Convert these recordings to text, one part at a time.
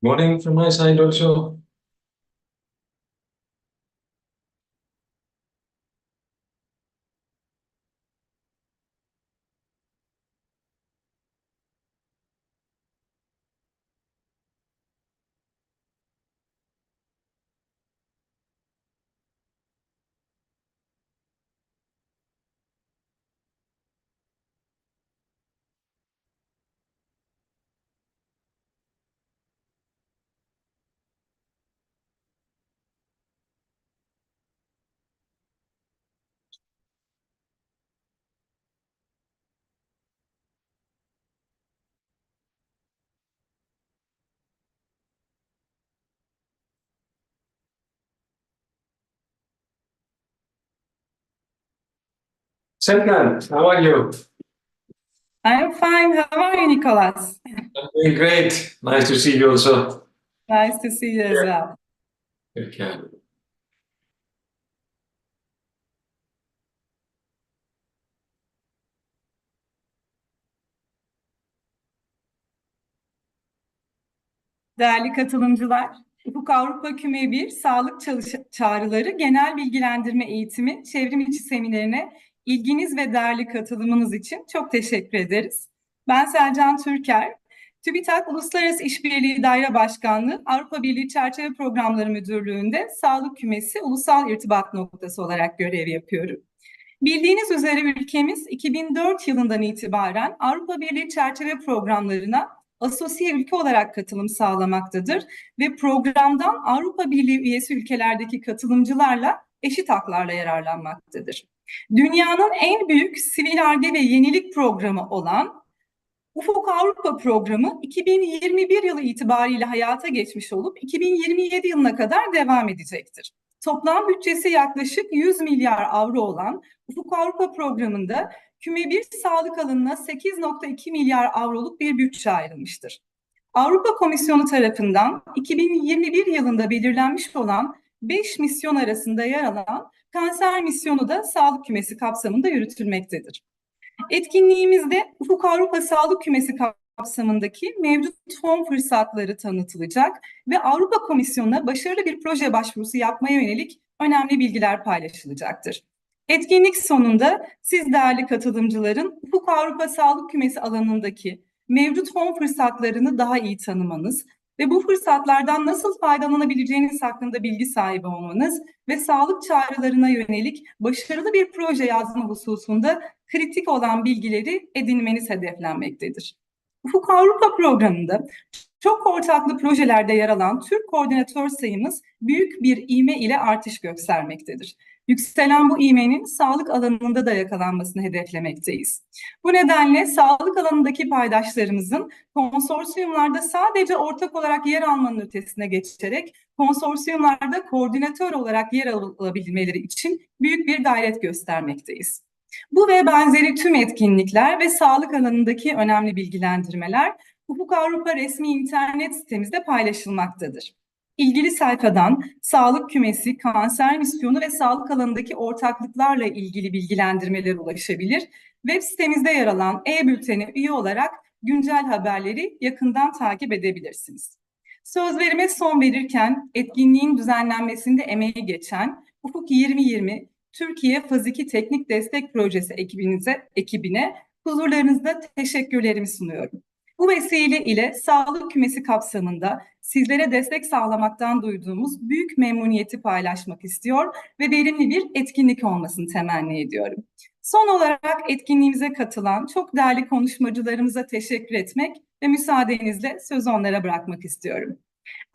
Morning from my side also. Serkan, how are you? I'm fine. How are you, Nicholas? I'm doing great. Nice to see you also. Nice to see you as well. Okay. Değerli katılımcılar, Hukuk Avrupa Küme 1 Sağlık Çağrıları Genel Bilgilendirme Eğitimi Çevrim içi seminerine ilginiz ve değerli katılımınız için çok teşekkür ederiz. Ben Selcan Türker, TÜBİTAK Uluslararası İşbirliği Daire Başkanlığı Avrupa Birliği Çerçeve Programları Müdürlüğü'nde Sağlık Kümesi Ulusal İrtibat Noktası olarak görev yapıyorum. Bildiğiniz üzere ülkemiz 2004 yılından itibaren Avrupa Birliği çerçeve programlarına asosiye ülke olarak katılım sağlamaktadır ve programdan Avrupa Birliği üyesi ülkelerdeki katılımcılarla eşit haklarla yararlanmaktadır. Dünyanın en büyük sivil Ar-Ge ve yenilik programı olan Ufuk Avrupa Programı 2021 yılı itibariyle hayata geçmiş olup 2027 yılına kadar devam edecektir. Toplam bütçesi yaklaşık 100 milyar avro olan Ufuk Avrupa Programı'nda küme 1 sağlık alanına 8,2 milyar avroluk bir bütçe ayrılmıştır. Avrupa Komisyonu tarafından 2021 yılında belirlenmiş olan 5 misyon arasında yer alan kanser misyonu da sağlık kümesi kapsamında yürütülmektedir. Etkinliğimizde Ufuk Avrupa Sağlık Kümesi kapsamındaki mevcut fon fırsatları tanıtılacak ve Avrupa Komisyonu'na başarılı bir proje başvurusu yapmaya yönelik önemli bilgiler paylaşılacaktır. Etkinlik sonunda siz değerli katılımcıların Ufuk Avrupa Sağlık Kümesi alanındaki mevcut fon fırsatlarını daha iyi tanımanız ve bu fırsatlardan nasıl faydalanabileceğiniz hakkında bilgi sahibi olmanız ve sağlık çağrılarına yönelik başarılı bir proje yazma hususunda kritik olan bilgileri edinmeniz hedeflenmektedir. Ufuk Avrupa Programı'nda çok ortaklı projelerde yer alan Türk koordinatör sayımız büyük bir ivme ile artış göstermektedir. Yükselen bu ivmenin sağlık alanında da yakalanmasını hedeflemekteyiz. Bu nedenle sağlık alanındaki paydaşlarımızın konsorsiyumlarda sadece ortak olarak yer almanın ötesine geçerek konsorsiyumlarda koordinatör olarak yer alabilmeleri için büyük bir gayret göstermekteyiz. Bu ve benzeri tüm etkinlikler ve sağlık alanındaki önemli bilgilendirmeler Ufuk Avrupa resmi internet sitemizde paylaşılmaktadır. İlgili sayfadan sağlık kümesi, kanser misyonu ve sağlık alanındaki ortaklıklarla ilgili bilgilendirmelere ulaşabilir. Web sitemizde yer alan e-bültene üye olarak güncel haberleri yakından takip edebilirsiniz. Sözlerime son verirken etkinliğin düzenlenmesinde emeği geçen Ufuk 2020 Türkiye Faz 2 Teknik Destek Projesi ekibine huzurlarınızda teşekkürlerimi sunuyorum. Bu vesile ile sağlık kümesi kapsamında sizlere destek sağlamaktan duyduğumuz büyük memnuniyeti paylaşmak istiyor ve verimli bir etkinlik olmasını temenni ediyorum. Son olarak etkinliğimize katılan çok değerli konuşmacılarımıza teşekkür etmek ve müsaadenizle sözü onlara bırakmak istiyorum.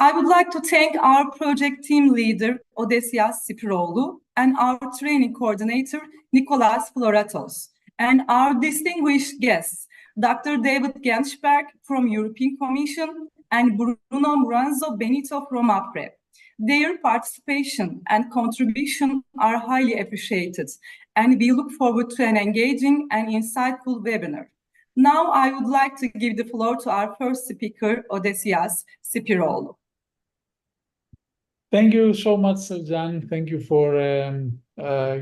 I would like to thank our project team leader, Odesias Sipiroğlu, and our training coordinator, Nicolas Floratos, and our distinguished guests, Dr. David Gensberg from European Commission and Bruno Muranzo Benito from APRE. Their participation and contribution are highly appreciated, and we look forward to an engaging and insightful webinar. Now I would like to give the floor to our first speaker, Odesias Sipiroğlu. Thank you so much, Jan. Thank you for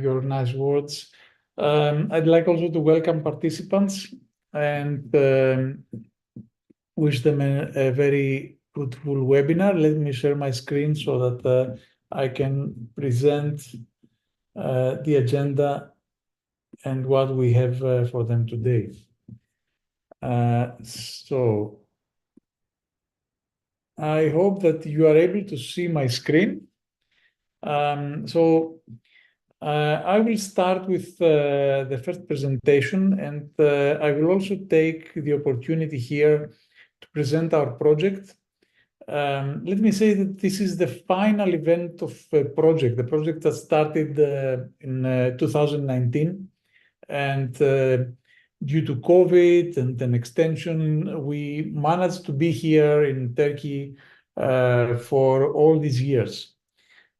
your nice words. I'd like also to welcome participants and wish them a very fruitful webinar. Let me share my screen so that I can present the agenda and what we have for them today. So I hope that you are able to see my screen. I will start with the first presentation, and I will also take the opportunity here to present our project. Let me say that this is the final event of the project that started in 2019, and due to COVID and an extension, we managed to be here in Turkey for all these years.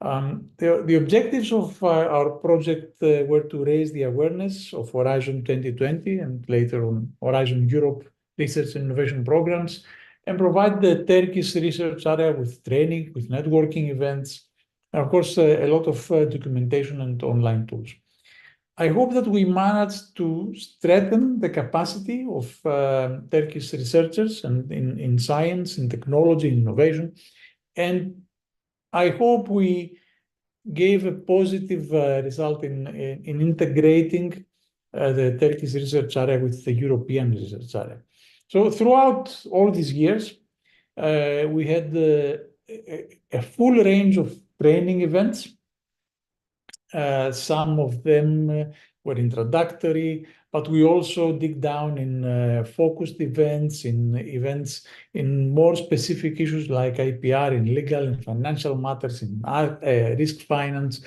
The objectives of our project were to raise the awareness of Horizon 2020 and later on Horizon Europe research and innovation programs, and provide the Turkish research area with training, with networking events, and of course a lot of documentation and online tools. I hope that we managed to strengthen the capacity of Turkish researchers and in science, in technology, in innovation, and I hope we gave a positive result in integrating the Turkish research area with the European research area. So throughout all these years, we had a full range of training events. Some of them were introductory, but we also dig down in focused events, in more specific issues like IPR, in legal and financial matters, in risk finance.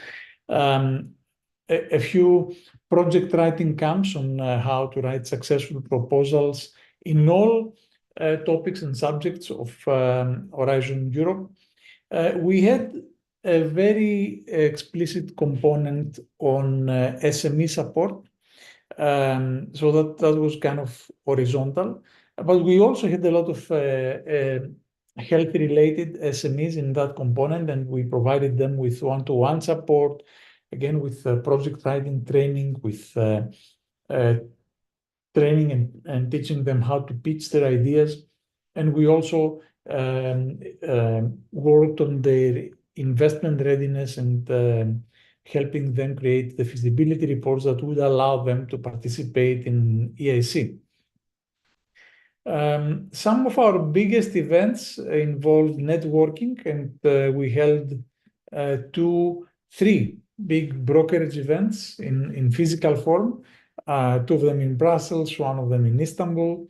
A few project writing camps on how to write successful proposals in all topics and subjects of Horizon Europe. We had a very explicit component on SME support. So that was kind of horizontal. But we also had a lot of health-related SMEs in that component, and we provided them with one-to-one support, again with project writing training, with training and teaching them how to pitch their ideas. And we also worked on their investment readiness and helping them create the feasibility reports that would allow them to participate in EIC. Some of our biggest events involved networking, and we held three big brokerage events in physical form, two of them in Brussels, one of them in Istanbul.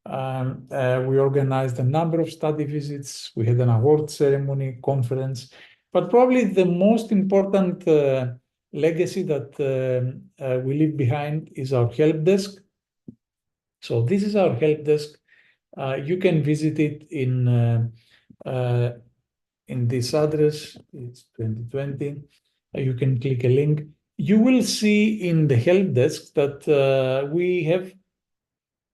We organized a number of study visits. We had an award ceremony, conference, but probably the most important legacy that we leave behind is our help desk. So this is our help desk. You can visit it in this address. It's 2020. You can click a link. You will see in the help desk that we have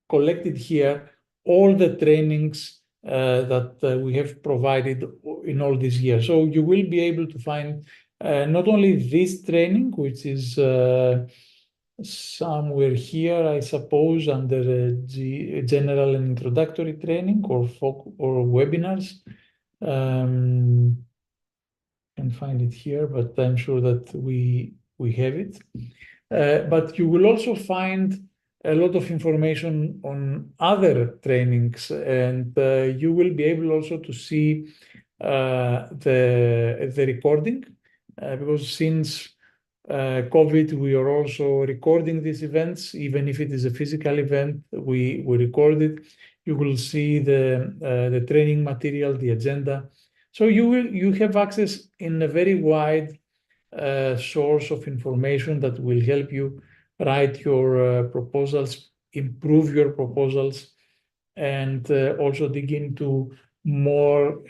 collected here all the trainings that we have provided in all these years. So you will be able to find not only this training, which is somewhere here, I suppose, under the general and introductory training or webinars. Can find it here, but I'm sure that we have it. But you will also find a lot of information on other trainings, and you will be able also to see the recording, because since COVID, we are also recording these events. Even if it is a physical event, we record it. You will see the training material, the agenda. So you have access in a very wide source of information that will help you write your proposals, improve your proposals, and also dig into more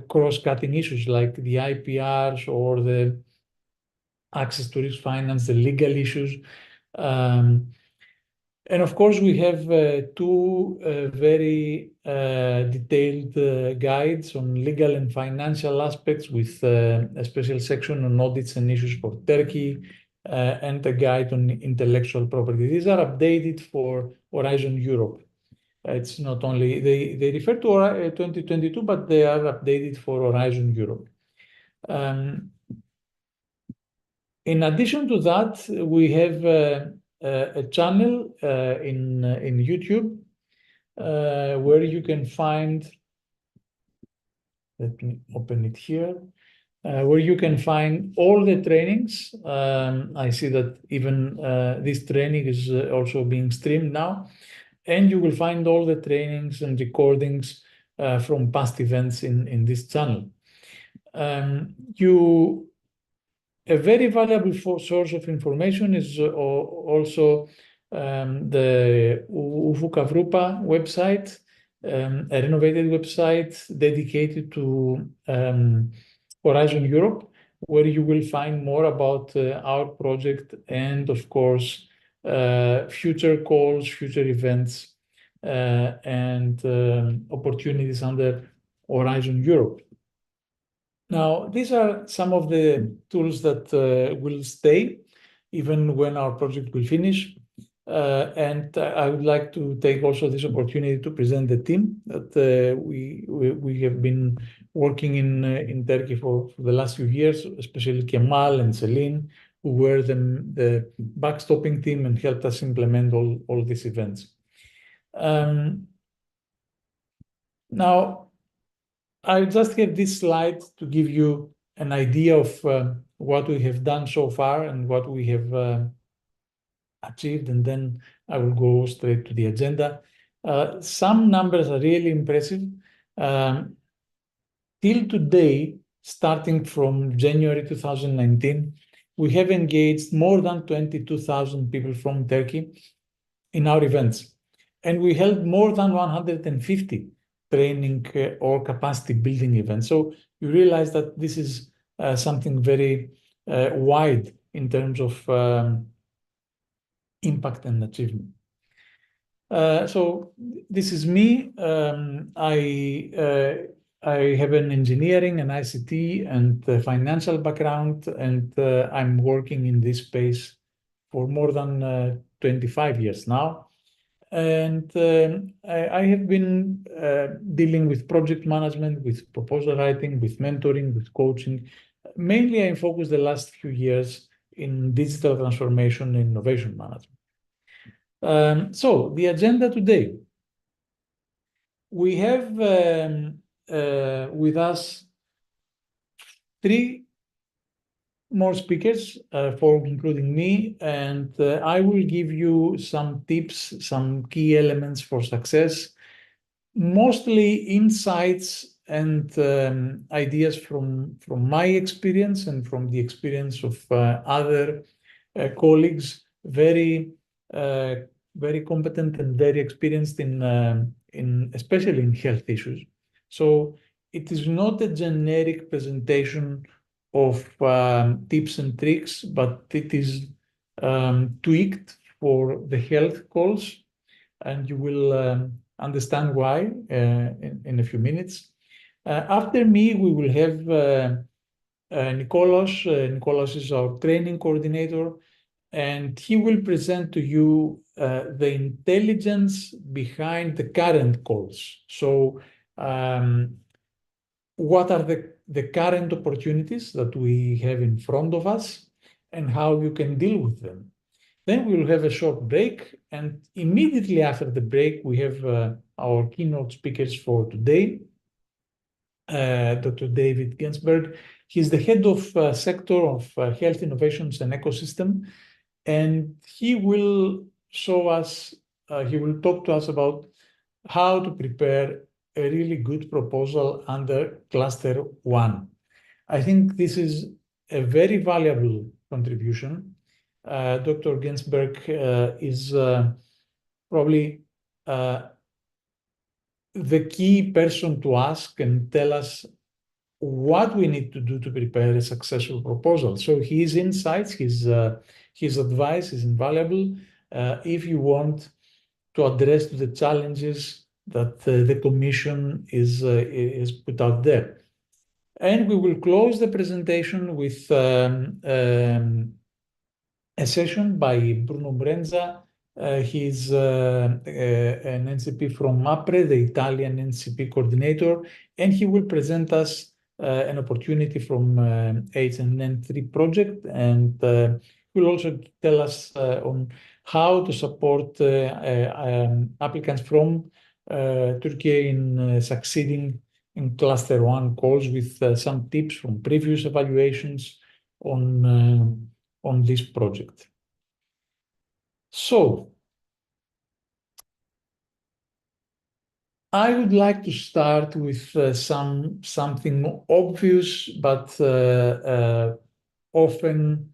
cross-cutting issues like the IPRs or the access to risk finance, the legal issues. And of course, we have two very detailed guides on legal and financial aspects with a special section on audits and issues for Turkey, and a guide on intellectual property. These are updated for Horizon Europe. It's not only, they refer to 2022, but they are updated for Horizon Europe. In addition to that, we have a channel in YouTube where you can find, let me open it here, where you can find all the trainings. I see that even this training is also being streamed now. And you will find all the trainings and recordings from past events in this channel. A very valuable source of information is also the UFUKAVRUPA website, a renovated website dedicated to Horizon Europe, where you will find more about our project and, of course, future calls, future events, and opportunities under Horizon Europe. Now, these are some of the tools that will stay even when our project will finish. And I would like to take also this opportunity to present the team that we have been working in Turkey for the last few years, especially Kemal and Celine, who were the backstopping team and helped us implement all these events. Now, I just have this slide to give you an idea of what we have done so far and what we have achieved, and then I will go straight to the agenda. Some numbers are really impressive. Till today, starting from January 2019, we have engaged more than 22,000 people from Turkey in our events. And we held more than 150 training or capacity building events. So you realize that this is something very wide in terms of impact and achievement. So this is me. I have an engineering and ICT and financial background, and I'm working in this space for more than 25 years now. And I have been dealing with project management, with proposal writing, with mentoring, with coaching. Mainly, I focused the last few years in digital transformation and innovation management. So the agenda today. We have with us 3 more speakers, 4 including me, and I will give you some tips, some key elements for success, mostly insights and ideas from my experience and from the experience of other colleagues, very competent and very experienced in especially in health issues. So it is not a generic presentation of tips and tricks, but it is tweaked for the health calls, and you will understand why in a few minutes. After me, we will have Nicolas. Nicolas is our training coordinator, and he will present to you the intelligence behind the current calls. So what are the current opportunities that we have in front of us and how you can deal with them. Then we will have a short break, and immediately after the break, we have our keynote speakers for today, Dr. David Ginsberg. He's the head of sector of health innovations and ecosystem, and he will show us, he will talk to us about how to prepare a really good proposal under Cluster 1. I think this is a very valuable contribution. Dr. Ginsberg is probably the key person to ask and tell us what we need to do to prepare a successful proposal. So his insights, his advice is invaluable if you want to address the challenges that the Commission is put out there. And we will close the presentation with a session by Bruno Brenza, He's an NCP from MAPRE, the Italian NCP coordinator, and he will present us an opportunity from HealthEIT project, and will also tell us on how to support applicants from Turkey in succeeding in cluster 1 calls with some tips from previous evaluations on this project. So, I would like to start with something obvious, but often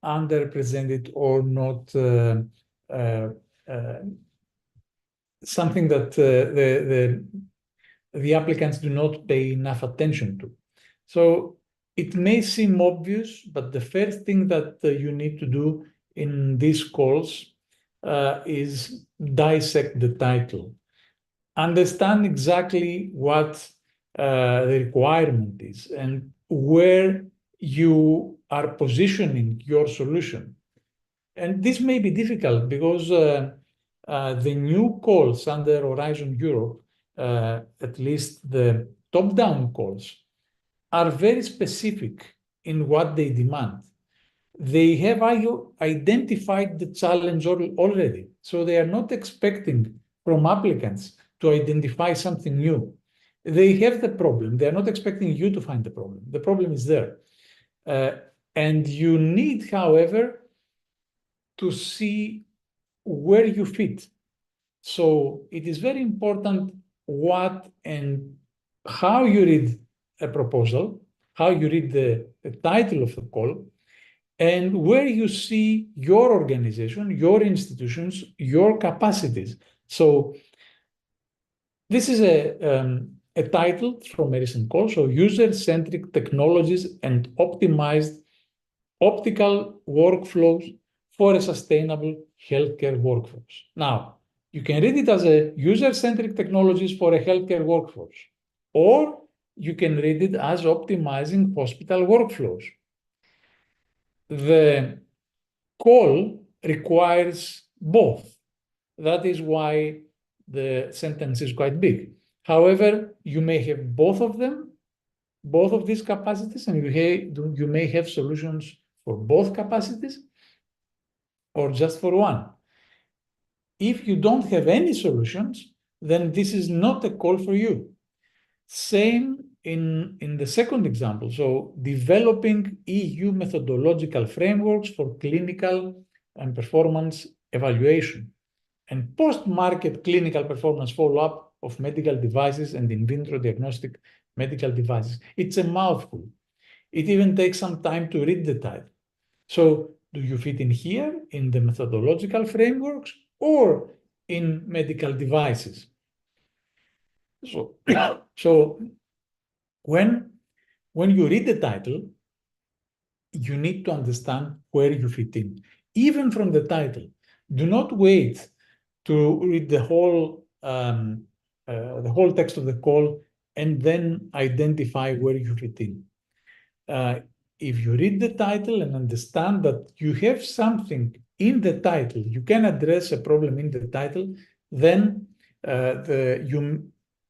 underrepresented or not something that the applicants do not pay enough attention to. So it may seem obvious, but the first thing that you need to do in these calls is dissect the title. Understand exactly what the requirement is and where you are positioning your solution. And this may be difficult because the new calls under Horizon Europe, at least the top-down calls, are very specific in what they demand. They have identified the challenge already, so they are not expecting from applicants to identify something new. They have the problem. They are not expecting you to find the problem. The problem is there. And you need, however, to see where you fit. So it is very important what and how you read a proposal, how you read the title of the call, and where you see your organization, your institutions, your capacities. So this is a title from a recent call, so user-centric technologies and optimized optical workflows for a sustainable healthcare workforce. Now, you can read it as a user-centric technologies for a healthcare workforce, or you can read it as optimizing hospital workflows. The call requires both. That is why the sentence is quite big. However, you may have both of them, both of these capacities, and you may have solutions for both capacities or just for one. If you don't have any solutions, then this is not a call for you. Same in the second example. So developing EU methodological frameworks for clinical and performance evaluation and post-market clinical performance follow-up of medical devices and in vitro diagnostic medical devices. It's a mouthful. It even takes some time to read the title. So do you fit in here in the methodological frameworks or in medical devices? So when you read the title, you need to understand where you fit in, even from the title. Do not wait to read the whole text of the call and then identify where you fit in. If you read the title and understand that you have something in the title, you can address a problem in the title, then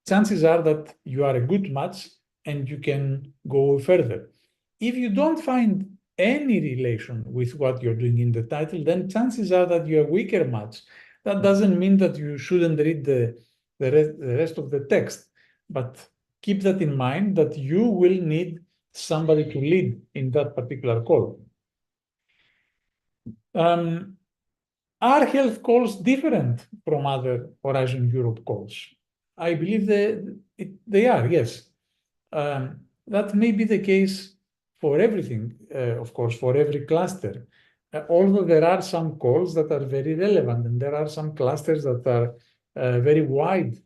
chances are that you are a good match and you can go further. If you don't find any relation with what you're doing in the title, then chances are that you're a weaker match. That doesn't mean that you shouldn't read the rest of the text, but keep that in mind that you will need somebody to lead in that particular call. Are health calls different from other Horizon Europe calls? I believe they are, yes. That may be the case for everything, of course, for every cluster. Although there are some calls that are very relevant, and there are some clusters that are very wide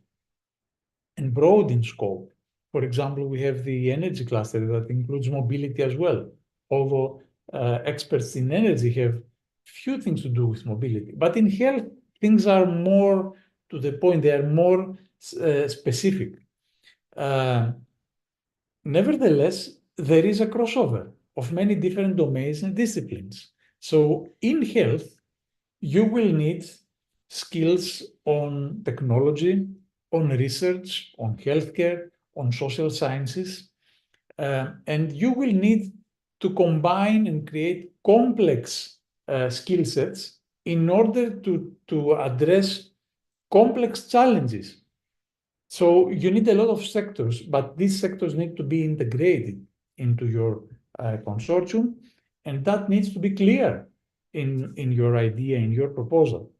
and broad in scope. For example, we have the energy cluster that includes mobility as well, although experts in energy have few things to do with mobility. But in health, things are more to the point, they are more specific. Nevertheless, there is a crossover of many different domains and disciplines. So in health, you will need skills on technology, on research, on healthcare, on social sciences, and you will need to combine and create complex skill sets in order to address complex challenges. So you need a lot of sectors, but these sectors need to be integrated into your consortium, and that needs to be clear in your idea, in your proposal.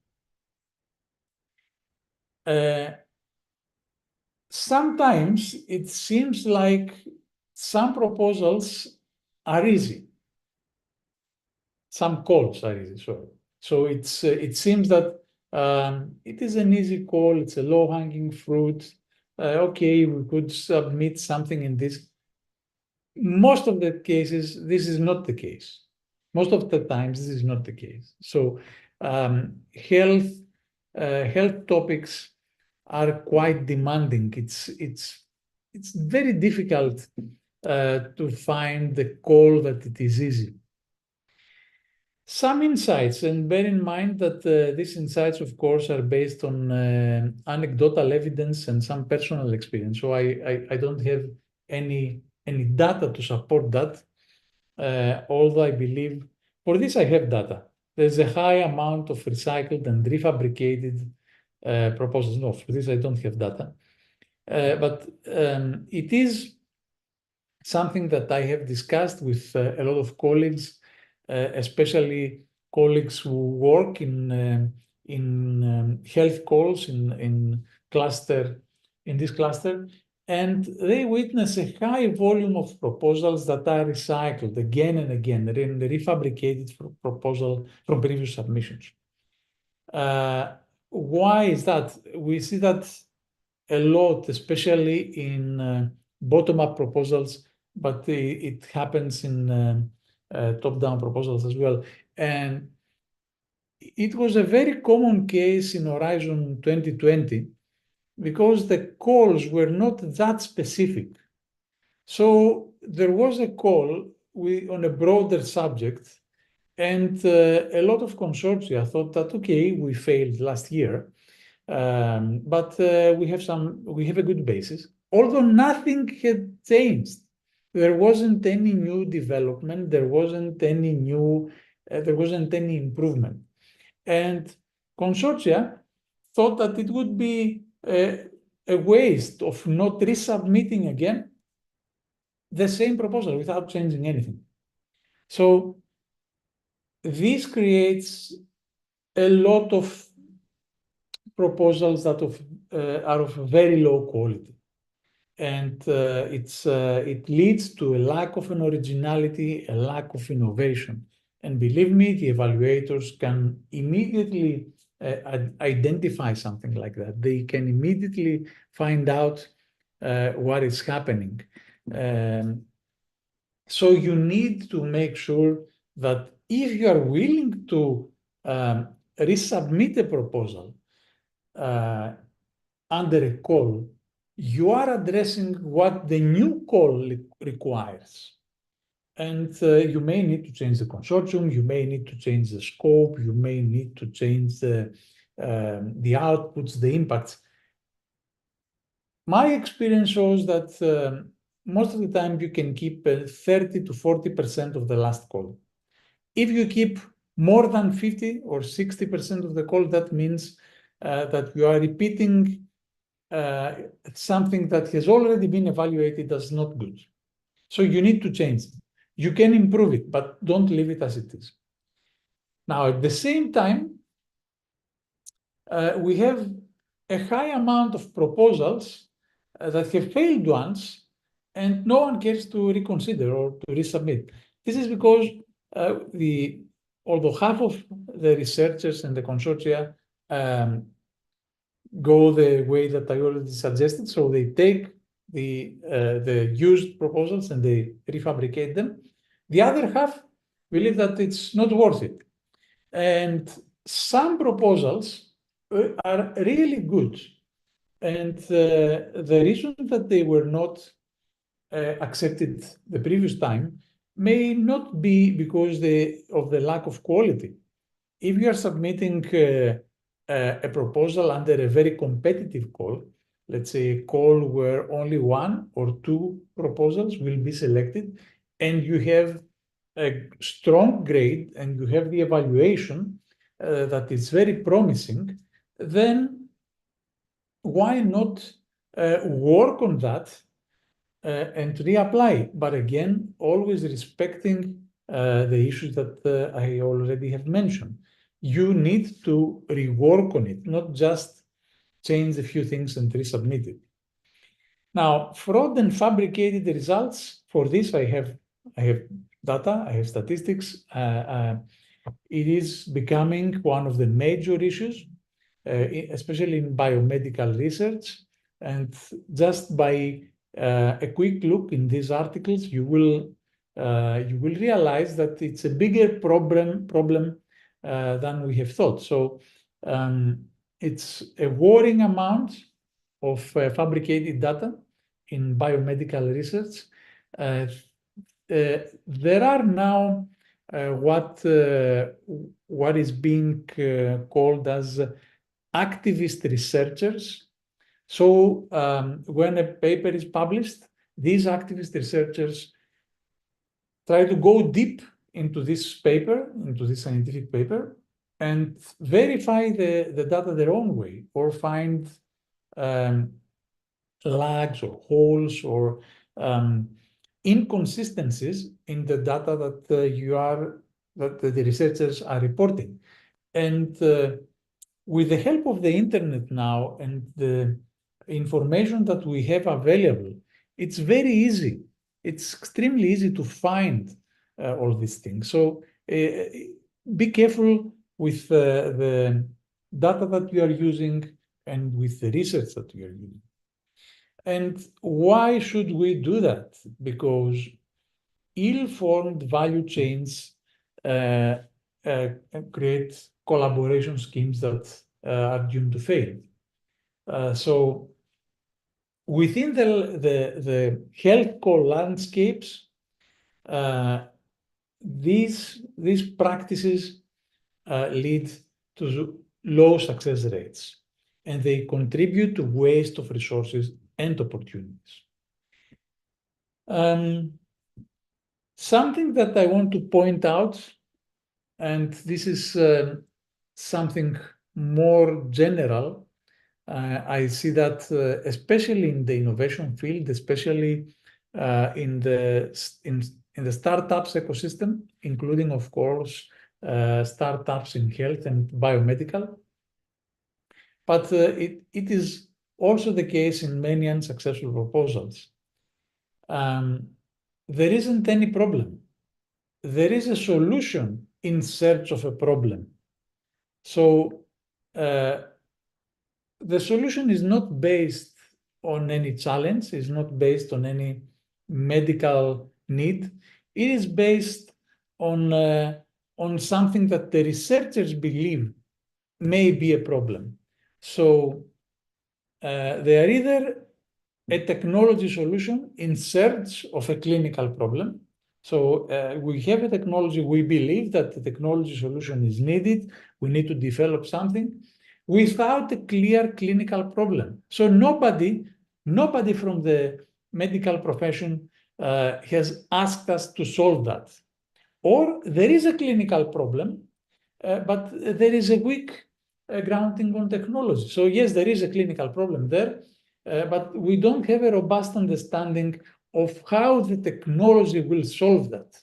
Sometimes it seems like some proposals are easy. Some calls are easy, sorry. So it seems that it is an easy call, it's a low-hanging fruit. Okay, we could submit something in this. Most of the cases, this is not the case. Most of the times, this is not the case. So health topics are quite demanding. It's very difficult to find the call that it is easy. Some insights, and bear in mind that these insights, of course, are based on anecdotal evidence and some personal experience. So I don't have any data to support that, although I believe for this I have data. There's a high amount of recycled and refabricated proposals. No, for this I don't have data. But it is something that I have discussed with a lot of colleagues, especially colleagues who work in health calls in this cluster, and they witness a high volume of proposals that are recycled again and again, refabricated proposal from previous submissions. Why is that? We see that a lot, especially in bottom-up proposals, but it happens in top-down proposals as well. And it was a very common case in Horizon 2020 because the calls were not that specific. So there was a call on a broader subject, and a lot of consortia thought that, okay, we failed last year, but we have a good basis. Although nothing had changed, there wasn't any new development, there wasn't any improvement, and consortia thought that it would be a waste of not resubmitting again the same proposal without changing anything. So this creates a lot of proposals that are of very low quality, and it leads to a lack of an originality, a lack of innovation. And believe me, the evaluators can immediately identify something like that. They can immediately find out what is happening. So you need to make sure that if you are willing to resubmit a proposal under a call, you are addressing what the new call requires. And you may need to change the consortium, you may need to change the scope, you may need to change the outputs, the impacts. My experience shows that most of the time you can keep 30 to 40% of the last call. If you keep more than 50 or 60% of the call, that means that you are repeating something that has already been evaluated as not good. So you need to change it. You can improve it, but don't leave it as it is. Now, at the same time, we have a high amount of proposals that have failed once, and no one cares to reconsider or to resubmit. This is because although half of the researchers and the consortia go the way that I already suggested, so they take the used proposals and they refabricate them. The other half believe that it's not worth it. And some proposals are really good. And the reason that they were not accepted the previous time may not be because of the lack of quality. If you are submitting a proposal under a very competitive call, let's say a call where only one or two proposals will be selected, and you have a strong grade and you have the evaluation that is very promising, then why not work on that and reapply? But again, always respecting the issues that I already have mentioned. You need to rework on it, not just change a few things and resubmit it. Now, fraud and fabricated results, for this I have data, I have statistics. It is becoming one of the major issues, especially in biomedical research. And just by a quick look in these articles, you will realize that it's a bigger problem than we have thought. So it's a worrying amount of fabricated data in biomedical research. There are now what is being called as activist researchers. So when a paper is published, these activist researchers try to go deep into this paper, into this scientific paper, and verify the data their own way, or find lags or holes or inconsistencies in the data that the researchers are reporting. And with the help of the internet now and the information that we have available, it's very easy. It's extremely easy to find all these things. So be careful with the data that you are using and with the research that you are using. And why should we do that? Because ill-formed value chains create collaboration schemes that are doomed to fail. So within the health landscapes, these practices lead to low success rates, and they contribute to waste of resources and opportunities. Something that I want to point out, and this is something more general, I see that especially in the innovation field, especially in the startups ecosystem, including, of course, startups in health and biomedical. But it is also the case in many unsuccessful proposals. There isn't any problem. There is a solution in search of a problem. So the solution is not based on any challenge, is not based on any medical need. It is based on something that the researchers believe may be a problem. So they are either a technology solution in search of a clinical problem. So we have a technology, we believe that the technology solution is needed, we need to develop something without a clear clinical problem. So nobody from the medical profession has asked us to solve that. Or there is a clinical problem, but there is a weak grounding on technology. So yes, there is a clinical problem there, but we don't have a robust understanding of how the technology will solve that.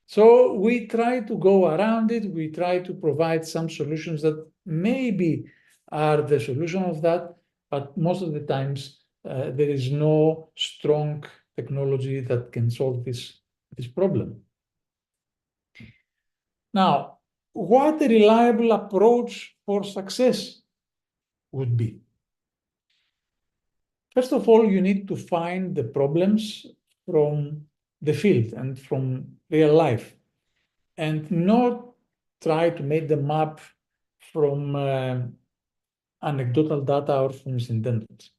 So we try to go around it. We try to provide some solutions that maybe are the solution of that, but most of the times there is no strong technology that can solve this problem. Now, what a reliable approach for success would be. First of all, you need to find the problems from the field and from real life, and not try to make them up from anecdotal data or from incidentals.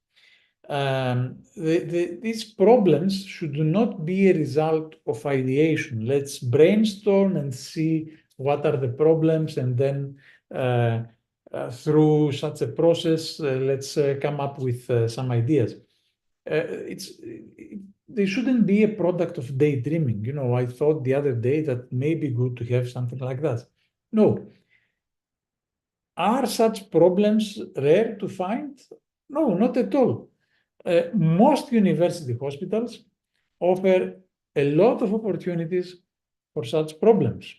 these problems should not be a result of ideation. Let's brainstorm and see what are the problems, and then through such a process, let's come up with some ideas. They shouldn't be a product of daydreaming. You know, I thought the other day that may be good to have something like that. No. Are such problems rare to find? No, not at all. Most university hospitals offer a lot of opportunities for such problems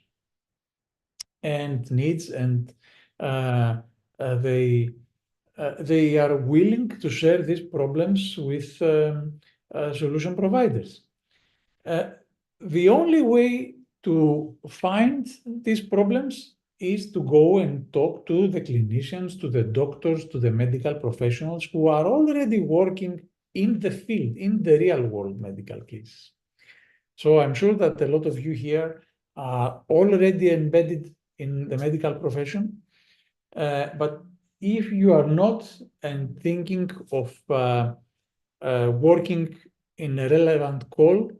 and needs, and they are willing to share these problems with solution providers. The only way to find these problems is to go and talk to the clinicians, to the doctors, to the medical professionals who are already working in the field, in the real world medical cases. So I'm sure that a lot of you here are already embedded in the medical profession, but if you are not and thinking of working in a relevant call,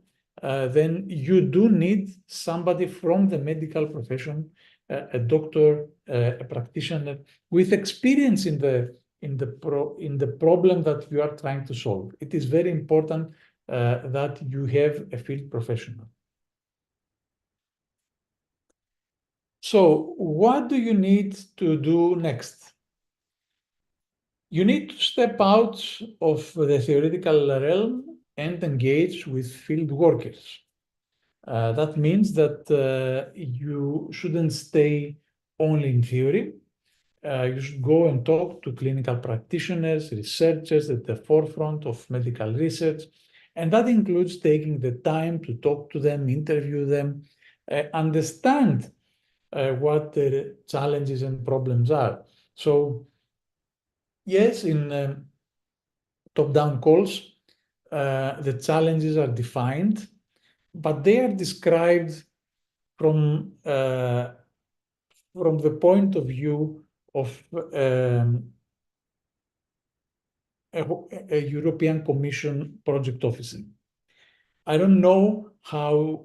then you do need somebody from the medical profession, a doctor, a practitioner with experience in the problem that you are trying to solve. It is very important that you have a field professional. So what do you need to do next? You need to step out of the theoretical realm and engage with field workers. That means that you shouldn't stay only in theory. You should go and talk to clinical practitioners, researchers at the forefront of medical research, and that includes taking the time to talk to them, interview them, understand what their challenges and problems are. So, yes, in top-down calls, the challenges are defined, but they are described from the point of view of a European Commission project officer. I don't know how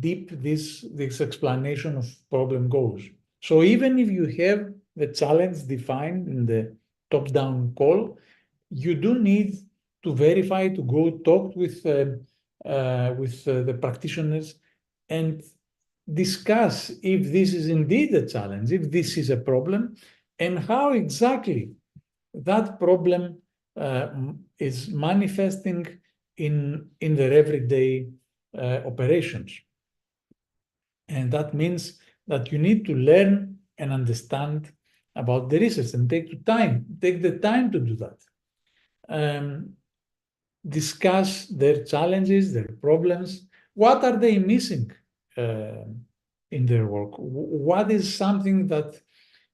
deep this explanation of problem goes. So even if you have the challenge defined in the top-down call, you do need to verify, to go talk with the practitioners and discuss if this is indeed a challenge, if this is a problem, and how exactly that problem is manifesting in their everyday operations. And that means that you need to learn and understand about the research and take the time to do that. Discuss their challenges, their problems. What are they missing in their work? What is something that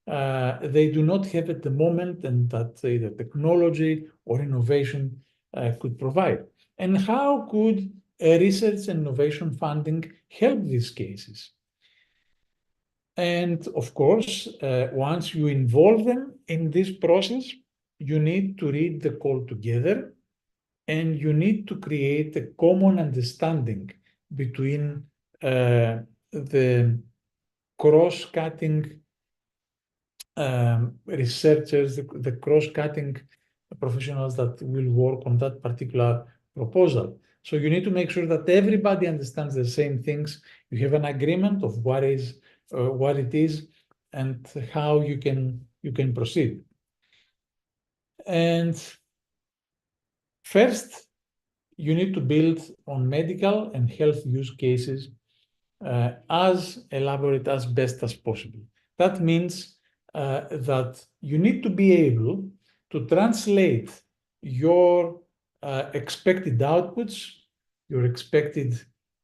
they do not have at the moment and that either technology or innovation could provide? And how could research and innovation funding help these cases? And of course, once you involve them in this process, you need to read the call together, and you need to create a common understanding between the cross-cutting researchers, the cross-cutting professionals that will work on that particular proposal. So you need to make sure that everybody understands the same things. You have an agreement of what it is and how you can proceed. And first, you need to build on medical and health use cases as elaborate as best as possible. That means that you need to be able to translate your expected outputs, your expected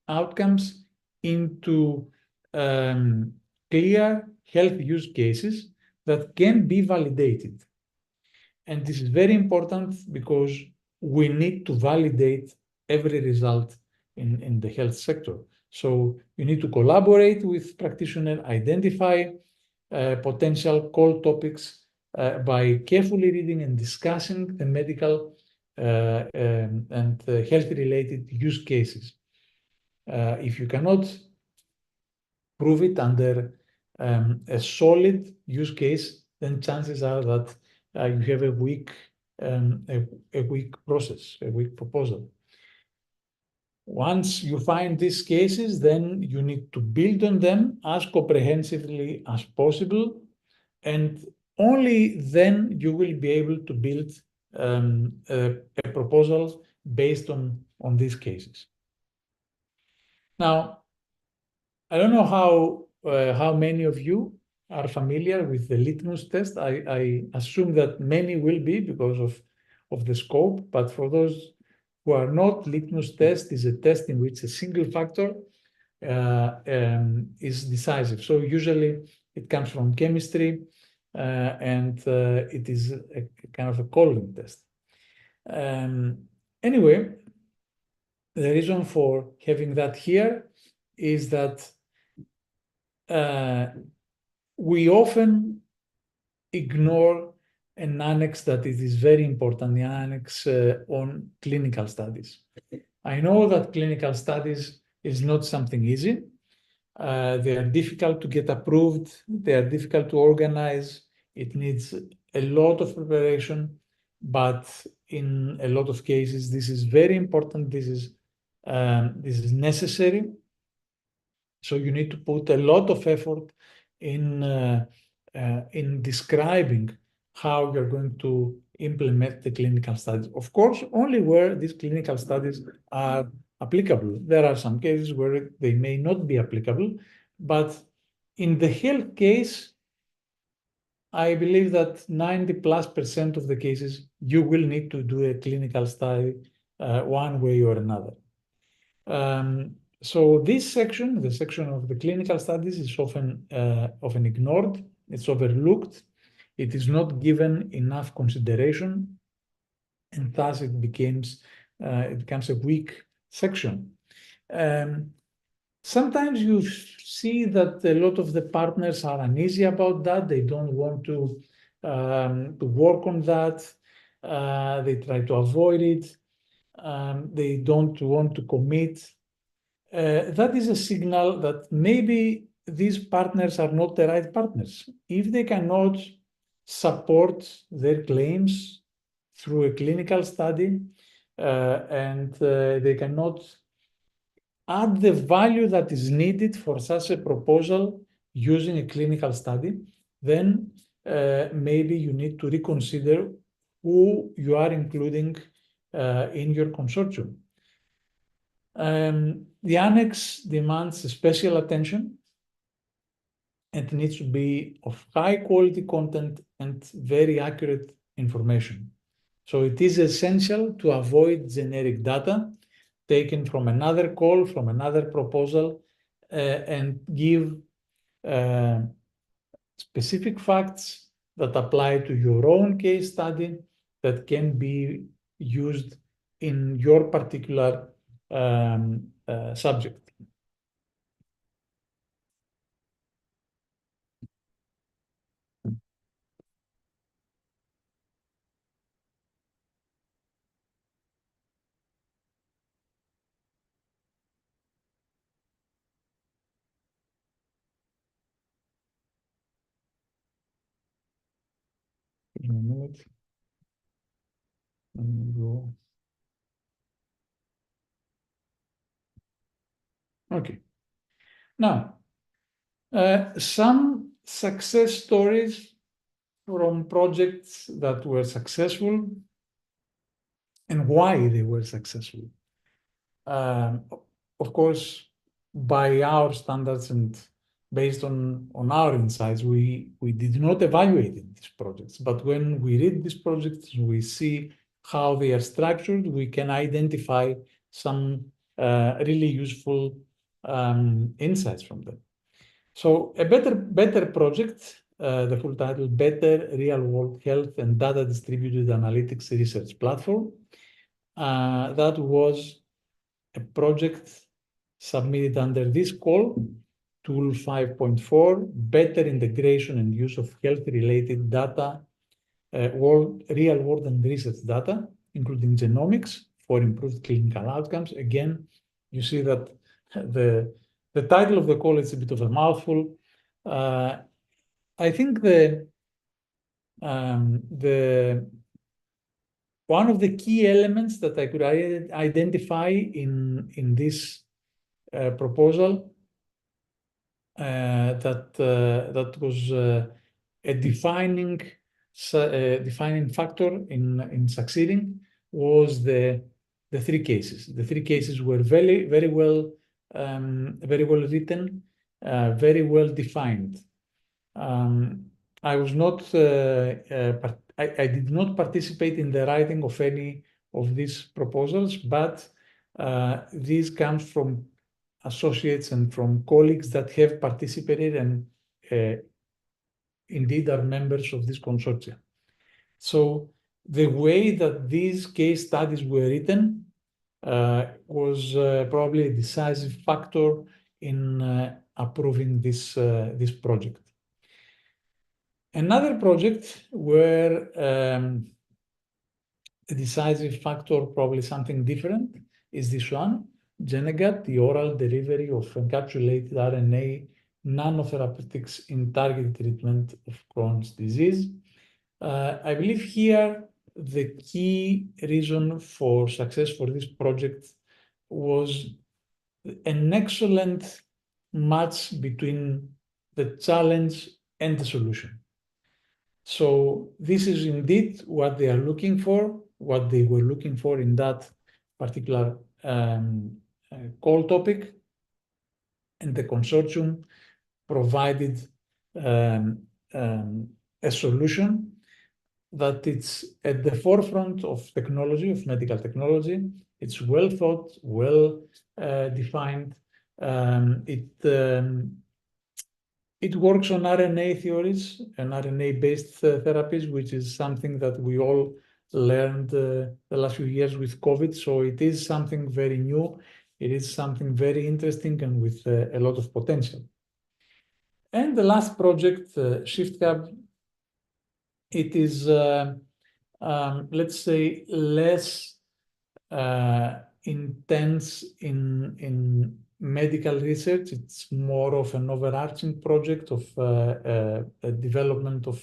outcomes into clear health use cases that can be validated. And this is very important because we need to validate every result in the health sector. So you need to collaborate with practitioners, identify potential call topics by carefully reading and discussing the medical and health-related use cases. If you cannot prove it under a solid use case, then chances are that you have a weak process, a weak proposal. Once you find these cases, then you need to build on them as comprehensively as possible, and only then you will be able to build a proposal based on these cases. Now, I don't know how many of you are familiar with the Litmos test. I assume that many will be because of the scope, but for those who are not, Litmos test is a test in which a single factor is decisive. So usually it comes from chemistry, and it is a kind of a coloring test. Anyway, the reason for having that here is that we often ignore an annex that it is very important, the annex on clinical studies. I know that clinical studies is not something easy. They are difficult to get approved. They are difficult to organize. It needs a lot of preparation, but in a lot of cases, this is very important. This is necessary. So you need to put a lot of effort in describing how you're going to implement the clinical studies. Of course, only where these clinical studies are applicable. There are some cases where they may not be applicable, but in the health case, I believe that 90+% of the cases, you will need to do a clinical study one way or another. So this section, the section of the clinical studies, is often ignored. It's overlooked. It is not given enough consideration, and thus it becomes a weak section. Sometimes you see that a lot of the partners are uneasy about that. They don't want to work on that. They try to avoid it. They don't want to commit. That is a signal that maybe these partners are not the right partners. If they cannot support their claims through a clinical study, and they cannot add the value that is needed for such a proposal using a clinical study, then maybe you need to reconsider who you are including in your consortium. The annex demands special attention and needs to be of high quality content and very accurate information. So it is essential to avoid generic data taken from another call, from another proposal, and give specific facts that apply to your own case study that can be used in your particular subject. In a minute. Go. Okay. Now, some success stories from projects that were successful and why they were successful. Of course, by our standards and based on our insights, we did not evaluate these projects. But when we read these projects, we see how they are structured, we can identify some really useful insights from them. So a better project, the full title, Better Real-World Health and Data Distributed Analytics Research Platform. That was a project submitted under this call, Tool 5.4, Better Integration and Use of Health-Related Data, Real-World and Research Data. including genomics for improved clinical outcomes. Again, you see that the title of the call is a bit of a mouthful. I think one of the key elements that I could identify in this proposal that was a defining factor in succeeding was the three cases. The three cases were very well written, very well defined. I was not. I did not participate in the writing of any of these proposals, but these come from associates and from colleagues that have participated and indeed are members of this consortium. So the way that these case studies were written was probably a decisive factor in approving this project. Another project where a decisive factor, probably something different, is this one, Genegat, the oral delivery of encapsulated RNA nanotherapeutics in targeted treatment of Crohn's disease. I believe here the key reason for success for this project was an excellent match between the challenge and the solution. So this is indeed what they are looking for, what they were looking for in that particular call topic, and the consortium provided a solution that it's at the forefront of technology, of medical technology. It's well thought, well defined. It works on RNA theories and RNA-based therapies, which is something that we all learned the last few years with COVID. So it is something very new. It is something very interesting and with a lot of potential. And the last project, ShiftHub, it is, let's say, less intense in medical research. It's more of an overarching project of a development of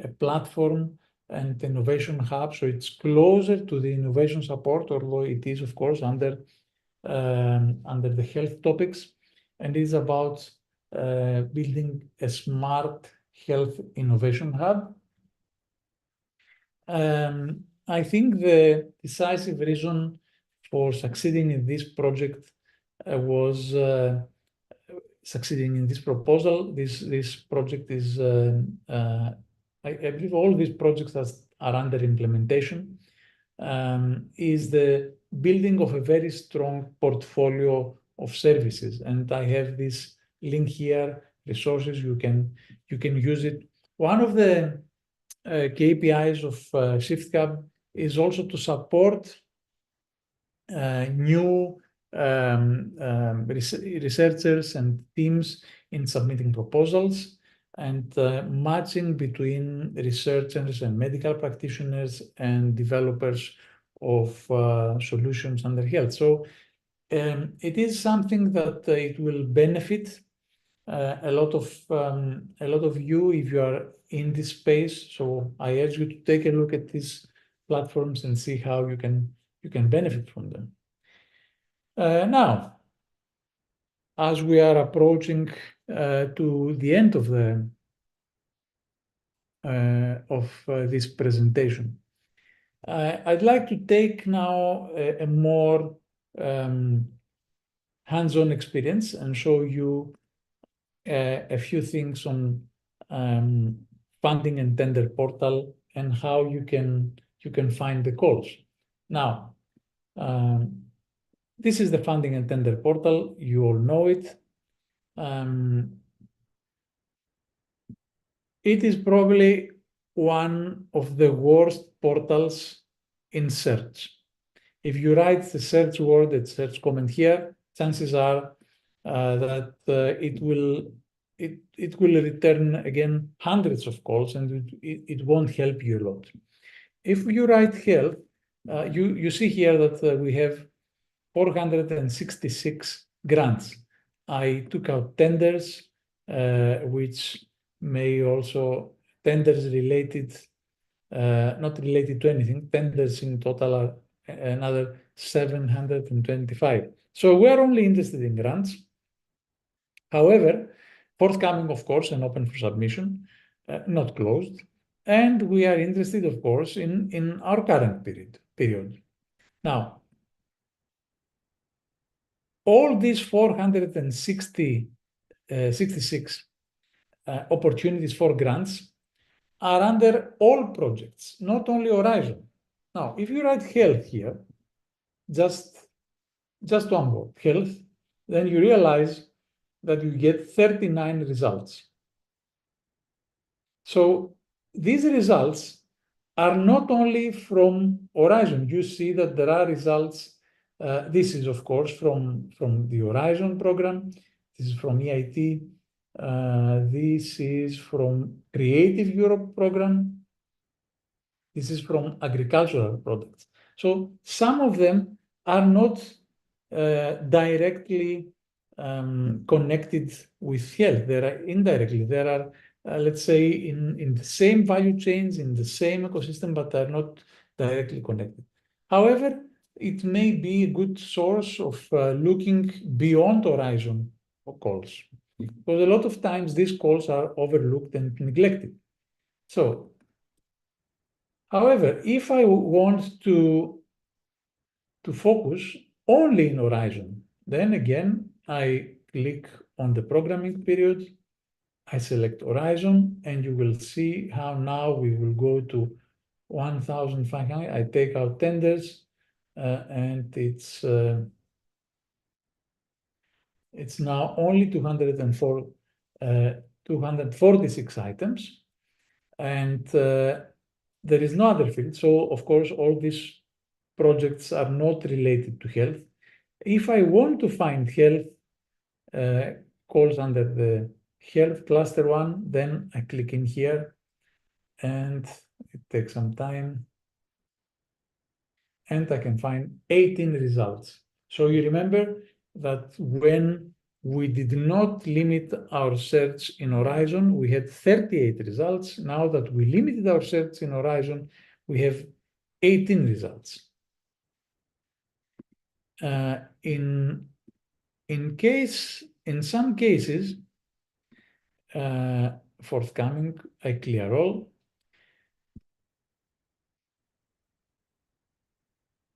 a platform and innovation hub. So it's closer to the innovation support, although it is, of course, under the health topics, and is about building a smart health innovation hub. I think the decisive reason for succeeding in this project was succeeding in this proposal. This project is, I believe all these projects that are under implementation, is the building of a very strong portfolio of services. And I have this link here, resources, you can use it. One of the KPIs of ShiftHub is also to support new researchers and teams in submitting proposals and matching between researchers and medical practitioners and developers of solutions under health. So it is something that it will benefit a lot of you if you are in this space. So I urge you to take a look at these platforms and see how you can benefit from them. Now, as we are approaching to the end of this presentation, I'd like to take now a more hands-on experience and show you a few things on funding and tender portal and how you can find the calls. Now, this is the funding and tender portal. You all know it. It is probably one of the worst portals in search. If you write the search word, the search comment here, chances are that it will return again hundreds of calls, and it won't help you a lot. If you write health, you see here that we have 466 grants. I took out tenders, which may also tenders related, not related to anything. Tenders in total are another 725. So we're only interested in grants. However, forthcoming, of course, and open for submission, not closed. And we are interested, of course, in our current period. Now, all these 466 opportunities for grants are under all projects, not only Horizon. Now, if you write health here, just one word, health, then you realize that you get 39 results. So these results are not only from Horizon. You see that there are results. This is, of course, from the Horizon program. This is from EIT. This is from Creative Europe program. This is from agricultural products. So some of them are not directly connected with health. They are indirectly. There are, let's say, in the same value chains, in the same ecosystem, but are not directly connected. However, it may be a good source of looking beyond Horizon calls, because a lot of times these calls are overlooked and neglected. So, however, if I want to focus only in Horizon, then again, I click on the programming period, I select Horizon, and you will see how now we will go to 1,500. I take out tenders, and it's now only 246 items, and there is no other field. So, of course, all these projects are not related to health. If I want to find health calls under the health cluster one, then I click in here, and it takes some time, and I can find 18 results. So you remember that when we did not limit our search in Horizon, we had 38 results. Now that we limited our search in Horizon, we have 18 results. In some cases, forthcoming, I clear all.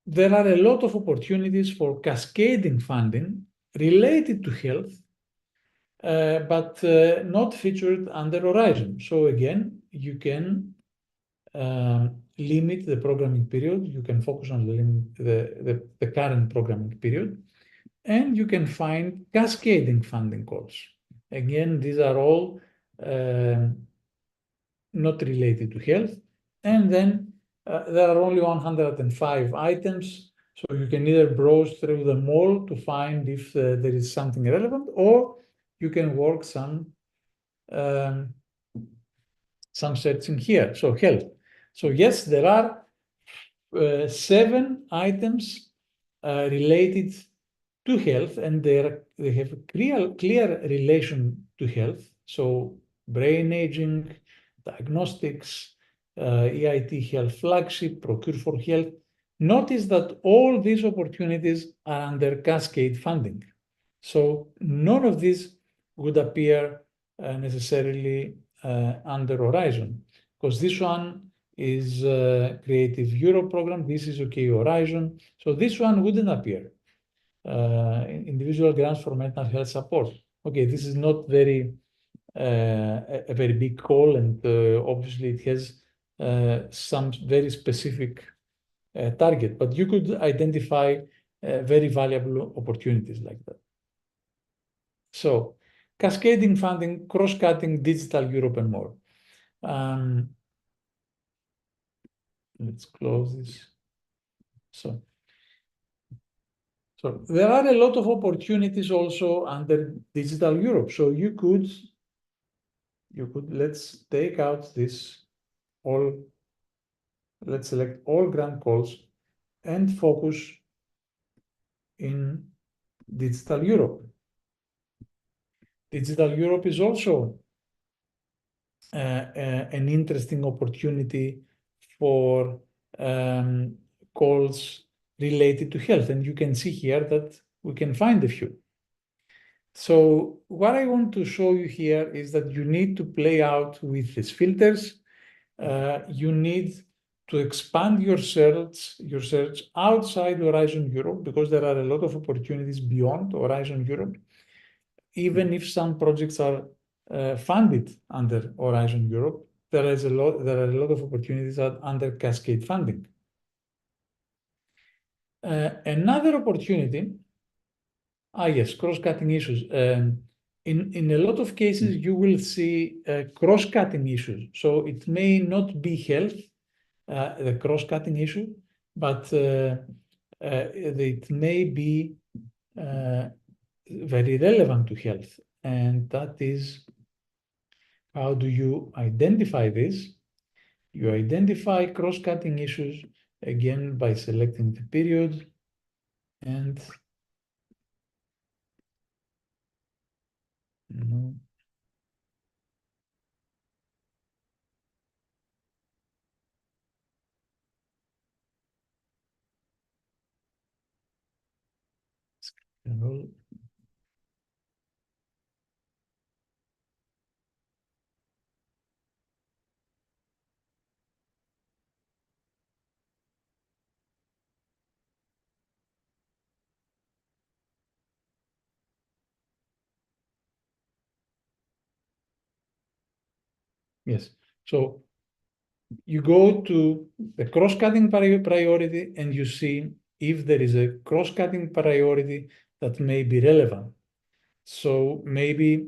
There are a lot of opportunities for cascading funding related to health, but not featured under Horizon. So again, you can limit the programming period. You can focus on the current programming period, and you can find cascading funding calls. Again, these are all not related to health. And then there are only 105 items, so you can either browse through them all to find if there is something relevant, or you can work some searching here. So health. So yes, there are 7 items related to health, and they have a clear relation to health. So brain aging, diagnostics, EIT Health Flagship, Procure for Health. Notice that all these opportunities are under cascade funding. So none of these would appear necessarily under Horizon, because this one is Creative Europe program, this is OK Horizon, so this one wouldn't appear. Individual grants for mental health support. Okay, this is not a very big call, and obviously it has some very specific target, but you could identify very valuable opportunities like that. So, cascading funding, cross-cutting, digital Europe, and more. Let's close this. So there are a lot of opportunities also under digital Europe. So you could let's take out this all. Let's select all grant calls. and focus in Digital Europe. Digital Europe is also an interesting opportunity for calls related to health. And you can see here that we can find a few. So what I want to show you here is that you need to play out with these filters. You need to expand your search outside Horizon Europe, because there are a lot of opportunities beyond Horizon Europe, even if some projects are funded under Horizon Europe. There are a lot of opportunities under Cascade funding. Another opportunity, yes, cross-cutting issues. In a lot of cases, you will see cross-cutting issues. So it may not be health, the cross-cutting issue, but it may be very relevant to health. And that is, how do you identify this? You identify cross-cutting issues, again, by selecting the period and yes. So you go to the cross-cutting priority and you see if there is a cross-cutting priority that may be relevant. So maybe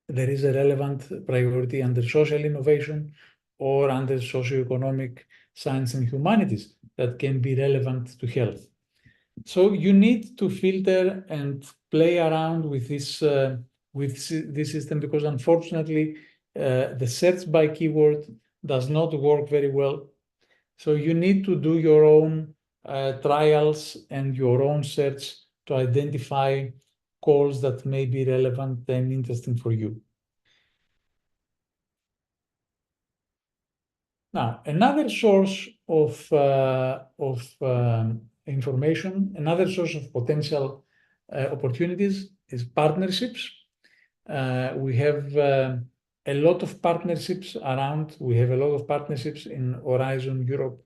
there is a relevant priority under social innovation or under socioeconomic science and humanities that can be relevant to health. So you need to filter and play around with this system, because unfortunately, the search by keyword does not work very well. So you need to do your own trials and your own search to identify calls that may be relevant and interesting for you. Now, another source of information, another source of potential opportunities is partnerships. We have a lot of partnerships around. We have a lot of partnerships in Horizon Europe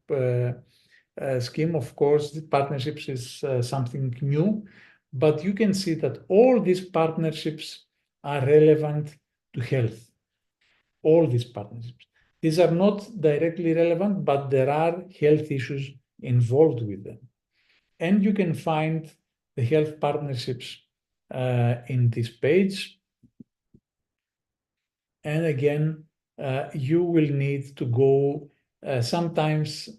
scheme. Of course, the partnerships is something new, but you can see that all these partnerships are relevant to health. All these partnerships. These are not directly relevant, but there are health issues involved with them. And you can find the health partnerships in this page. And again, you will need to go sometimes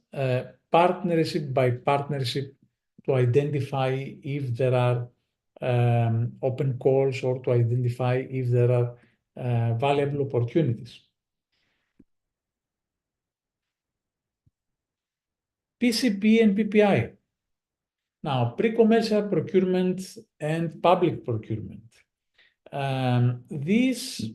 partnership by partnership to identify if there are open calls or to identify if there are valuable opportunities. PCP and PPI. Now, pre-commercial procurement and public procurement. These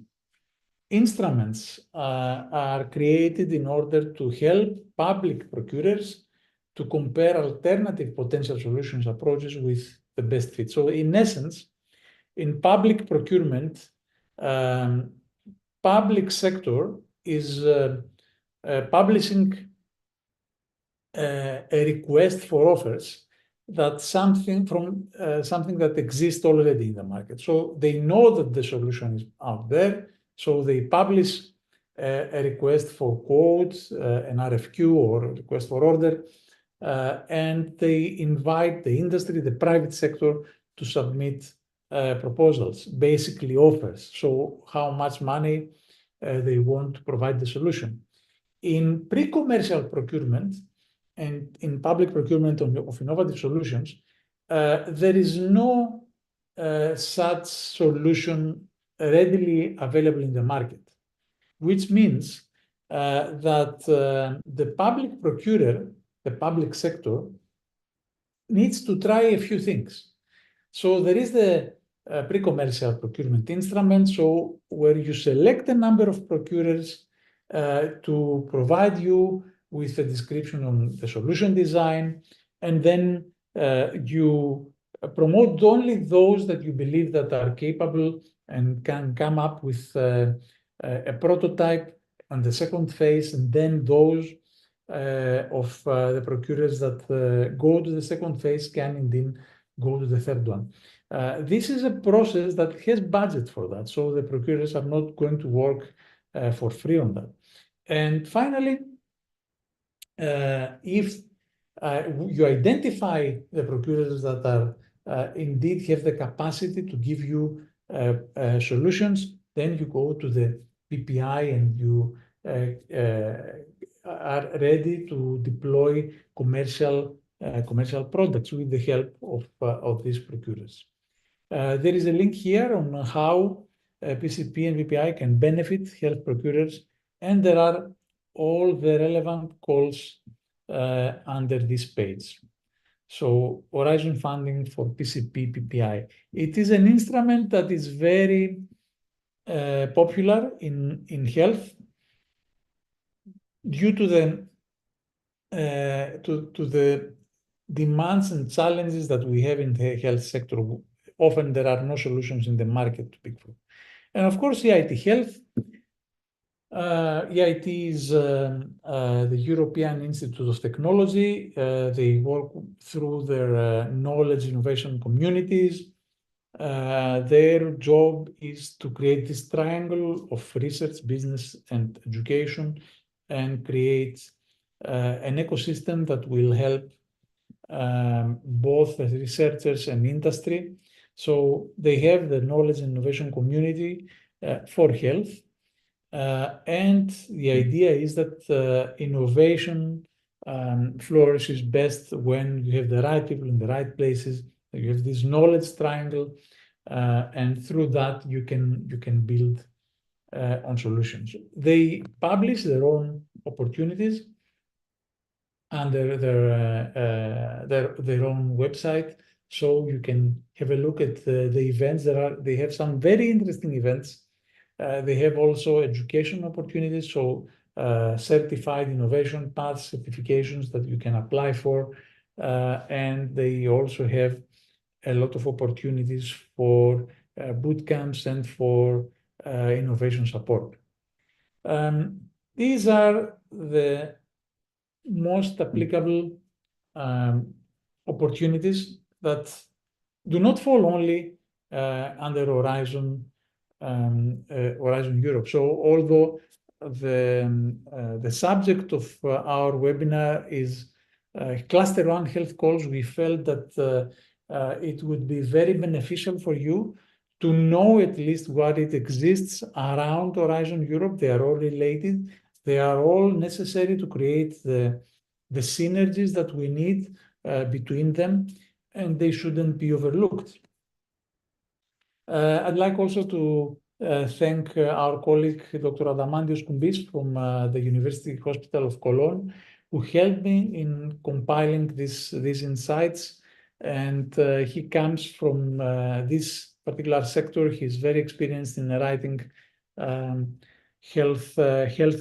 instruments are created in order to help public procurers to compare alternative potential solutions approaches with the best fit. So in essence, in public procurement, public sector is publishing a request for offers that something that exists already in the market. So they know that the solution is out there. So they publish a request for quotes, an RFQ or a request for order, and they invite the industry, the private sector, to submit proposals, basically offers. So how much money they want to provide the solution. In pre-commercial procurement and in public procurement of innovative solutions, there is no such solution readily available in the market, which means that the public procurer the public sector needs to try a few things. So there is the pre-commercial procurement instrument, so where you select a number of procurers to provide you with a description on the solution design, and then you promote only those that you believe that are capable and can come up with a prototype on the second phase, and then those of the procurers that go to the second phase can indeed go to the third one. This is a process that has budget for that, so the procurers are not going to work for free on that. And finally, if you identify the procurers that are indeed have the capacity to give you solutions, then you go to the PPI and you are ready to deploy commercial products with the help of these procurers. There is a link here on how PCP and PPI can benefit health procurers, and there are all the relevant calls under this page. So Horizon funding for PCP, PPI. It is an instrument that is very popular in health due to the demands and challenges that we have in the health sector. Often there are no solutions in the market to pick from. And of course, EIT Health. EIT is the European Institute of Technology. They work through their knowledge innovation communities. Their job is to create this triangle of research, business, and education, and create an ecosystem that will help both the researchers and industry. So they have the knowledge and innovation community for health. And the idea is that innovation flourishes best when you have the right people in the right places. You have this knowledge triangle, and through that you can build on solutions. They publish their own opportunities under their own website, so you can have a look at the events. They have some very interesting events. They have also education opportunities, so certified innovation paths, certifications that you can apply for, and they also have a lot of opportunities for boot camps and for innovation support. These are the most applicable opportunities that do not fall only under Horizon Europe. So although the subject of our webinar is Cluster 1 health calls, we felt that it would be very beneficial for you to know at least what it exists around Horizon Europe. They are all related. They are all necessary to create the synergies that we need between them, and they shouldn't be overlooked. I'd like also to thank our colleague, Dr. Adamantios Koumbis from the University Hospital of Cologne, who helped me in compiling these insights. And he comes from this particular sector. He's very experienced in writing health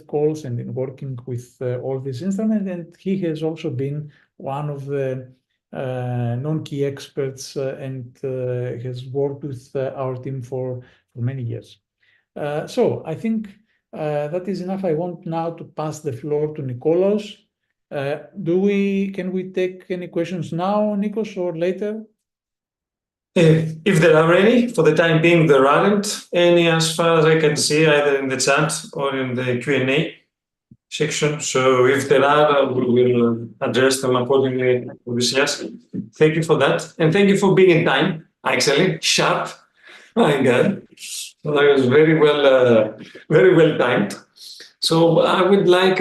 calls and in working with all these instruments. And he has also been one of the non-key experts and has worked with our team for many years. So I think that is enough. I want now to pass the floor to Nikolaos. Can we take any questions now, Nikos, or later? If there are any, for the time being, there aren't any as far as I can see, either in the chat or in the Q&A section. So if there are, we will address them accordingly. Yes. Thank you for that. And thank you for being in time, actually, sharp. My God. So that was very well timed. So I would like,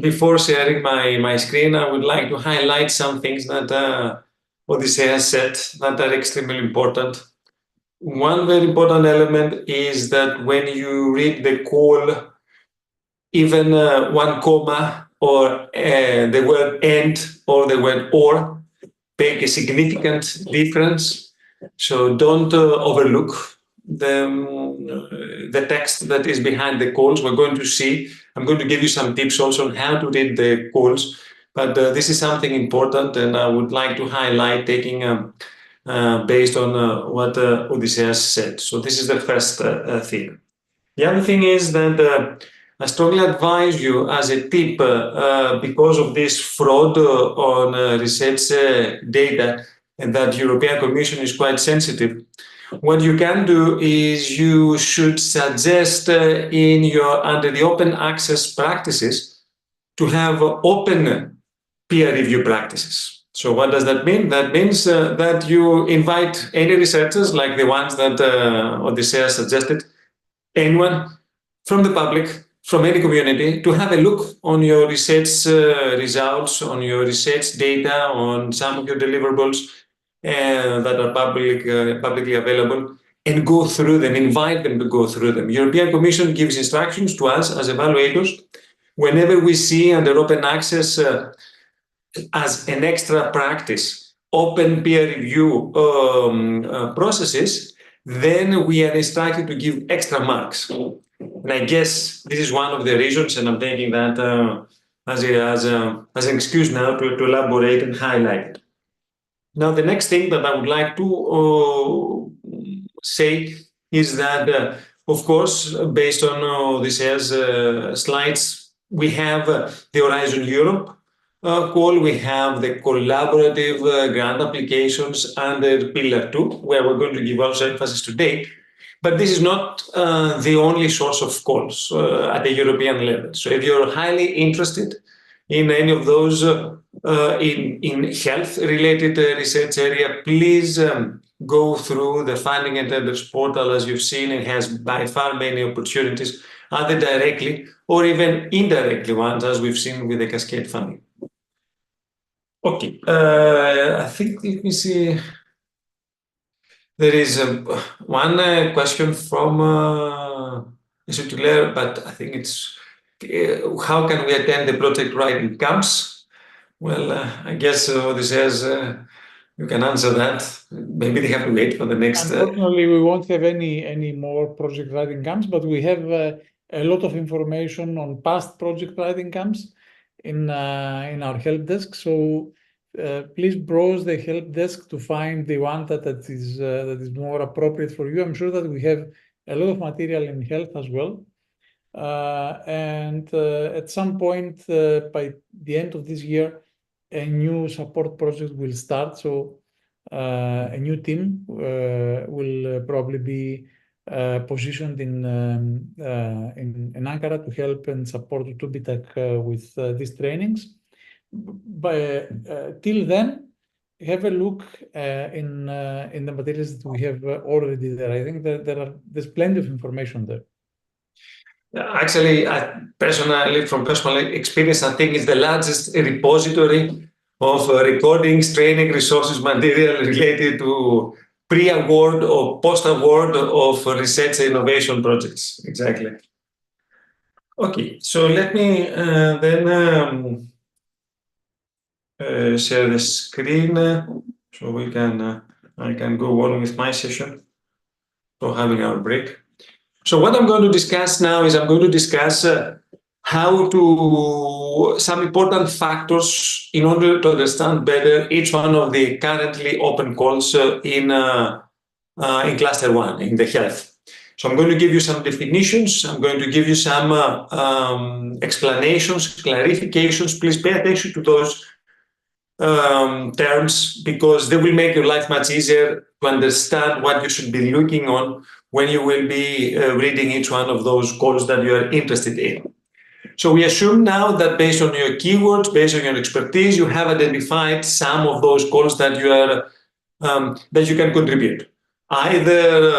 before sharing my screen, I would like to highlight some things that Odyssey has said that are extremely important. One very important element is that when you read the call, even one comma or the word and or the word or make a significant difference. So don't overlook the text that is behind the calls. We're going to see, I'm going to give you some tips also on how to read the calls, but this is something important, and I would like to highlight taking based on what Odysseus said. So this is the first thing. The other thing is that I strongly advise you as a tip, because of this fraud on research data, and that European Commission is quite sensitive. What you can do is you should suggest under the open access practices to have open peer review practices. So what does that mean? That means that you invite any researchers like the ones that Odysseus suggested, anyone from the public, from any community, to have a look on your research results, on your research data, on some of your deliverables that are publicly available, and go through them, invite them to go through them. European Commission gives instructions to us as evaluators whenever we see under open access as an extra practice open peer review processes, then we are instructed to give extra marks. And I guess this is one of the reasons, and I'm taking that as an excuse now to elaborate and highlight it. Now, the next thing that I would like to say is that, of course, based on Odysseus' slides, we have the Horizon Europe call, we have the collaborative grant applications under Pillar 2, where we're going to give also emphasis today. But this is not the only source of calls at the European level. So if you're highly interested in any of those in health-related research area, please go through the Funding and Tenders portal. As you've seen, it has by far many opportunities, either directly or even indirectly ones, as we've seen with the Cascade funding. Okay, I think, let me see. There is one question from Isutulaire, but I think it's how can we attend the project writing camps? Well, I guess this says you can answer that. Maybe they have to wait for the next. Unfortunately, we won't have any more project writing camps, but we have a lot of information on past project writing camps in our help desk. So please browse the help desk to find the one that is more appropriate for you. I'm sure that we have a lot of material in health as well. And at some point by the end of this year, a new support project will start. So a new team will probably be positioned in Ankara to help and support TÜBİTAK with these trainings. But till then, have a look in the materials that we have already there. I think that there's plenty of information there. Actually, from personal experience, I think it's the largest repository of recordings, training, resources, material related to pre-award or post-award of research and innovation projects. Exactly. Okay, so let me then share the screen so we can I can go on with my session. So having our break. So what I'm going to discuss now is I'm going to discuss some important factors in order to understand better each one of the currently open calls in cluster 1, in the health. So I'm going to give you some definitions. I'm going to give you some explanations, clarifications. Please pay attention to those terms, because they will make your life much easier to understand what you should be looking on when you will be reading each one of those calls that you are interested in. So we assume now that based on your keywords, based on your expertise, you have identified some of those calls that you are that you can contribute, either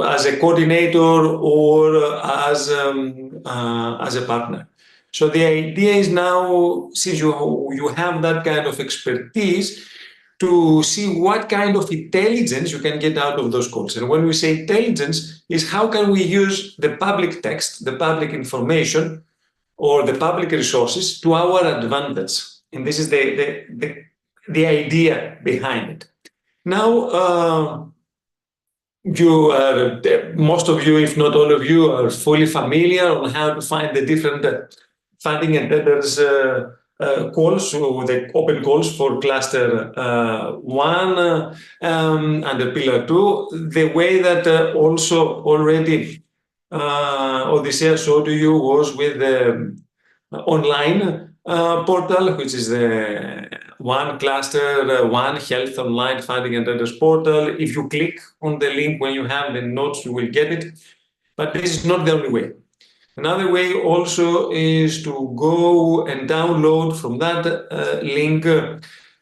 as a coordinator or as a partner. So the idea is now, since you have that kind of expertise, to see what kind of intelligence you can get out of those calls. And when we say intelligence, is how can we use the public text, the public information, or the public resources to our advantage. And this is the idea behind it. Now, most of you, if not all of you, are fully familiar on how to find the different funding and tenders calls, or the open calls for cluster 1 under pillar 2. The way that also already Odysseus showed to you was with the online portal, which is the one cluster, one health online funding and tenders portal. If you click on the link when you have the notes, you will get it. But this is not the only way. Another way also is to go and download from that link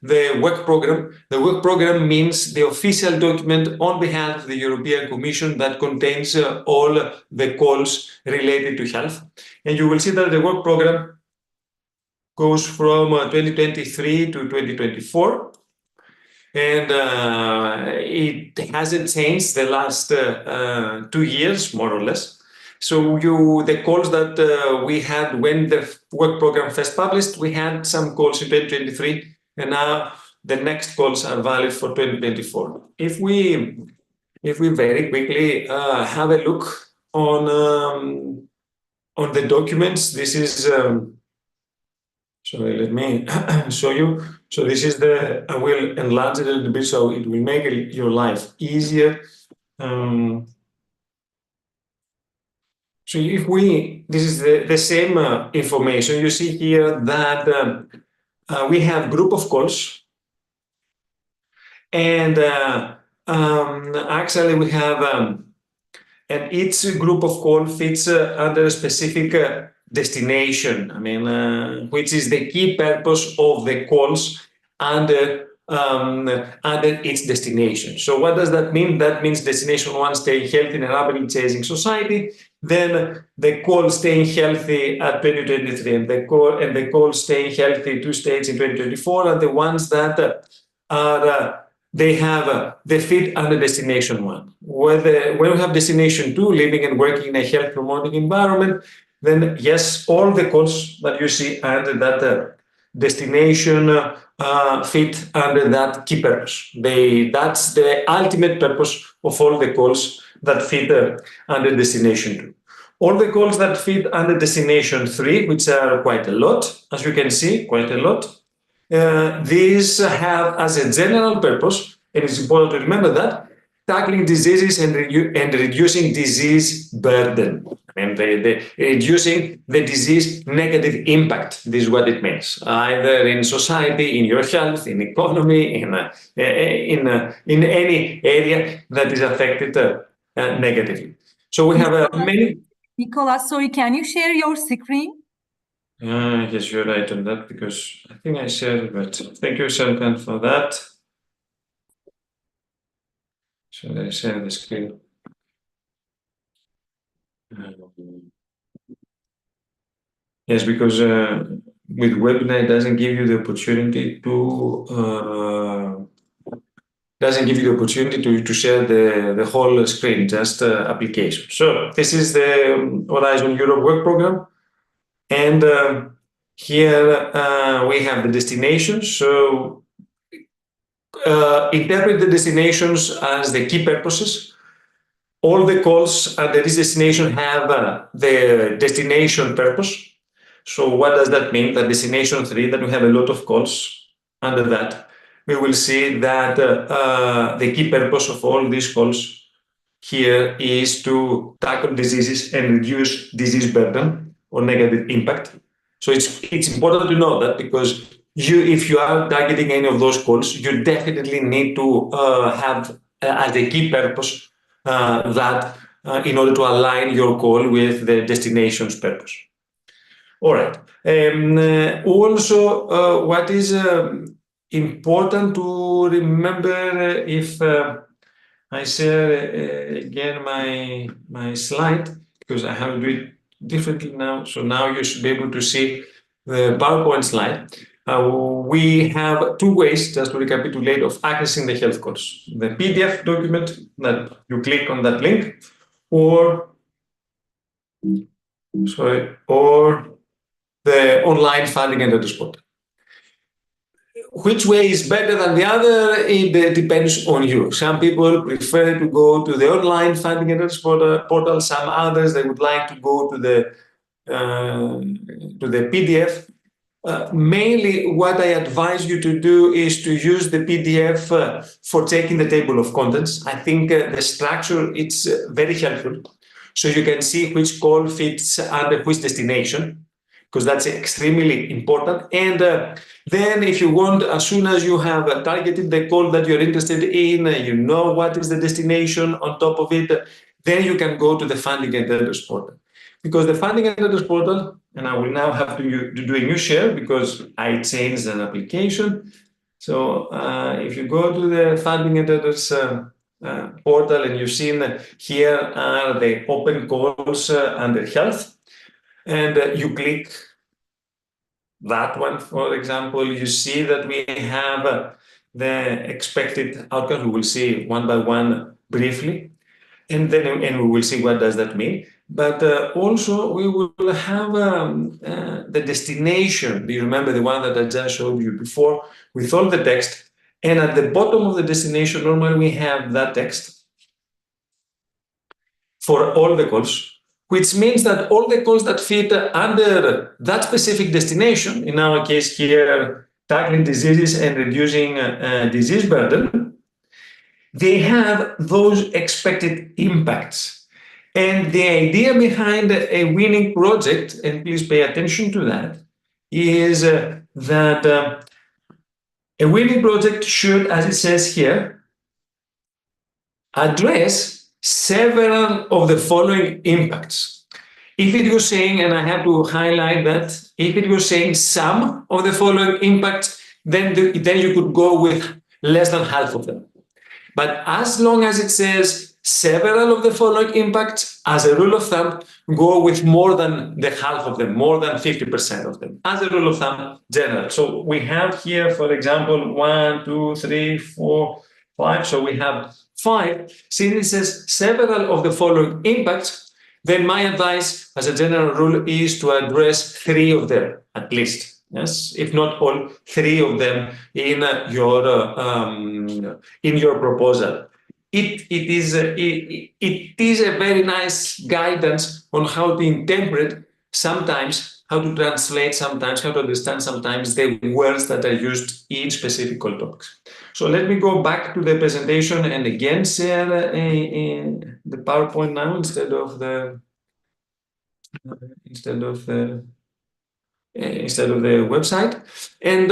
the work program. The work program means the official document on behalf of the European Commission that contains all the calls related to health. And you will see that the work program goes from 2023 to 2024. And it hasn't changed the last 2 years, more or less. So the calls that we had when the work program first published, we had some calls in 2023, and now the next calls are valid for 2024. If we very quickly have a look on the documents, this is sorry, let me show you. So this is I will enlarge it a little bit so it will make your life easier. So this is the same information. You see here that we have group of calls, and actually we have, and each group of call fits under a specific destination. I mean, which is the key purpose of the calls under its destination. So what does that mean? That means destination 1, staying healthy in a rapidly changing society. Then the call staying healthy at 2023, and the call staying healthy 2 states in 2024 are the ones that are they fit under destination 1. When we have destination 2, living and working in a health promoting environment, then yes, all the calls that you see under that destination fit under that key purpose. That's the ultimate purpose of all the calls that fit under destination 2. All the calls that fit under destination 3, which are quite a lot, as you can see, quite a lot, these have as a general purpose, and it's important to remember that, tackling diseases and reducing disease burden, and reducing the disease negative impact. This is what it means, either in society, in your health, in economy, in any area that is affected negatively. So we have many. Nicolas, sorry, can you share your screen? Yes, you're right on that, because I think I shared it, but thank you, Shankan, for that. Should I share the screen? Yes, because with webinar it doesn't give you the opportunity to share the whole screen, just application. So this is the Horizon Europe work program, and here we have the destinations. So interpret the destinations as the key purposes. All the calls under this destination have the destination purpose. So what does that mean? That destination 3, that we have a lot of calls under that, we will see that the key purpose of all these calls here is to tackle diseases and reduce disease burden or negative impact. So it's important to know that, because if you are targeting any of those calls, you definitely need to have as the key purpose that in order to align your call with the destination's purpose. All right. Also, what is important to remember, if I share again my slide, because I have to do it differently now. So now you should be able to see the PowerPoint slide. We have 2 ways, just to recapitulate, of accessing the health course. The PDF document that you click on that link, or the online funding and tenders portal. Which way is better than the other? It depends on you. Some people prefer to go to the online funding and tenders portal. Some others, they would like to go to the PDF. Mainly, what I advise you to do is to use the PDF for checking the table of contents. I think the structure it's very helpful. So you can see which call fits under which destination, because that's extremely important. And then if you want, as soon as you have targeted the call that you're interested in, you know what is the destination on top of it, then you can go to the funding and tenders portal. Because the funding and tenders portal, and I will now have to do a new share because I changed an application. So if you go to the funding and tenders portal, and you've seen here are the open calls under health, and you click that one, for example, you see that we have the expected outcome. We will see one by one briefly, and then we will see what does that mean. But also we will have the destination. Do you remember the one that I just showed you before with all the text? And at the bottom of the destination, normally we have that text for all the calls, which means that all the calls that fit under that specific destination, in our case here, tackling diseases and reducing disease burden, they have those expected impacts. And the idea behind a winning project, and please pay attention to that, is that a winning project should, as it says here, address several of the following impacts. If it was saying, and I have to highlight that, if it was saying some of the following impacts, then you could go with less than half of them. But as long as it says several of the following impacts, as a rule of thumb, go with more than the half of them, more than 50% of them, as a rule of thumb, general. So we have here, for example, 1, 2, 3, 4, 5. So we have 5. Since it says several of the following impacts, then my advice as a general rule is to address 3 of them at least. Yes, if not all, 3 of them in your proposal. It is a very nice guidance on how to interpret sometimes, how to translate sometimes, how to understand sometimes the words that are used in specific call topics. So let me go back to the presentation and again share the PowerPoint now instead of the website. And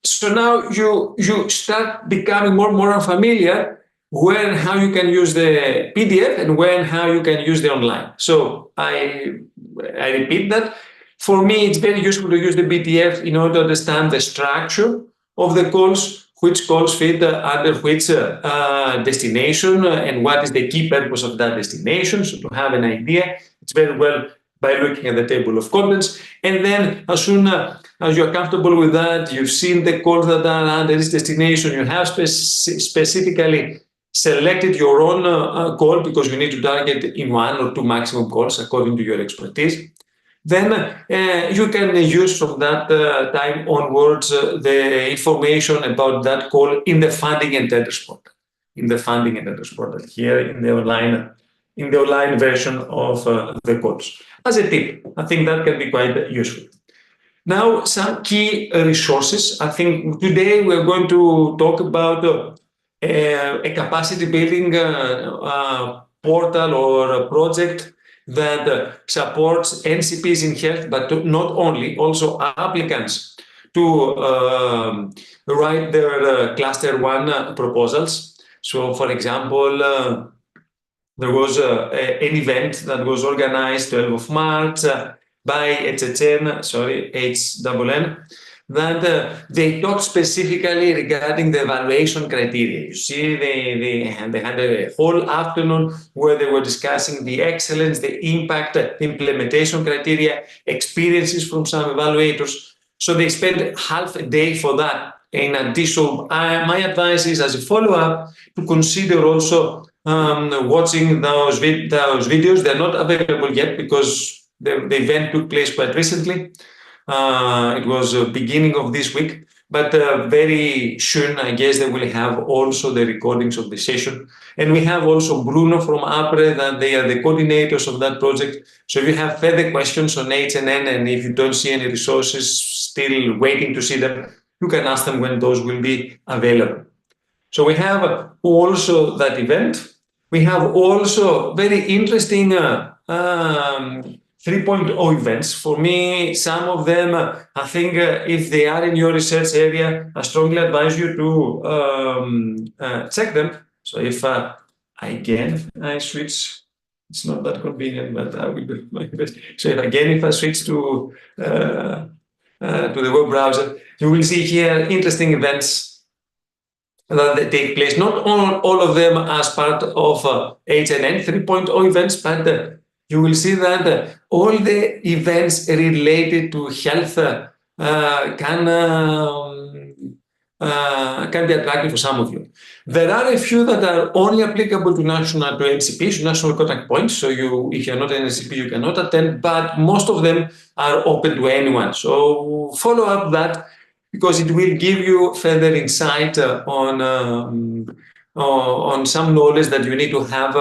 so now you start becoming more and more familiar where and how you can use the PDF and where and how you can use the online. So I repeat that. For me, it's very useful to use the PDF in order to understand the structure of the calls, which calls fit under which destination, and what is the key purpose of that destination. So to have an idea, it's very well by looking at the table of contents. And then as soon as you're comfortable with that, you've seen the calls that are under this destination, you have specifically selected your own call because you need to target in 1 or 2 maximum calls according to your expertise, then you can use from that time onwards the information about that call in the funding and tenders portal. In the funding and tenders portal here in the online version of the calls. As a tip, I think that can be quite useful. Now, some key resources. I think today we're going to talk about a capacity building portal or a project that supports NCPs in health, but not only, also applicants to write their cluster 1 proposals. So, for example, there was an event that was organized 12th of March by HNN, that they talked specifically regarding the evaluation criteria. You see, they had a whole afternoon where they were discussing the excellence, the impact, the implementation criteria, experiences from some evaluators. So they spent half a day for that. In addition, my advice is, as a follow-up, to consider also watching those videos. They're not available yet because the event took place quite recently. It was beginning of this week, but very soon, I guess, they will have also the recordings of the session. And we have also Bruno from APRE, that they are the coordinators of that project. So if you have further questions on HNN, and if you don't see any resources, still waiting to see them, you can ask them when those will be available. So we have also that event. We have also very interesting 3.0 events. For me, some of them, I think if they are in your research area, I strongly advise you to check them. So if again I switch, it's not that convenient, but I will do my best. So if I switch to the web browser, you will see here interesting events that take place, not all of them as part of HNN 3.0 events, but you will see that all the events related to health can be attractive for some of you. There are a few that are only applicable to NCPs, national contact points. So if you're not an NCP, you cannot attend, but most of them are open to anyone. So follow up that, because it will give you further insight on some knowledge that you need to have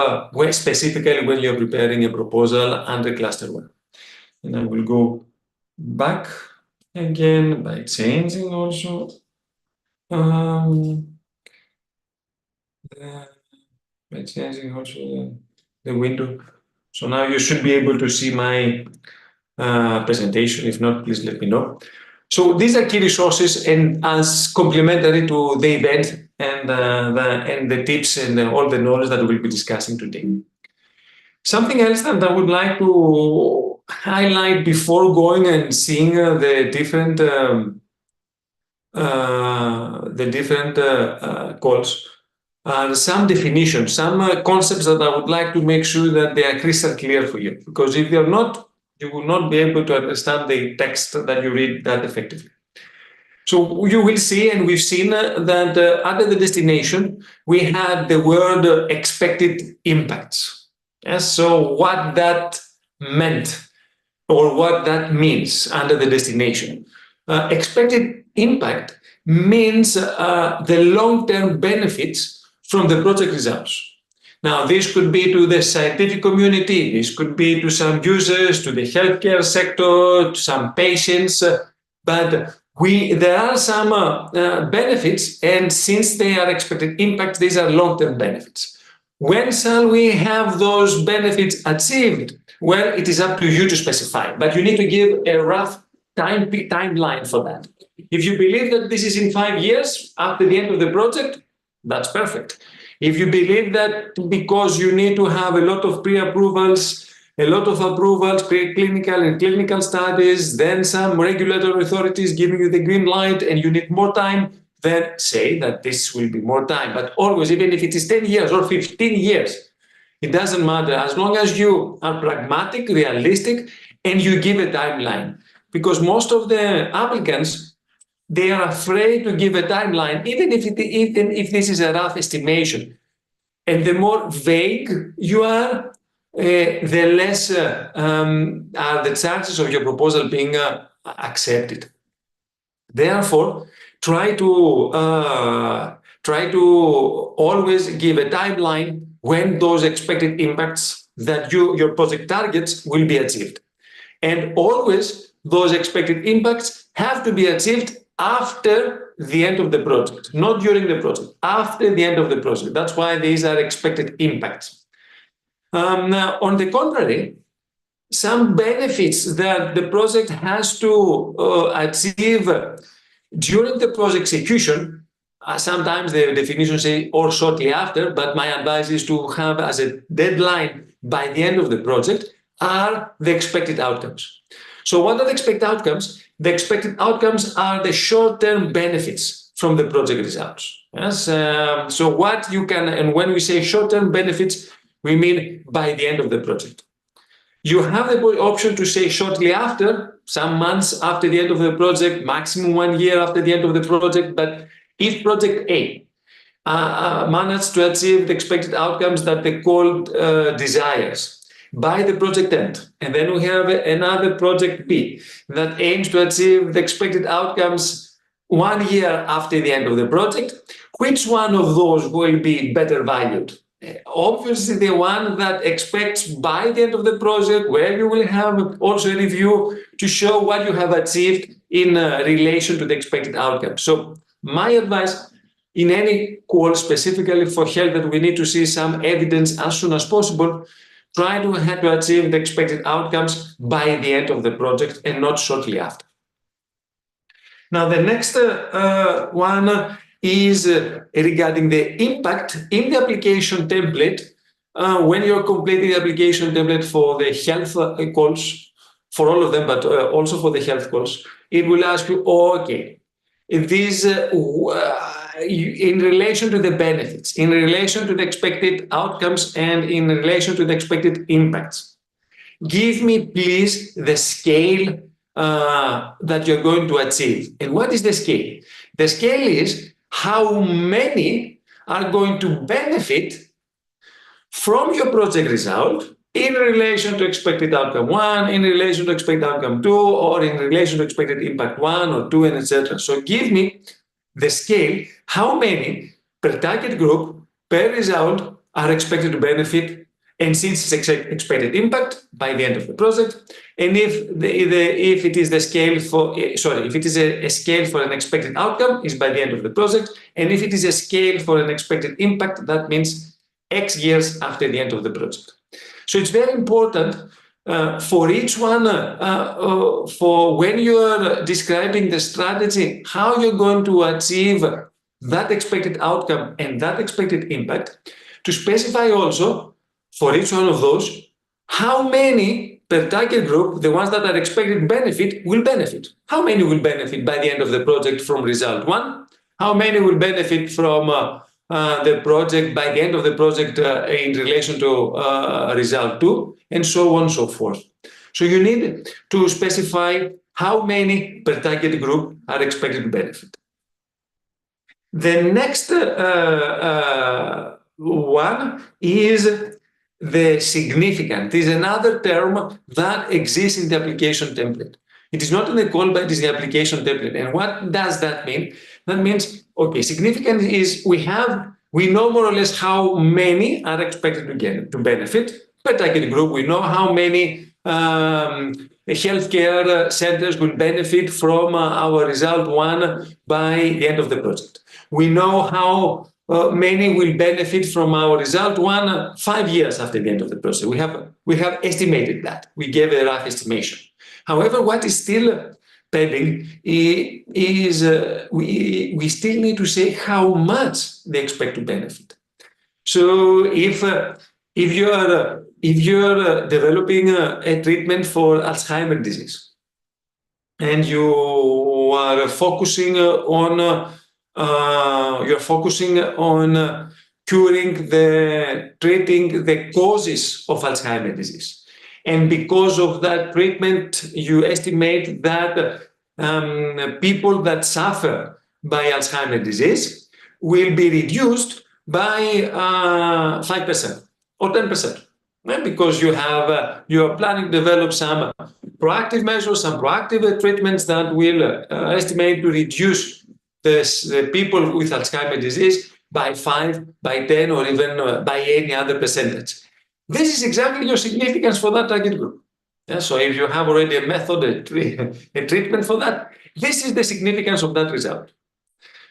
specifically when you're preparing a proposal under cluster 1. And I will go back again by changing also the window. So now you should be able to see my presentation. If not, please let me know. So these are key resources, and as complementary to the event and the tips and all the knowledge that we'll be discussing today. Something else that I would like to highlight before going and seeing the different calls are some definitions, some concepts that I would like to make sure that they are crystal clear for you. Because if they're not, you will not be able to understand the text that you read that effectively. So you will see, and we've seen that under the destination, we had the word expected impacts. Yes? So what that meant or what that means under the destination. Expected impact means the long-term benefits from the project results. Now, this could be to the scientific community, this could be to some users, to the healthcare sector, to some patients, but there are some benefits, and since they are expected impacts, these are long-term benefits. When shall we have those benefits achieved? Well, it is up to you to specify, but you need to give a rough timeline for that. If you believe that this is in 5 years after the end of the project, that's perfect. If you believe that because you need to have a lot of pre-approvals, preclinical and clinical studies, then some regulatory authorities giving you the green light and you need more time, then say that this will be more time. But always, even if it is 10 years or 15 years, it doesn't matter, as long as you are pragmatic, realistic, and you give a timeline. Because most of the applicants, they are afraid to give a timeline, even if this is a rough estimation. And the more vague you are, the less are the chances of your proposal being accepted. Therefore, try to always give a timeline when those expected impacts that your project targets will be achieved. And always those expected impacts have to be achieved after the end of the project, not during the project, after the end of the project. That's why these are expected impacts. On the contrary, some benefits that the project has to achieve during the project execution, sometimes the definitions say or shortly after, but my advice is to have as a deadline by the end of the project, are the expected outcomes. So what are the expected outcomes? The expected outcomes are the short-term benefits from the project results. Yes? So what you can, and when we say short-term benefits, we mean by the end of the project. You have the option to say shortly after, some months after the end of the project, maximum 1 year after the end of the project. But if project A managed to achieve the expected outcomes that they called desires, by the project end. And then we have another project B that aims to achieve the expected outcomes 1 year after the end of the project. Which one of those will be better valued? Obviously, the one that expects by the end of the project, where you will have also a review to show what you have achieved in relation to the expected outcome. So my advice in any call, specifically for health, that we need to see some evidence as soon as possible, try to achieve the expected outcomes by the end of the project and not shortly after. Now, the next one is regarding the impact in the application template. When you're completing the application template for the health calls, for all of them, but also for the health calls, it will ask you, okay, these in relation to the benefits, in relation to the expected outcomes, and in relation to the expected impacts, give me, please, the scale that you're going to achieve. And what is the scale? The scale is how many are going to benefit from your project result in relation to expected outcome 1, in relation to expected outcome 2, or in relation to expected impact 1 or 2, and etc. So give me the scale, how many per target group, per result are expected to benefit, and since it's expected impact by the end of the project, and if it is the scale for, if it is a scale for an expected outcome, is by the end of the project, and if it is a scale for an expected impact, that means X years after the end of the project. So it's very important for each one, for when you are describing the strategy, how you're going to achieve that expected outcome and that expected impact, to specify also for each one of those how many per target group, the ones that are expected benefit, will benefit. How many will benefit by the end of the project from result 1? How many will benefit from the project by the end of the project in relation to result 2, and so on and so forth. So you need to specify how many per target group are expected to benefit. The next one is the significant. This is another term that exists in the application template. It is not in the call, but it is the application template. And what does that mean? That means, okay, significant is we know more or less how many are expected to benefit per target group. We know how many healthcare centers will benefit from our result 1 by the end of the project. We know how many will benefit from our result 1 5 years after the end of the project. We have estimated that. We gave a rough estimation. However, what is still pending is we still need to say how much they expect to benefit. So if you're developing a treatment for Alzheimer's disease, and you are focusing on treating the causes of Alzheimer's disease. And because of that treatment, you estimate that people that suffer by Alzheimer's disease will be reduced by 5% or 10%. Because you are planning to develop some proactive measures, some proactive treatments that will estimate to reduce the people with Alzheimer's disease by 5, by 10, or even by any other percentage. This is exactly your significance for that target group. Yeah, so if you have already a method, a treatment for that, this is the significance of that result.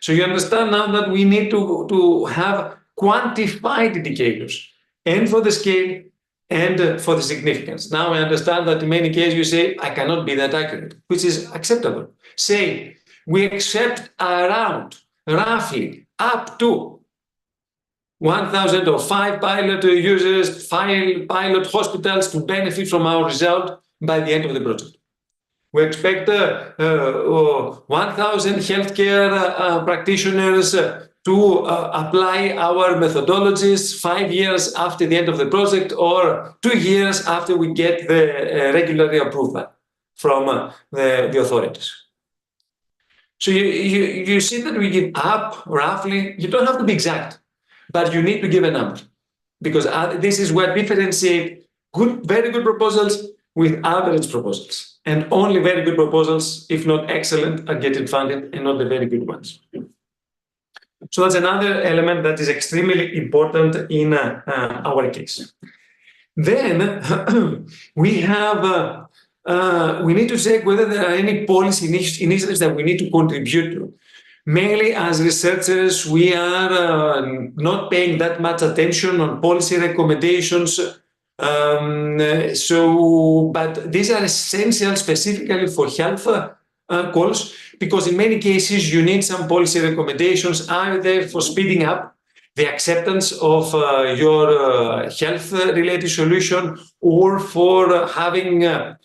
So you understand now that we need to have quantified indicators, and for the scale and for the significance. Now I understand that in many cases you say, I cannot be that accurate, which is acceptable. Say, we accept around, roughly, up to 1,000 or 5 pilot users, 5 pilot hospitals to benefit from our result by the end of the project. We expect 1,000 healthcare practitioners to apply our methodologies 5 years after the end of the project, or 2 years after we get the regulatory approval from the authorities. So you see that we give up roughly. You don't have to be exact, but you need to give a number, because this is what differentiates very good proposals with average proposals. And only very good proposals, if not excellent, are getting funded and not the very good ones. So that's another element that is extremely important in our case. Then we need to check whether there are any policy initiatives that we need to contribute to. Mainly as researchers, we are not paying that much attention on policy recommendations. But these are essential specifically for health calls, because in many cases you need some policy recommendations either for speeding up the acceptance of your health-related solution, or for having a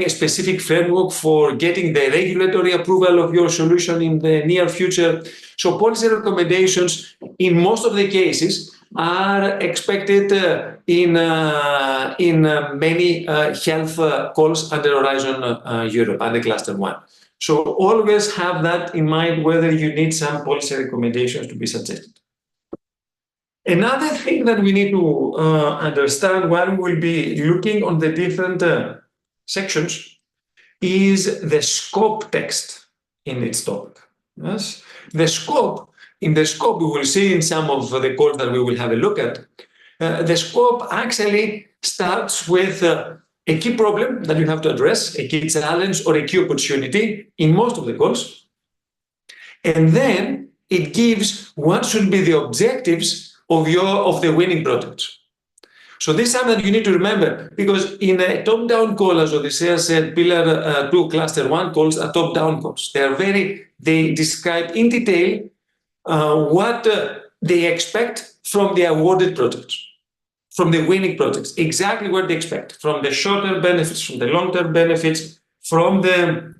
specific framework for getting the regulatory approval of your solution in the near future. So policy recommendations in most of the cases are expected in many health calls under Horizon Europe, under Cluster 1. So always have that in mind, whether you need some policy recommendations to be suggested. Another thing that we need to understand while we'll be looking on the different sections is the scope text in its topic. Yes? In the scope, we will see in some of the calls that we will have a look at, the scope actually starts with a key problem that you have to address, a key challenge or a key opportunity in most of the calls. And then it gives what should be the objectives of the winning projects. So this is something that you need to remember, because in a top-down call, as Odysseus said, Pillar 2, Cluster 1 calls are top-down calls. They describe in detail what they expect from the awarded projects, from the winning projects, exactly what they expect, from the short-term benefits, from the long-term benefits, from the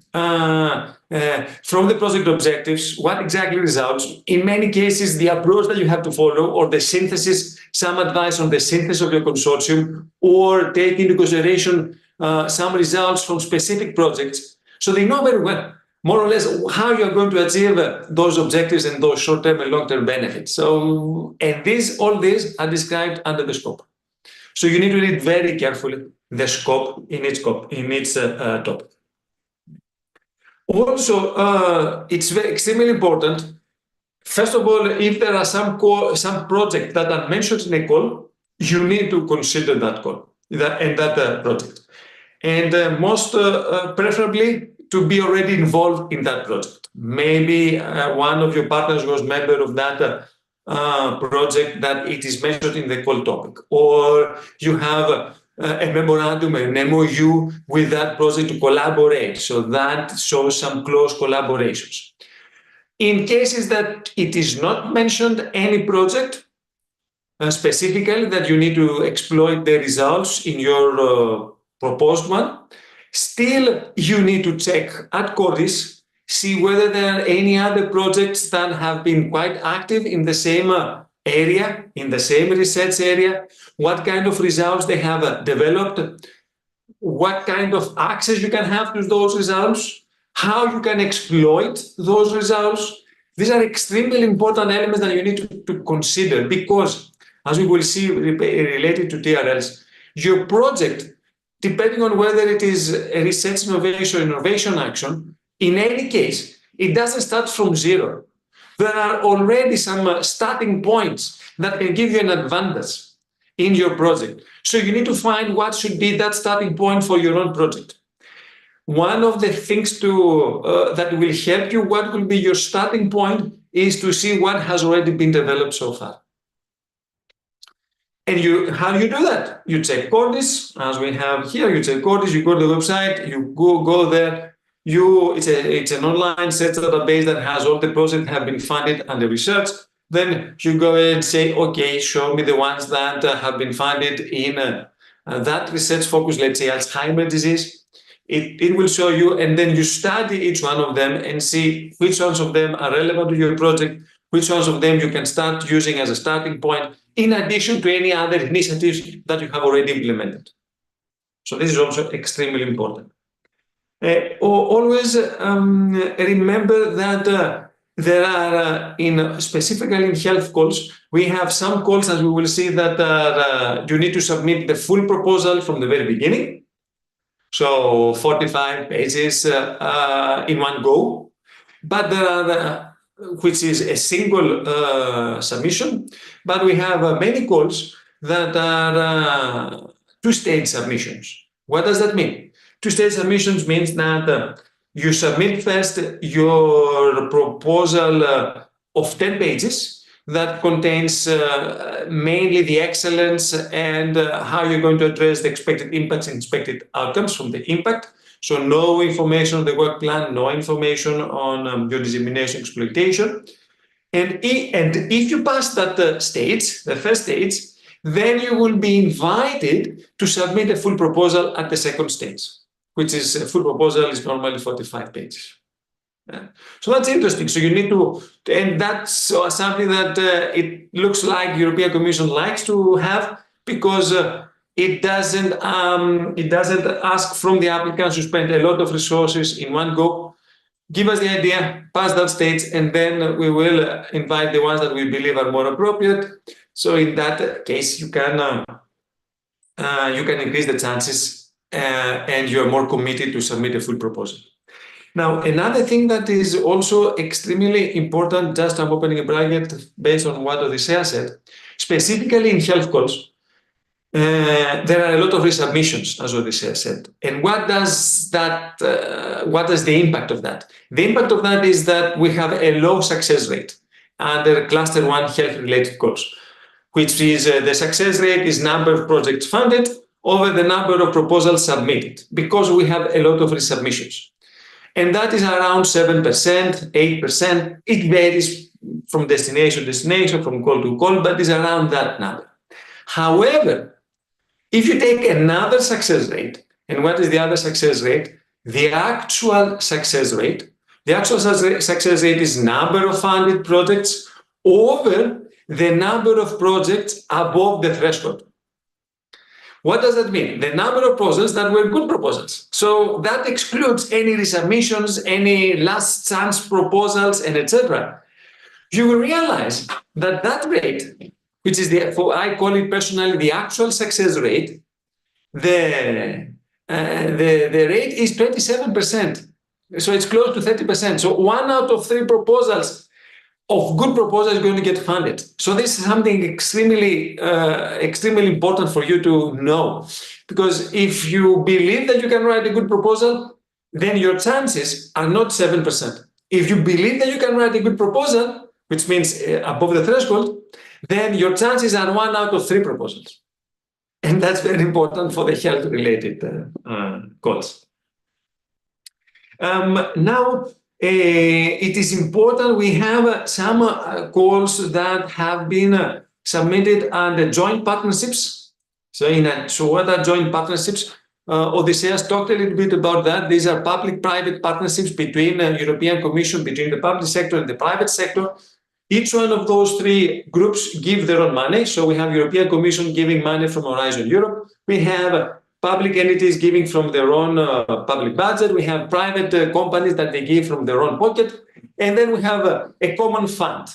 project objectives, what exactly results. In many cases, the approach that you have to follow, or the synthesis, some advice on the synthesis of your consortium, or take into consideration some results from specific projects. So they know very well, more or less, how you're going to achieve those objectives and those short-term and long-term benefits. So, and all these are described under the scope. So you need to read very carefully the scope in its topic. Also, it's extremely important. First of all, if there are some projects that are mentioned in a call, you need to consider that call and that project. And most preferably, to be already involved in that project. Maybe one of your partners was member of that project that it is mentioned in the call topic, or you have a memorandum, an MOU with that project to collaborate, so that shows some close collaborations. In cases that it is not mentioned any project specifically that you need to exploit the results in your proposed one, still you need to check at Cordis, see whether there are any other projects that have been quite active in the same area, in the same research area, what kind of results they have developed, what kind of access you can have to those results, how you can exploit those results. These are extremely important elements that you need to consider, because, as we will see related to TRLs, your project, depending on whether it is a research innovation action, in any case, it doesn't start from zero. There are already some starting points that can give you an advantage in your project. So you need to find what should be that starting point for your own project. One of the things that will help you, what will be your starting point, is to see what has already been developed so far. And how do you do that? You check Cordis, as we have here. You check Cordis, you go to the website, you go there. It's an online search database that has all the projects that have been funded under research. Then you go ahead and say, okay, show me the ones that have been funded in that research focus, let's say Alzheimer's disease. It will show you, and then you study each one of them and see which ones of them are relevant to your project, which ones of them you can start using as a starting point, in addition to any other initiatives that you have already implemented. So this is also extremely important. Always remember that there are, specifically in health calls, we have some calls, as we will see, that you need to submit the full proposal from the very beginning. So 45 pages in one go. But there are, which is a single submission. But we have many calls that are two-stage submissions. What does that mean? Two-stage submissions means that you submit first your proposal of 10 pages that contains mainly the excellence and how you're going to address the expected impacts and expected outcomes from the impact. So no information on the work plan, no information on your dissemination exploitation. And if you pass that stage, the first stage, then you will be invited to submit a full proposal at the second stage, which is a full proposal is normally 45 pages. Yeah. So that's interesting. So you need to, and that's something that it looks like European Commission likes to have, because it doesn't ask from the applicants to spend a lot of resources in one go. Give us the idea, pass that stage, and then we will invite the ones that we believe are more appropriate. So in that case, you can increase the chances and you're more committed to submit a full proposal. Now, another thing that is also extremely important, just I'm opening a bracket based on what Odysseas said, specifically in health calls, there are a lot of resubmissions, as Odysseas said. And what does the impact of that? The impact of that is that we have a low success rate under cluster 1 health-related calls, which is the success rate is number of projects funded over the number of proposals submitted, because we have a lot of resubmissions. And that is around 7%, 8%. It varies from destination to destination, from call to call, but it's around that number. However, if you take another success rate, and what is the other success rate? The actual success rate. The actual success rate is number of funded projects over the number of projects above the threshold. What does that mean? The number of proposals that were good proposals. So that excludes any resubmissions, any last chance proposals, and etc. You will realize that that rate, which is I call it personally the actual success rate, the rate is 27%. So it's close to 30%. So 1 out of 3 proposals of good proposals is going to get funded. So this is something extremely important for you to know, because if you believe that you can write a good proposal, then your chances are not 7%. If you believe that you can write a good proposal, which means above the threshold, then your chances are 1 out of 3 proposals. And that's very important for the health-related calls. Now, it is important we have some calls that have been submitted under joint partnerships. So what are joint partnerships? Odysseas talked a little bit about that. These are public-private partnerships between the European Commission, between the public sector and the private sector. Each one of those 3 groups give their own money. So we have European Commission giving money from Horizon Europe. We have public entities giving from their own public budget. We have private companies that they give from their own pocket. And then we have a common fund.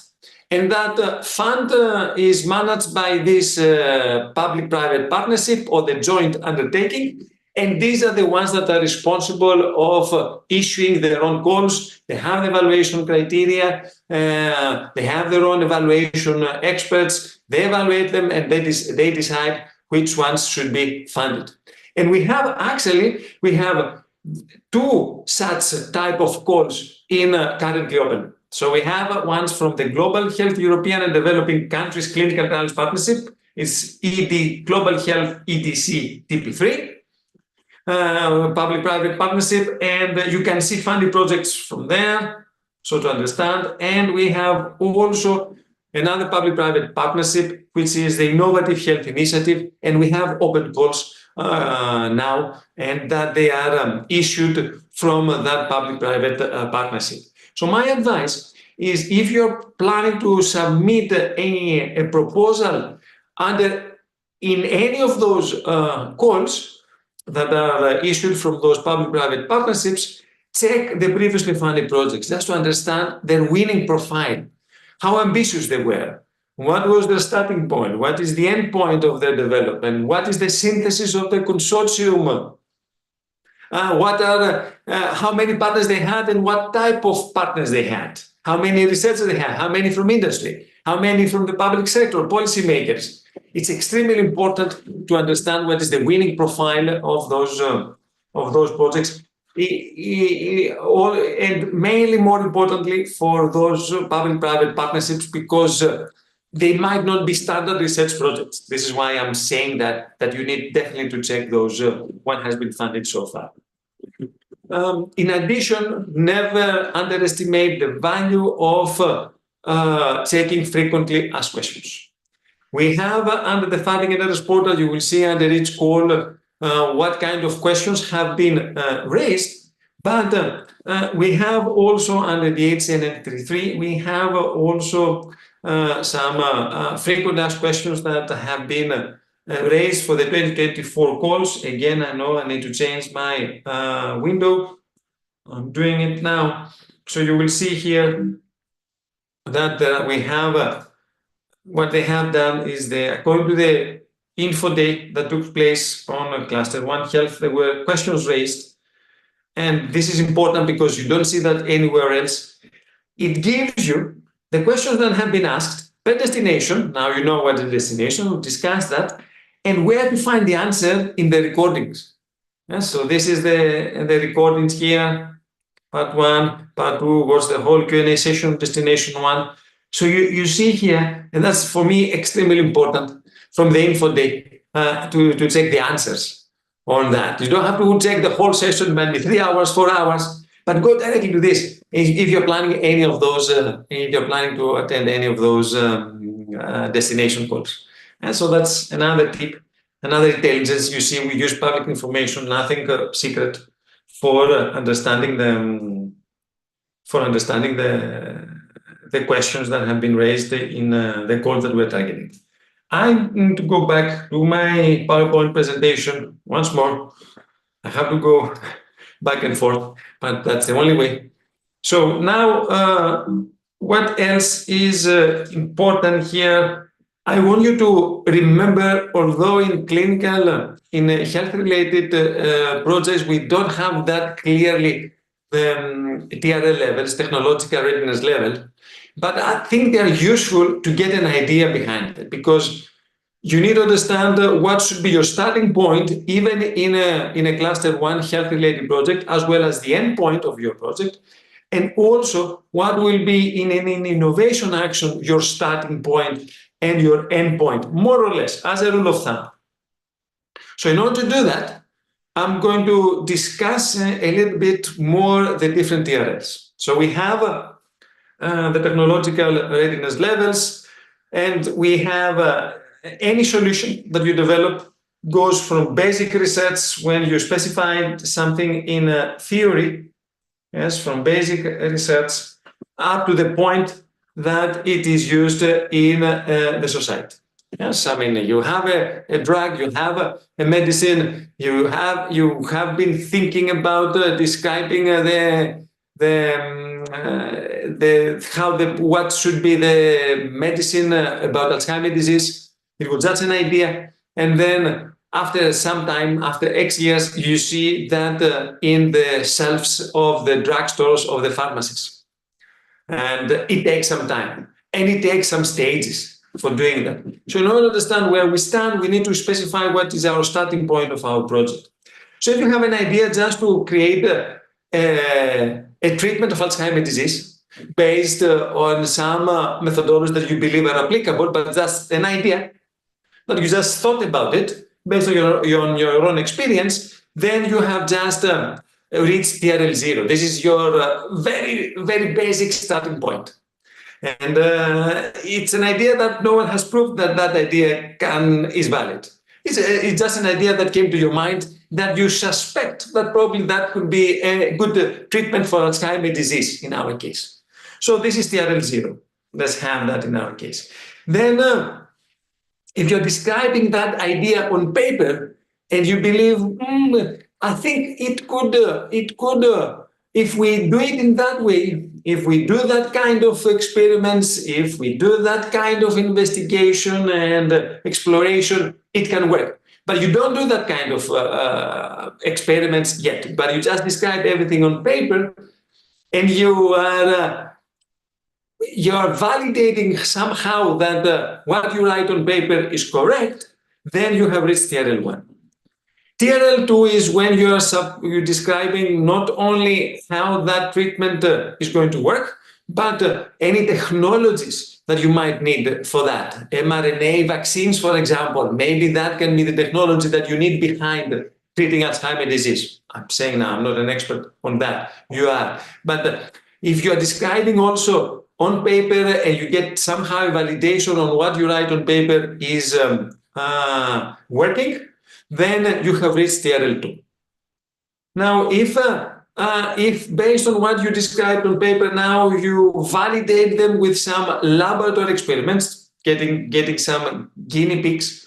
And that fund is managed by this public-private partnership or the joint undertaking. And these are the ones that are responsible of issuing their own calls. They have the evaluation criteria. They have their own evaluation experts. They evaluate them and they decide which ones should be funded. And we have 2 such type of calls currently open. So we have ones from the Global Health European and Developing Countries Clinical Trials Partnership. It's Global Health EDC TP3, public-private partnership, and you can see funded projects from there, so to understand. And we have also another public-private partnership, which is the Innovative Health Initiative, and we have open calls now, and that they are issued from that public-private partnership. So my advice is, if you're planning to submit a proposal in any of those calls that are issued from those public-private partnerships, check the previously funded projects just to understand their winning profile, how ambitious they were, what was their starting point, what is the end point of their development, what is the synthesis of the consortium, how many partners they had and what type of partners they had, how many researchers they had, how many from industry, how many from the public sector, policymakers. It's extremely important to understand what is the winning profile of those projects, and mainly, more importantly, for those public-private partnerships, because they might not be standard research projects. This is why I'm saying that you need definitely to check those what has been funded so far. In addition, never underestimate the value of checking frequently asked questions. We have under the funding and others portal, you will see under each call what kind of questions have been raised, but we have also under the HCN33, we have also some frequent asked questions that have been raised for the 2024 calls. Again, I know I need to change my window. I'm doing it now. So you will see here that we have what they have done is according to the info day that took place on cluster 1 health, there were questions raised. And this is important because you don't see that anywhere else. It gives you the questions that have been asked per destination. Now you know what the destination, we'll discuss that, and where to find the answer in the recordings. Yeah, so this is the recordings here, part 1, part 2, what's the whole Q&A session, destination 1. So you see here, and that's for me extremely important from the info day to check the answers on that. You don't have to check the whole session, maybe 3 hours, 4 hours, but go directly to this. If you're planning any of those, if you're planning to attend any of those destination calls. And so that's another tip, another intelligence. You see, we use public information, nothing secret, for understanding the questions that have been raised in the call that we're targeting. I need to go back to my PowerPoint presentation once more. I have to go back and forth, but that's the only way. So now, what else is important here? I want you to remember, although in clinical, in health-related projects, we don't have that clearly the TRL levels, technological readiness level, but I think they are useful to get an idea behind it, because you need to understand what should be your starting point, even in a cluster 1 health-related project, as well as the end point of your project, and also what will be in an innovation action, your starting point and your end point, more or less, as a rule of thumb. So in order to do that, I'm going to discuss a little bit more the different TRLs. So we have the technological readiness levels, and we have any solution that you develop goes from basic research when you specify something in theory, yes, from basic research up to the point that it is used in the society. Yes, I mean, you have a drug, you have a medicine, you have been thinking about describing what should be the medicine about Alzheimer's disease. It was just an idea, and then after some time, after X years, you see that in the shelves of the drugstores of the pharmacies, and it takes some time, and it takes some stages for doing that. So in order to understand where we stand, we need to specify what is our starting point of our project. So if you have an idea just to create a treatment of Alzheimer's disease based on some methodologies that you believe are applicable, but that's an idea that you just thought about it based on your own experience, then you have just reached TRL 0. This is your very, very basic starting point. And it's an idea that no one has proved that idea is valid. It's just an idea that came to your mind that you suspect that probably that could be a good treatment for Alzheimer's disease in our case. So this is TRL 0. Let's have that in our case. Then if you're describing that idea on paper and you believe, I think it could if we do it in that way, if we do that kind of experiments, if we do that kind of investigation and exploration, it can work. But you don't do that kind of experiments yet, but you just describe everything on paper, and you're validating somehow that what you write on paper is correct, then you have reached TRL1. TRL2 is when you're describing not only how that treatment is going to work, but any technologies that you might need for that. mRNA vaccines, for example, maybe that can be the technology that you need behind treating Alzheimer's disease. I'm saying now, I'm not an expert on that. You are. But if you are describing also on paper and you get somehow validation on what you write on paper is working, then you have reached TRL2. Now, if based on what you described on paper now, you validate them with some laboratory experiments, getting some guinea pigs,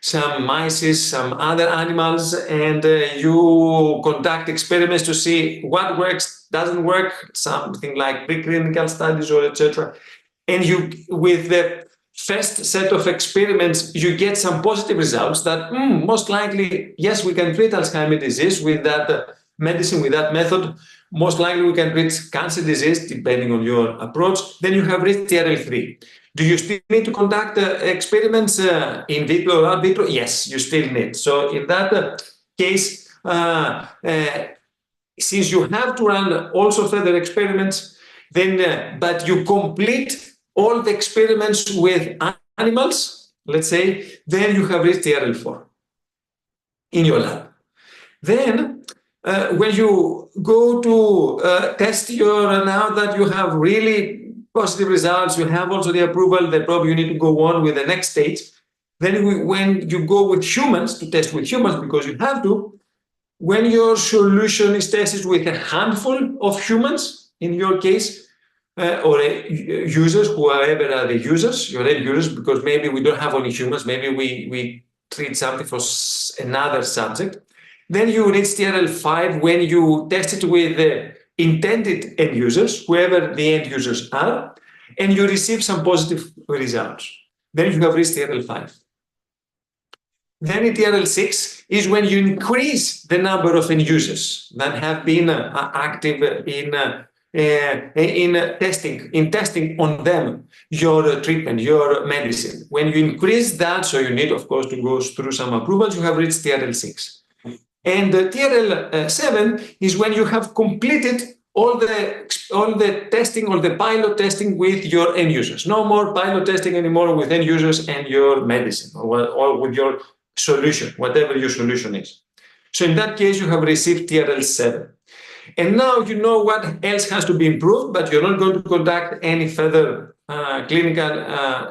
some mice, some other animals, and you conduct experiments to see what works, doesn't work, something like preclinical studies or etc. And you, with the first set of experiments, you get some positive results that most likely, yes, we can treat Alzheimer's disease with that medicine, with that method. Most likely we can treat cancer disease, depending on your approach. Then you have reached TRL3. Do you still need to conduct experiments in vitro or out vitro? Yes, you still need. So in that case, since you have to run also further experiments, then but you complete all the experiments with animals, let's say, then you have reached TRL4 in your lab. Then, when you go to test now that you have really positive results, you have also the approval, that probably you need to go on with the next stage. Then when you go with humans, to test with humans, because you have to, when your solution is tested with a handful of humans, in your case, or users, whoever are the users, your end users, because maybe we don't have only humans, maybe we treat something for another subject. Then you reach TRL5 when you test it with the intended end users, whoever the end users are, and you receive some positive results. Then you have reached TRL5. Then in TRL6 is when you increase the number of end users that have been active in testing on them your treatment, your medicine. When you increase that, so you need, of course, to go through some approvals, you have reached TRL6. And TRL7 is when you have completed all the testing, all the pilot testing with your end users. No more pilot testing anymore with end users and your medicine or with your solution, whatever your solution is. So in that case, you have received TRL7. And now you know what else has to be improved, but you're not going to conduct any further clinical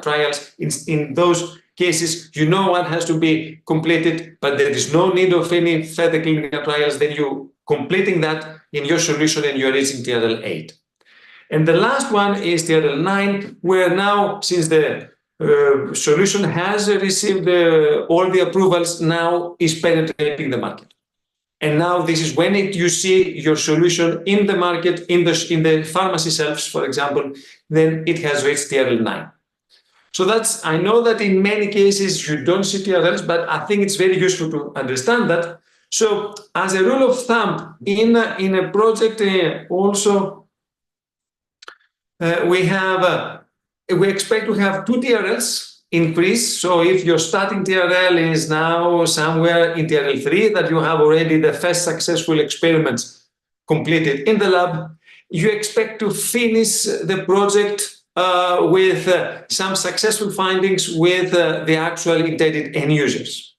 trials. In those cases, you know what has to be completed, but there is no need of any further clinical trials. Then you completing that in your solution and you're reaching TRL8. And the last one is TRL9, where now, since the solution has received all the approvals, now is penetrating the market. And now this is when you see your solution in the market, in the pharmacy shelves, for example, then it has reached TRL9. So that's, I know that in many cases you don't see TRLs, but I think it's very useful to understand that. So as a rule of thumb, in a project also, we expect to have 2 TRLs increase. So if your starting TRL is now somewhere in TRL3, that you have already the first successful experiments completed in the lab, you expect to finish the project with some successful findings with the actual intended end users.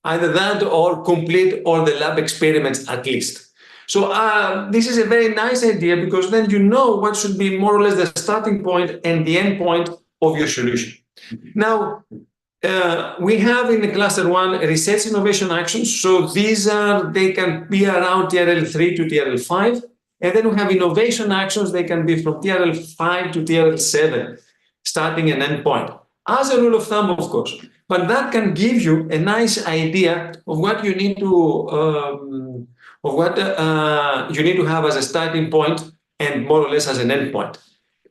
Either that or complete all the lab experiments at least. So this is a very nice idea, because then you know what should be more or less the starting point and the end point of your solution. Now, we have in the cluster 1 research innovation actions. So they can be around TRL3 to TRL5. And then we have innovation actions. They can be from TRL5 to TRL7, starting and end point. As a rule of thumb, of course. But that can give you a nice idea of what you need to of what you need to have as a starting point and more or less as an end point.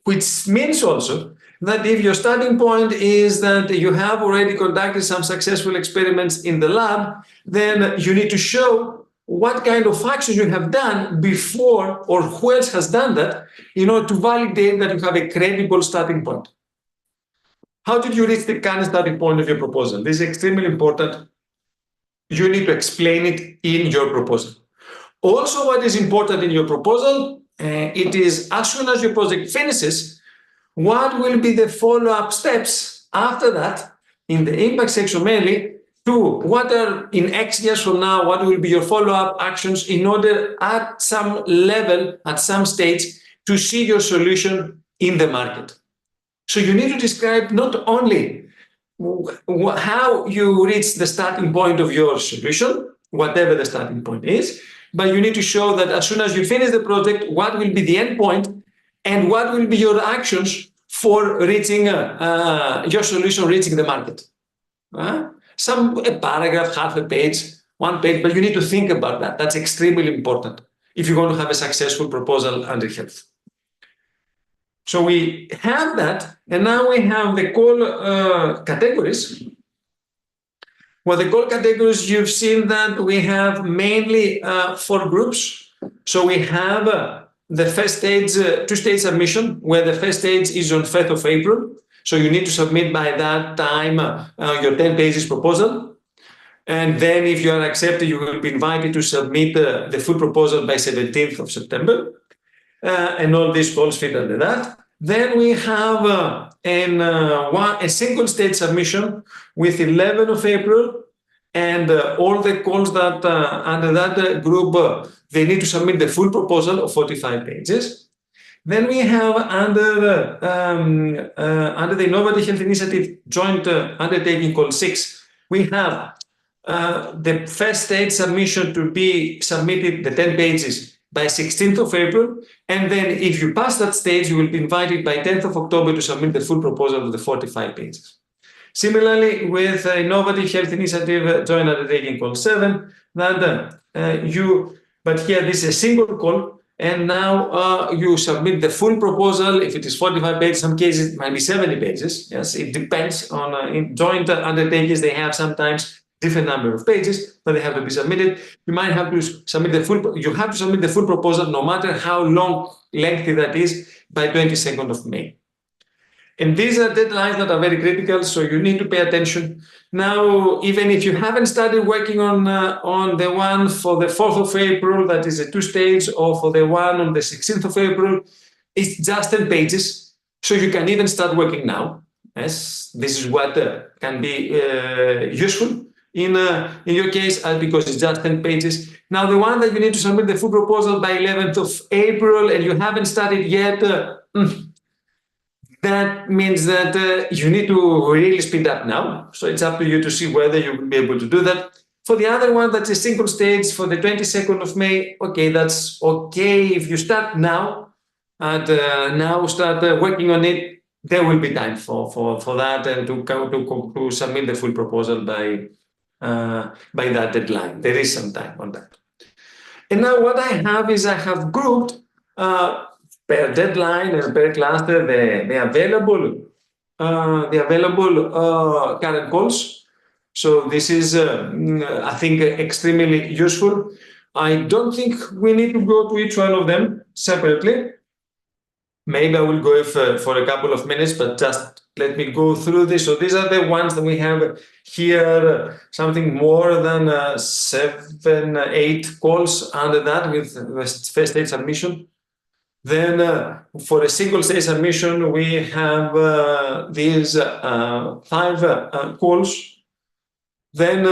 Which means also that if your starting point is that you have already conducted some successful experiments in the lab, then you need to show what kind of actions you have done before or who else has done that in order to validate that you have a credible starting point. How did you reach the current starting point of your proposal? This is extremely important. You need to explain it in your proposal. Also, what is important in your proposal, it is as soon as your project finishes, what will be the follow-up steps after that in the impact section mainly to what are in X years from now, what will be your follow-up actions in order at some level, at some stage, to see your solution in the market. So you need to describe not only how you reach the starting point of your solution, whatever the starting point is, but you need to show that as soon as you finish the project, what will be the end point and what will be your actions for reaching your solution, reaching the market. A paragraph, half a page, 1 page, but you need to think about that. That's extremely important if you're going to have a successful proposal under health. So we have that, and now we have the call categories. Well, the call categories, you've seen that we have mainly 4 groups. So we have the first stage, 2-stage submission, where the first stage is on 1st of April. So you need to submit by that time your 10 pages proposal. And then if you are accepted, you will be invited to submit the full proposal by 17th of September. And all these calls fit under that. Then we have a single stage submission with 11th of April, and all the calls that under that group, they need to submit the full proposal of 45 pages. Then we have under the Innovative Health Initiative joint undertaking call 6, we have the first stage submission to be submitted, the 10 pages, by 16th of April, and then if you pass that stage, you will be invited by 10th of October to submit the full proposal of the 45 pages. Similarly, with Innovative Health Initiative Joint Undertaking Call 7, but here this is a single call, and now you submit the full proposal. If it is 45 pages, some cases it might be 70 pages. Yes, it depends on in joint undertakings. They have sometimes different number of pages, but they have to be submitted. You might have to submit the full. You have to submit the full proposal, no matter how lengthy that is, by 22nd of May. And these are deadlines that are very critical, so you need to pay attention. Now, even if you haven't started working on the one for the 4th of April, that is a 2-stage, or for the one on the 16th of April, it's just 10 pages, so you can even start working now. Yes, this is what can be useful. In your case, because it's just 10 pages. Now, the one that you need to submit the full proposal by 11th of April and you haven't started yet, that means that you need to really speed up now. So it's up to you to see whether you will be able to do that. For the other one, that's a single stage for the 22nd of May. Okay, that's okay. If you start now and now start working on it, there will be time for that and to submit the full proposal by that deadline. There is some time on that. And now what I have is I have grouped per deadline and per cluster the available current calls. So this is, I think, extremely useful. I don't think we need to go to each one of them separately. Maybe I will go for a couple of minutes, but just let me go through this. So these are the ones that we have here, something more than 7, 8 calls under that with first stage submission. Then for a single stage submission, we have these 5 calls. Then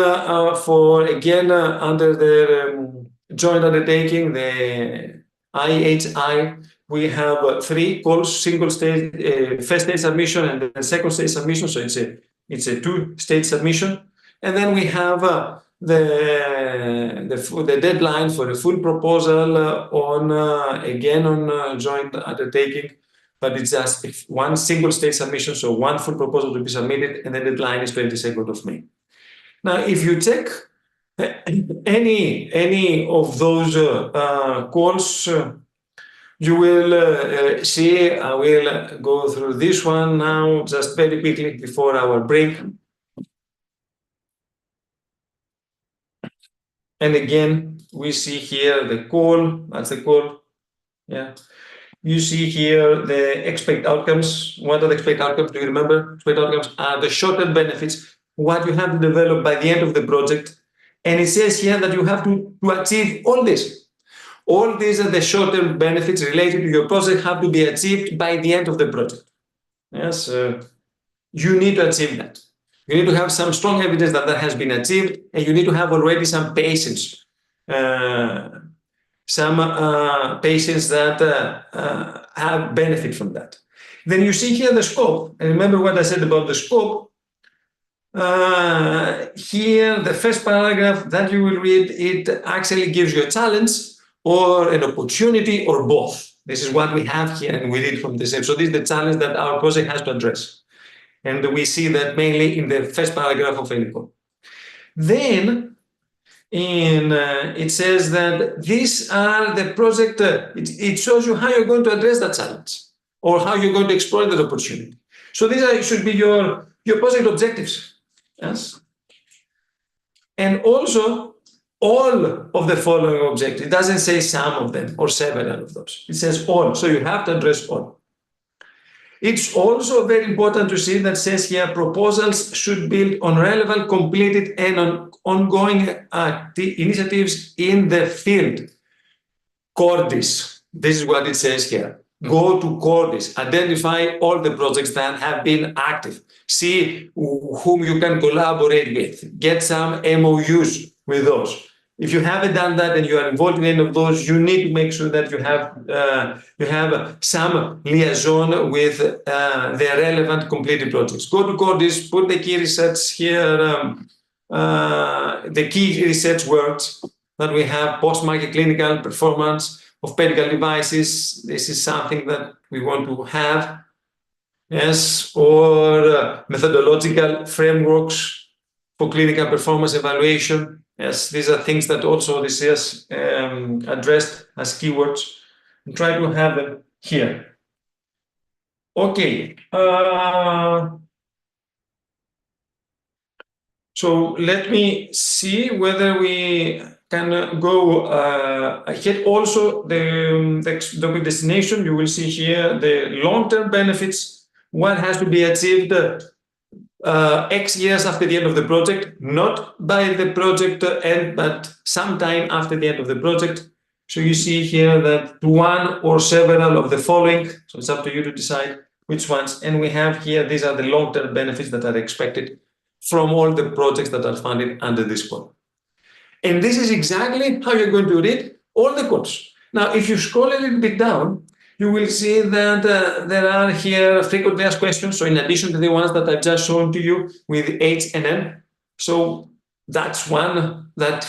for, again, under the joint undertaking, the IHI, we have 3 calls, single stage, first stage submission and then second stage submission. So it's a 2-stage submission. And then we have the deadline for the full proposal on joint undertaking, but it's just 1 single stage submission, so 1 full proposal to be submitted, and the deadline is 22nd of May. Now, if you check any of those calls you will see. I will go through this one now just very quickly before our break. And again, we see here the call, that's the call. Yeah. You see here the expect outcomes. What are the expect outcomes? Do you remember? Expect outcomes are the short-term benefits, what you have to develop by the end of the project. And it says here that you have to achieve all this. All these are the short-term benefits related to your project have to be achieved by the end of the project. Yes, you need to achieve that. You need to have some strong evidence that that has been achieved, and you need to have already some patients, patients that have benefit from that. Then you see here the scope. And remember what I said about the scope. Here, the first paragraph that you will read, it actually gives you a challenge or an opportunity or both. This is what we have here, and we read from this. So this is the challenge that our project has to address. And we see that mainly in the first paragraph of any code. Then it says that these are the project, it shows you how you're going to address that challenge or how you're going to explore that opportunity. So these should be your project objectives. Yes. And also all of the following objectives. It doesn't say some of them or several of those. It says all. So you have to address all. It's also very important to see that says here proposals should build on relevant, completed, and on ongoing initiatives in the field. Cordis. This is what it says here. Go to Cordis. Identify all the projects that have been active. See whom you can collaborate with. Get some MOUs with those. If you haven't done that and you are involved in any of those, you need to make sure that you have some liaison with the relevant completed projects. Go to Cordis, put the key research here, the key research words that we have: post-market clinical performance of medical devices. This is something that we want to have. Yes, or methodological frameworks for clinical performance evaluation. Yes, these are things that also this is addressed as keywords, and try to have them here. Okay. So let me see whether we can go ahead. Also, the topic destination, you will see here the long-term benefits, what has to be achieved X years after the end of the project, not by the project end, but sometime after the end of the project. So you see here that one or several of the following, so it's up to you to decide which ones. And we have here, these are the long-term benefits that are expected from all the projects that are funded under this code. And this is exactly how you're going to read all the codes. Now, if you scroll a little bit down, you will see that there are here frequently asked questions. So in addition to the ones that I've just shown to you with H and N, so that's one that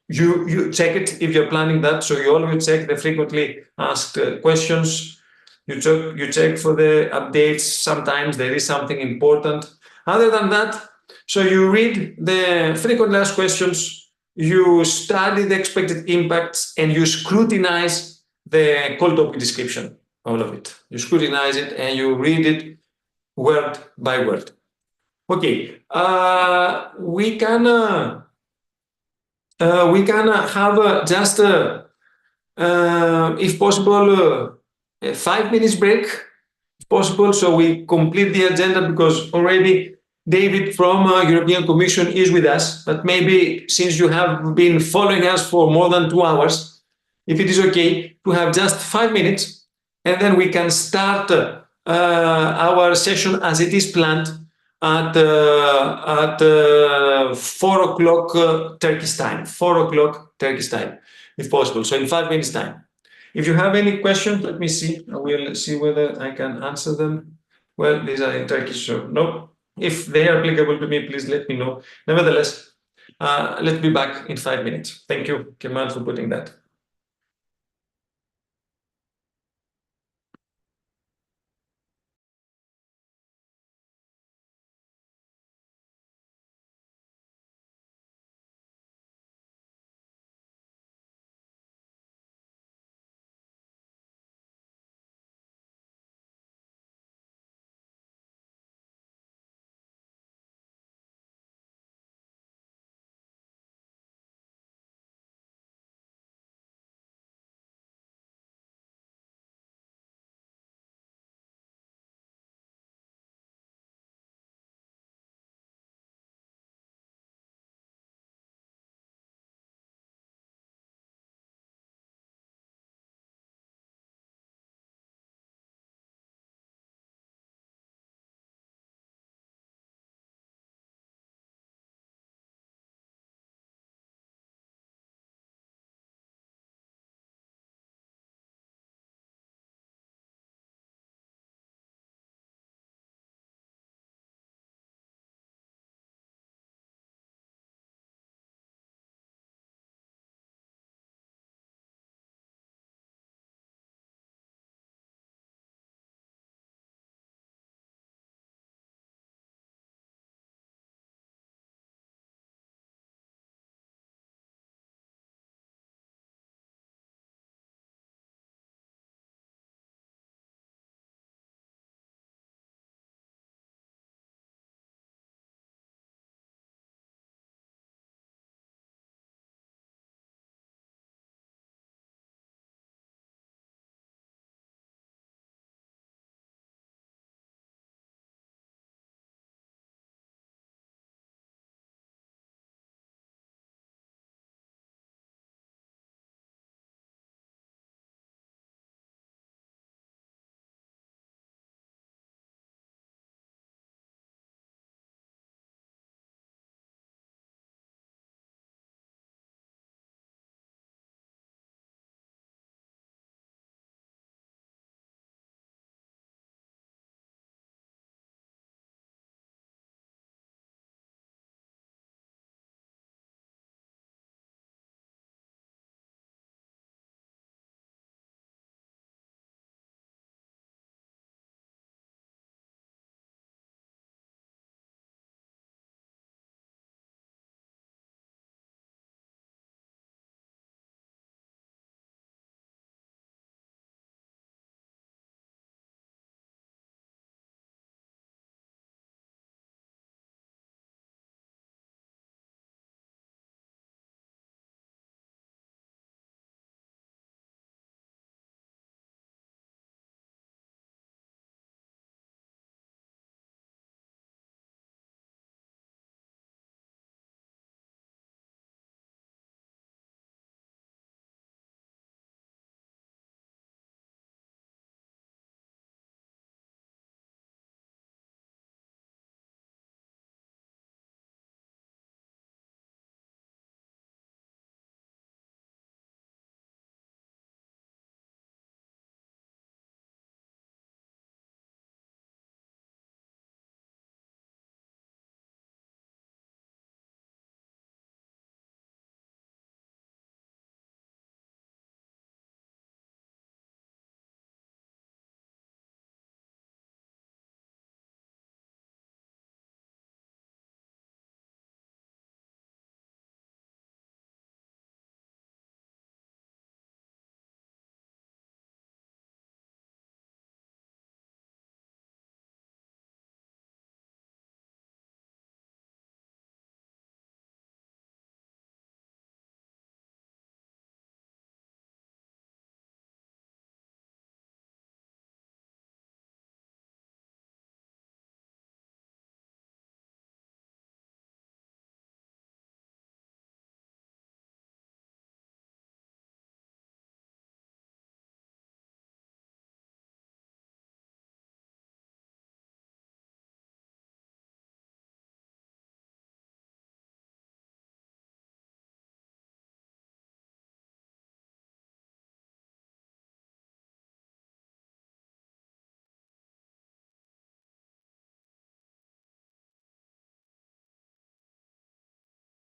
you check it if you're planning that. So you always check the frequently asked questions. You check for the updates. Sometimes there is something important. Other than that, so you read the frequently asked questions, you study the expected impacts, and you scrutinize the call topic description, all of it. You scrutinize it and you read it word by word. Okay, we can have just, if possible, a 5 minutes break, if possible, so we complete the agenda, because already David from European Commission is with us, but maybe since you have been following us for more than 2 hours, if it is okay to have just 5 minutes, and then we can start our session as it is planned at 4 o'clock Turkish time, 4 o'clock Turkish time, if possible. So in 5 minutes time. If you have any questions, let me see. I will see whether I can answer them. Well, these are in Turkish, so no. If they are applicable to me, please let me know. Nevertheless, let's be back in 5 minutes. Thank you, Kemal, for putting that.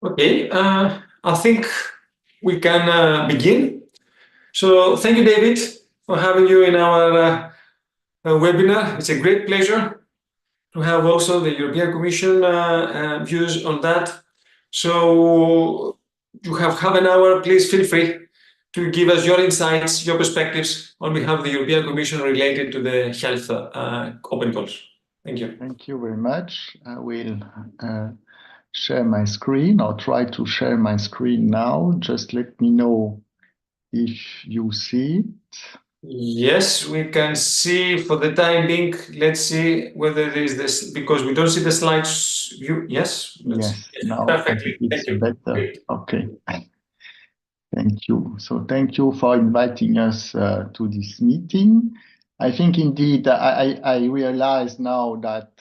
Okay, I think we can begin. So thank you, David, for having you in our webinar. It's a great pleasure to have also the European Commission views on that. So you have half an hour. Please feel free to give us your insights, your perspectives on behalf of the European Commission related to the health open calls. Thank you. Thank you very much. I will share my screen or try to share my screen now. Just let me know if you see it. Yes, we can see for the time being. Let's see whether there is this, because we don't see the slides view. Yes. Yes, now Perfectly. it's Thank you. better. Great. Okay. Thank you. So thank you for inviting us to this meeting. I think indeed I realize now that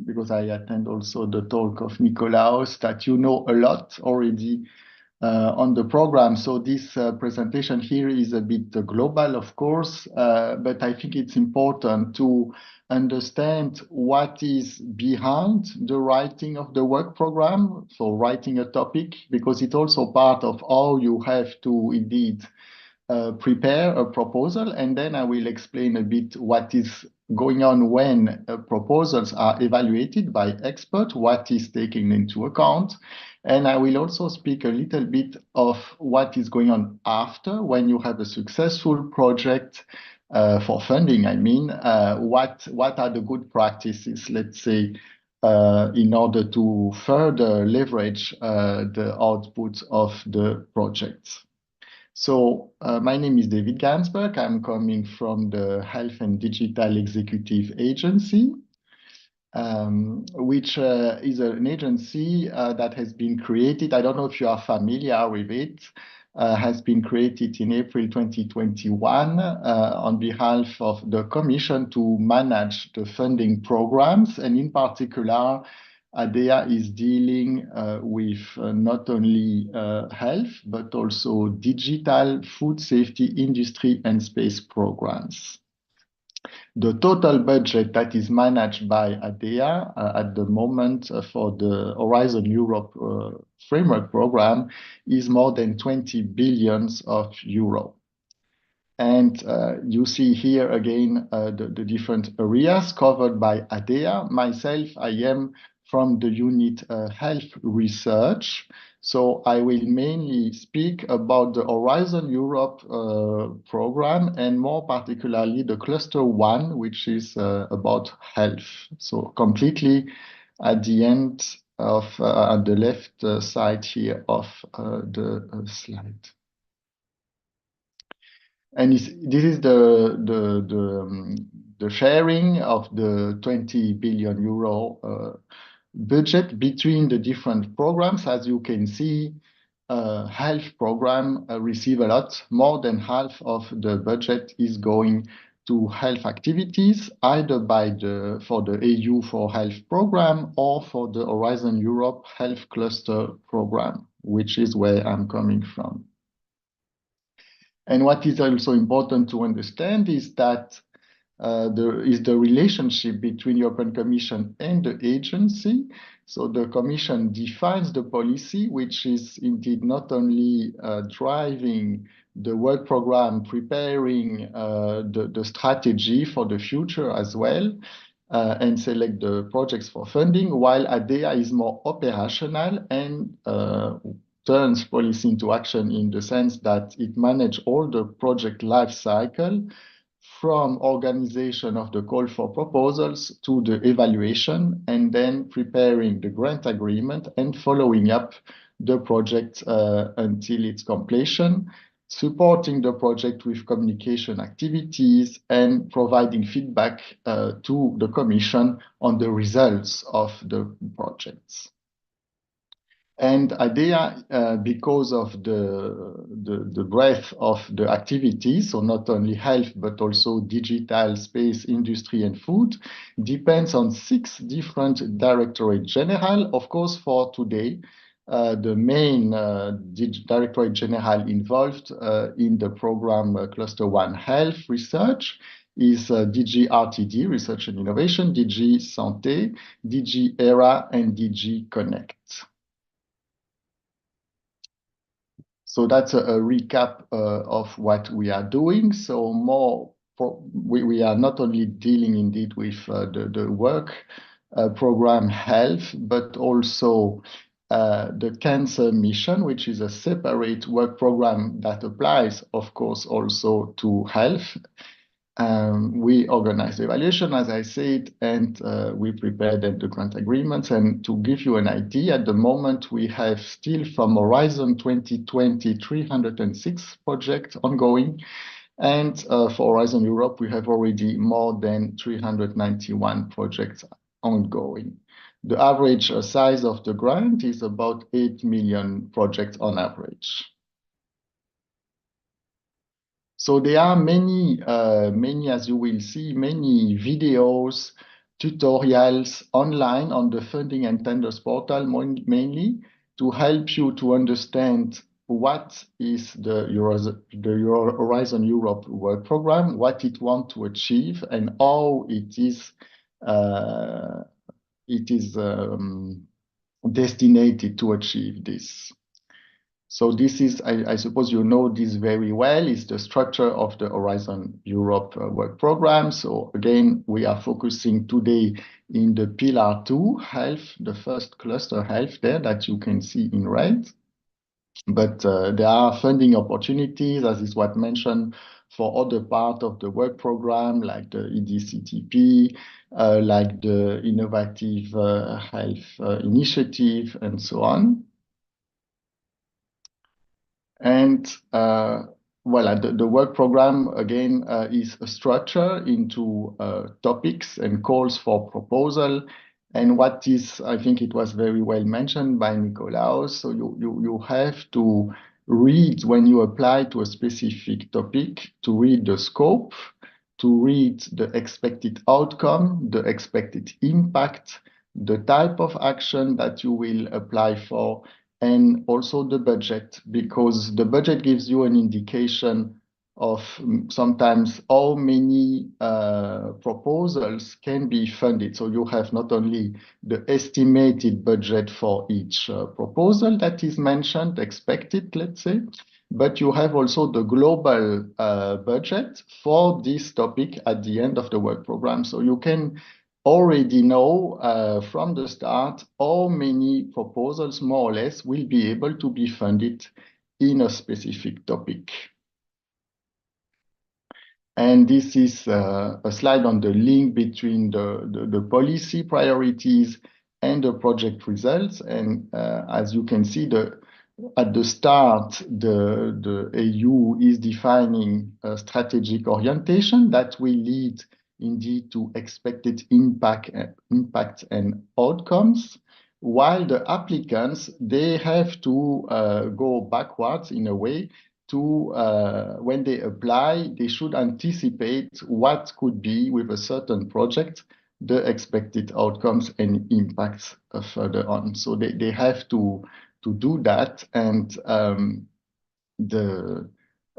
because I attend also the talk of Nikolaos, that you know a lot already on the program. So this presentation here is a bit global, of course, but I think it's important to understand what is behind the writing of the work program. So writing a topic, because it's also part of how you have to indeed prepare a proposal, and then I will explain a bit what is going on when proposals are evaluated by experts, what is taken into account. And I will also speak a little bit of what is going on after, when you have a successful project for funding. I mean, what are the good practices, let's say, in order to further leverage the output of the projects. So my name is David Gansberg. I'm coming from the Health and Digital Executive Agency, which is an agency that has been created. I don't know if you are familiar with it. Has been created in April 2021 on behalf of the Commission to manage the funding programs, and in particular, ADEA is dealing with not only health, but also digital, food safety, industry, and space programs. The total budget that is managed by ADEA at the moment for the Horizon Europe framework program is more than 20 billion euro. And you see here again the different areas covered by ADEA. Myself, I am from the unit Health Research. So I will mainly speak about the Horizon Europe program, and more particularly the cluster 1, which is about health. So completely at the end of at the left side here of the slide. And this is the sharing of the 20 billion euro budget between the different programs. As you can see, health program receive a lot. More than half of the budget is going to health activities, either for the EU for Health program or for the Horizon Europe Health Cluster program, which is where I'm coming from. And what is also important to understand is that there is the relationship between European Commission and the agency. So the Commission defines the policy, which is indeed not only driving the work program, preparing the strategy for the future as well, and select the projects for funding, while ADEA is more operational and turns policy into action in the sense that it manages all the project life cycle, from organization of the call for proposals to the evaluation, and then preparing the grant agreement and following up the project until its completion, supporting the project with communication activities, and providing feedback to the Commission on the results of the projects. And ADEA, because of the breadth of the activities, so not only health, but also digital, space, industry, and food, depends on 6 different Directorate General. Of course, for today, the main Directorate General involved in the program Cluster 1 Health Research is DG RTD, Research and Innovation, DG Santé, DG ERA, and DG Connect. So that's a recap of what we are doing. So we are not only dealing indeed with the work program health, but also the cancer mission, which is a separate work program that applies, of course, also to health. We organize the evaluation, as I said, and we prepared the grant agreements. And to give you an idea, at the moment, we have still from Horizon 2020, 306 projects ongoing. And for Horizon Europe, we have already more than 391 projects ongoing. The average size of the grant is about 8 million projects on average. So there are many, as you will see, many videos, tutorials online on the funding and tenders portal mainly to help you to understand what is the Horizon Europe work program, what it wants to achieve, and how it is destined to achieve this. So this is, I suppose you know this very well, is the structure of the Horizon Europe work program. So again, we are focusing today in the Pillar 2, health, the first cluster health there that you can see in red. But there are funding opportunities, as is what mentioned, for other part of the work program, like the EDCTP, like the Innovative Health Initiative, and so on. And voila, the work program, again, is a structure into topics and calls for proposal. And what is, I think it was very well mentioned by Nikolaos, so you have to read, when you apply to a specific topic, to read the scope, to read the expected outcome, the expected impact, the type of action that you will apply for, and also the budget, because the budget gives you an indication of sometimes how many proposals can be funded. So you have not only the estimated budget for each proposal that is mentioned, expected, let's say, but you have also the global budget for this topic at the end of the work program. So you can already know from the start how many proposals, more or less, will be able to be funded in a specific topic. And this is a slide on the link between the policy priorities and the project results. And as you can see, at the start, the EU is defining a strategic orientation that will lead indeed to expected impact and outcomes, while the applicants, they have to go backwards in a way to, when they apply, they should anticipate what could be, with a certain project, the expected outcomes and impacts further on. So they have to do that, and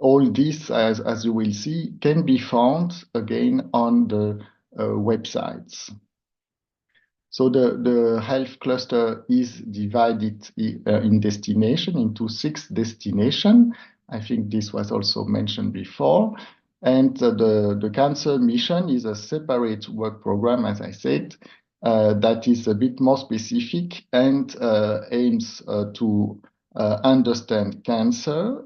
all this, as you will see, can be found again on the websites. So the health cluster is divided in destination into 6 destinations. I think this was also mentioned before. And the cancer mission is a separate work program, as I said, that is a bit more specific and aims to understand cancer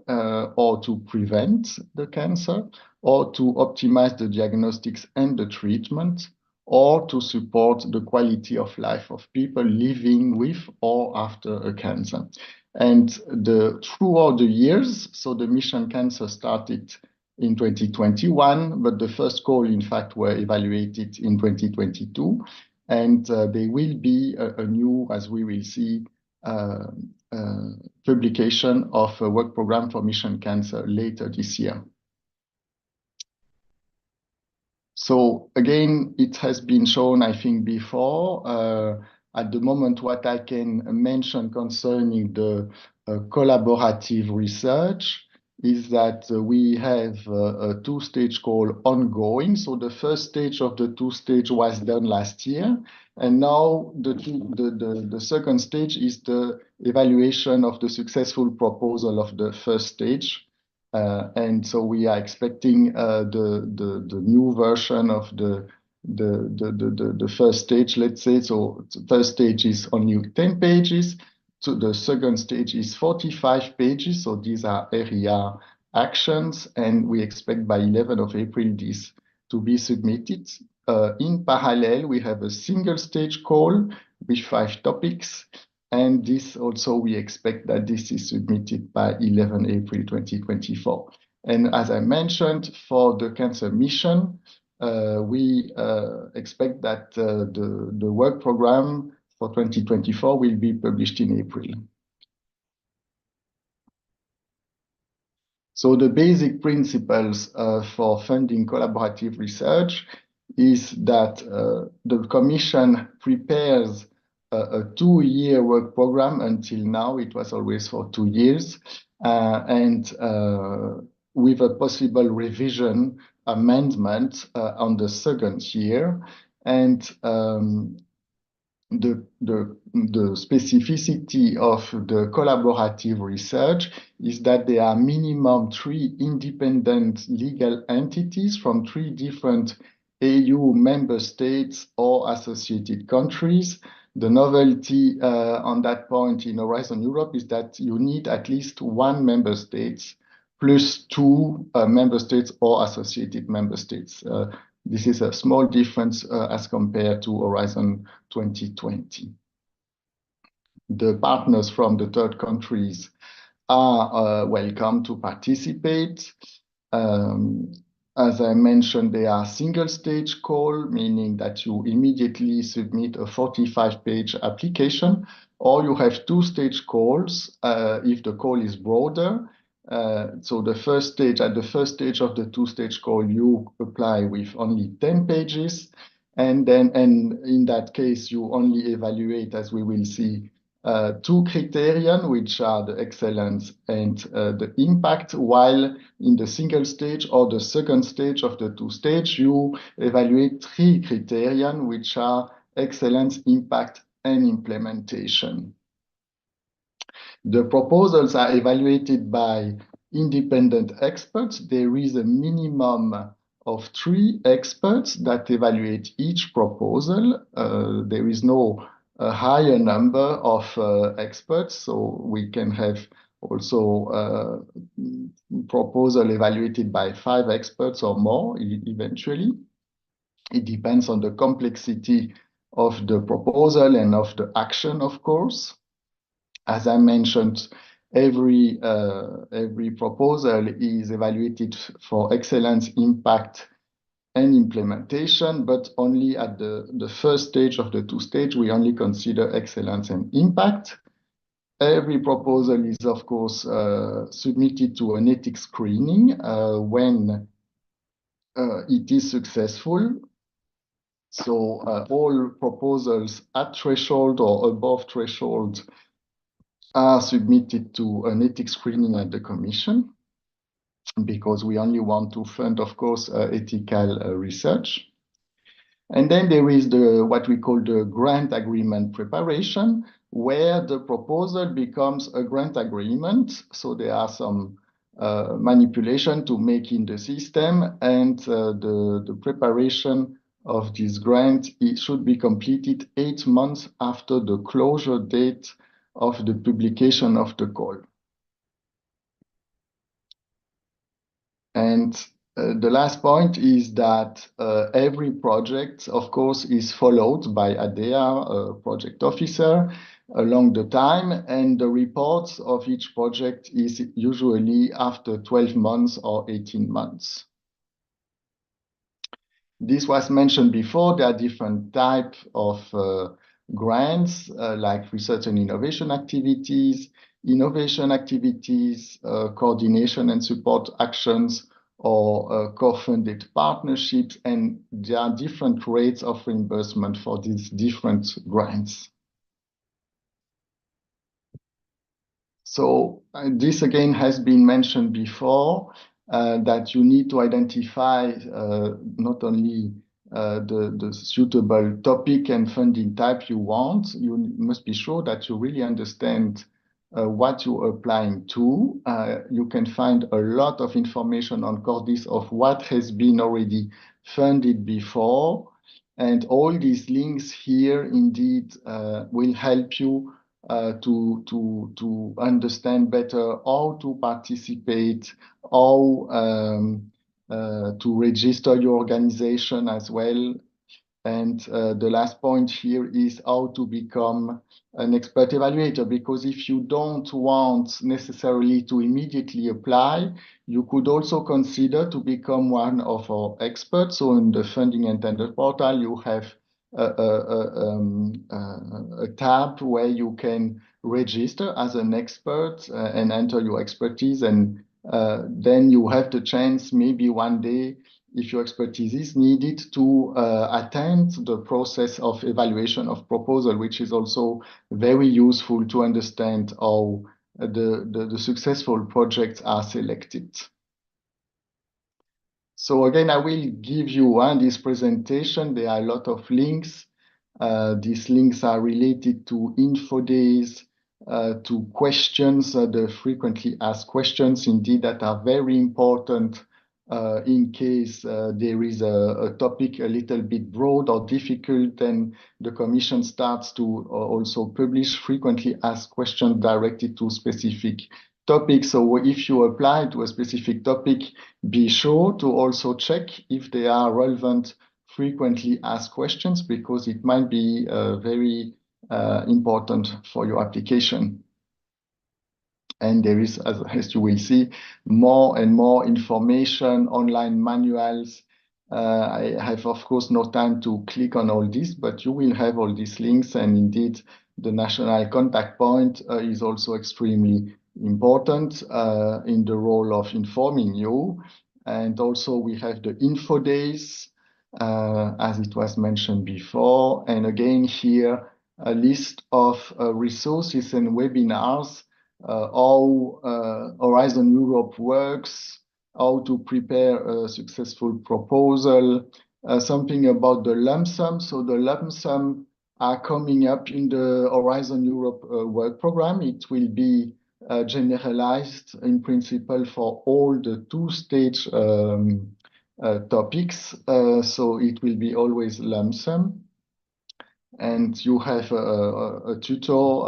or to prevent the cancer, or to optimize the diagnostics and the treatment, or to support the quality of life of people living with or after a cancer. And throughout the years, so the mission cancer started in 2021, but the first call, in fact, were evaluated in 2022. And there will be a new, as we will see, publication of a work program for mission cancer later this year. So again, it has been shown, I think, before. At the moment, what I can mention concerning the collaborative research is that we have a two-stage call ongoing. So the first stage of the two-stage was done last year. And now the second stage is the evaluation of the successful proposal of the first stage. And so we are expecting the new version of the first stage, let's say. So the first stage is only 10 pages. So the second stage is 45 pages. So these are area actions, and we expect by 11th of April this to be submitted. In parallel, we have a single stage call with 5 topics, and this also we expect that this is submitted by 11 April 2024. And as I mentioned, for the cancer mission, we expect that the work program for 2024 will be published in April. So the basic principles for funding collaborative research is that the Commission prepares a 2-year work program. Until now, it was always for 2 years, and with a possible revision amendment on the second year. And the specificity of the collaborative research is that there are minimum 3 independent legal entities from 3 different EU member states or associated countries. The novelty on that point in Horizon Europe is that you need at least 1 member state plus 2 member states or associated member states. This is a small difference as compared to Horizon 2020. The partners from the third countries are welcome to participate. As I mentioned, they are single stage call, meaning that you immediately submit a 45-page application, or you have 2-stage calls if the call is broader. So at the first stage of the 2-stage call, you apply with only 10 pages. And in that case, you only evaluate, as we will see, 2 criterion, which are the excellence and the impact, while in the single stage or the second stage of the 2-stage, you evaluate 3 criterion, which are excellence, impact, and implementation. The proposals are evaluated by independent experts. There is a minimum of 3 experts that evaluate each proposal. There is no higher number of experts, so we can have also proposal evaluated by 5 experts or more eventually. It depends on the complexity of the proposal and of the action, of course. As I mentioned, every proposal is evaluated for excellence, impact, and implementation, but only at the first stage of the 2-stage, we only consider excellence and impact. Every proposal is, of course, submitted to an ethics screening when it is successful. So all proposals at threshold or above threshold are submitted to an ethics screening at the Commission, because we only want to fund, of course, ethical research. And then there is what we call the grant agreement preparation, where the proposal becomes a grant agreement. So there are some manipulation to make in the system, and the preparation of this grant, it should be completed 8 months after the closure date of the publication of the call. And the last point is that every project, of course, is followed by ADEA, project officer, along the time, and the reports of each project is usually after 12 months or 18 months. This was mentioned before. There are different types of grants, like research and innovation activities, coordination and support actions, or co-funded partnerships, and there are different rates of reimbursement for these different grants. So this again has been mentioned before, that you need to identify not only the suitable topic and funding type you want, you must be sure that you really understand what you're applying to. You can find a lot of information on Cordis of what has been already funded before. And all these links here indeed will help you to understand better how to participate, how to register your organization as well. And the last point here is how to become an expert evaluator, because if you don't want necessarily to immediately apply, you could also consider to become one of our experts. So in the funding and tender portal, you have a tab where you can register as an expert and enter your expertise, and then you have the chance maybe one day, if your expertise is needed, to attend the process of evaluation of proposal, which is also very useful to understand how the successful projects are selected. So again, I will give you this presentation. There are a lot of links. These links are related to info days, to questions, the frequently asked questions, indeed, that are very important in case there is a topic a little bit broad or difficult, then the Commission starts to also publish frequently asked questions directed to specific topics. So if you apply to a specific topic, be sure to also check if they are relevant frequently asked questions, because it might be very important for your application. And there is, as you will see, more and more information, online manuals. I have, of course, no time to click on all this, but you will have all these links. And indeed, the national contact point is also extremely important in the role of informing you. And also we have the info days, as it was mentioned before. And again, here, a list of resources and webinars, how Horizon Europe works, how to prepare a successful proposal, something about the lump sum. So the lump sum are coming up in the Horizon Europe work program. It will be generalized in principle for all the two-stage topics. So it will be always lump sum. And you have a tutor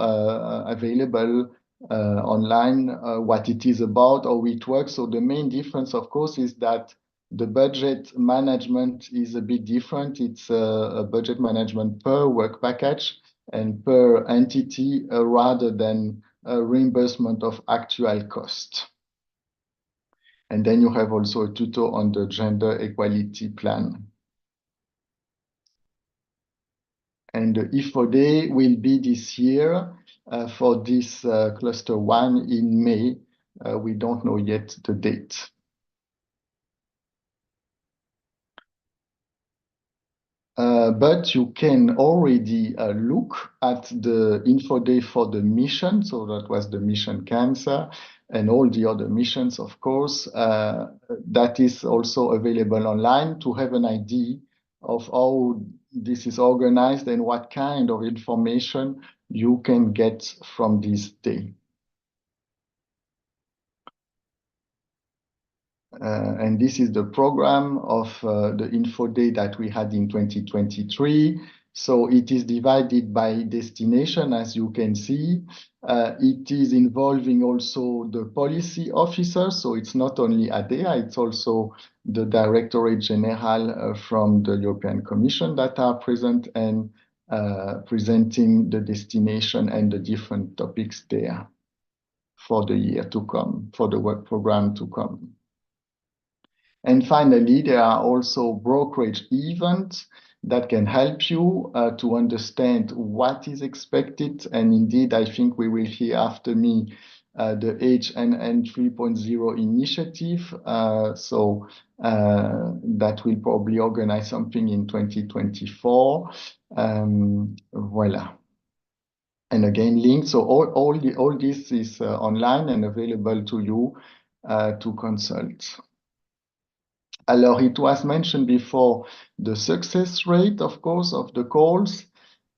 available online, what it is about, how it works. So the main difference, of course, is that the budget management is a bit different. It's a budget management per work package and per entity rather than a reimbursement of actual cost. And then you have also a tutor on the gender equality plan. And the IFO Day will be this year for this cluster 1 in May. We don't know yet the date. But you can already look at the info day for the mission. So that was the mission cancer and all the other missions, of course. That is also available online to have an idea of how this is organized and what kind of information you can get from this day. And this is the program of the info day that we had in 2023. So it is divided by destination, as you can see. It is involving also the policy officers. So it's not only ADEA, it's also the Directorate General from the European Commission that are present and presenting the destination and the different topics there for the year to come, for the work program to come. And finally, there are also brokerage events that can help you to understand what is expected. And indeed, I think we will hear after me the HNN 3.0 initiative. So that will probably organize something in 2024. Voila. and again linked. So all this is online and available to you to consult. Alors, it was mentioned before the success rate, of course, of the calls.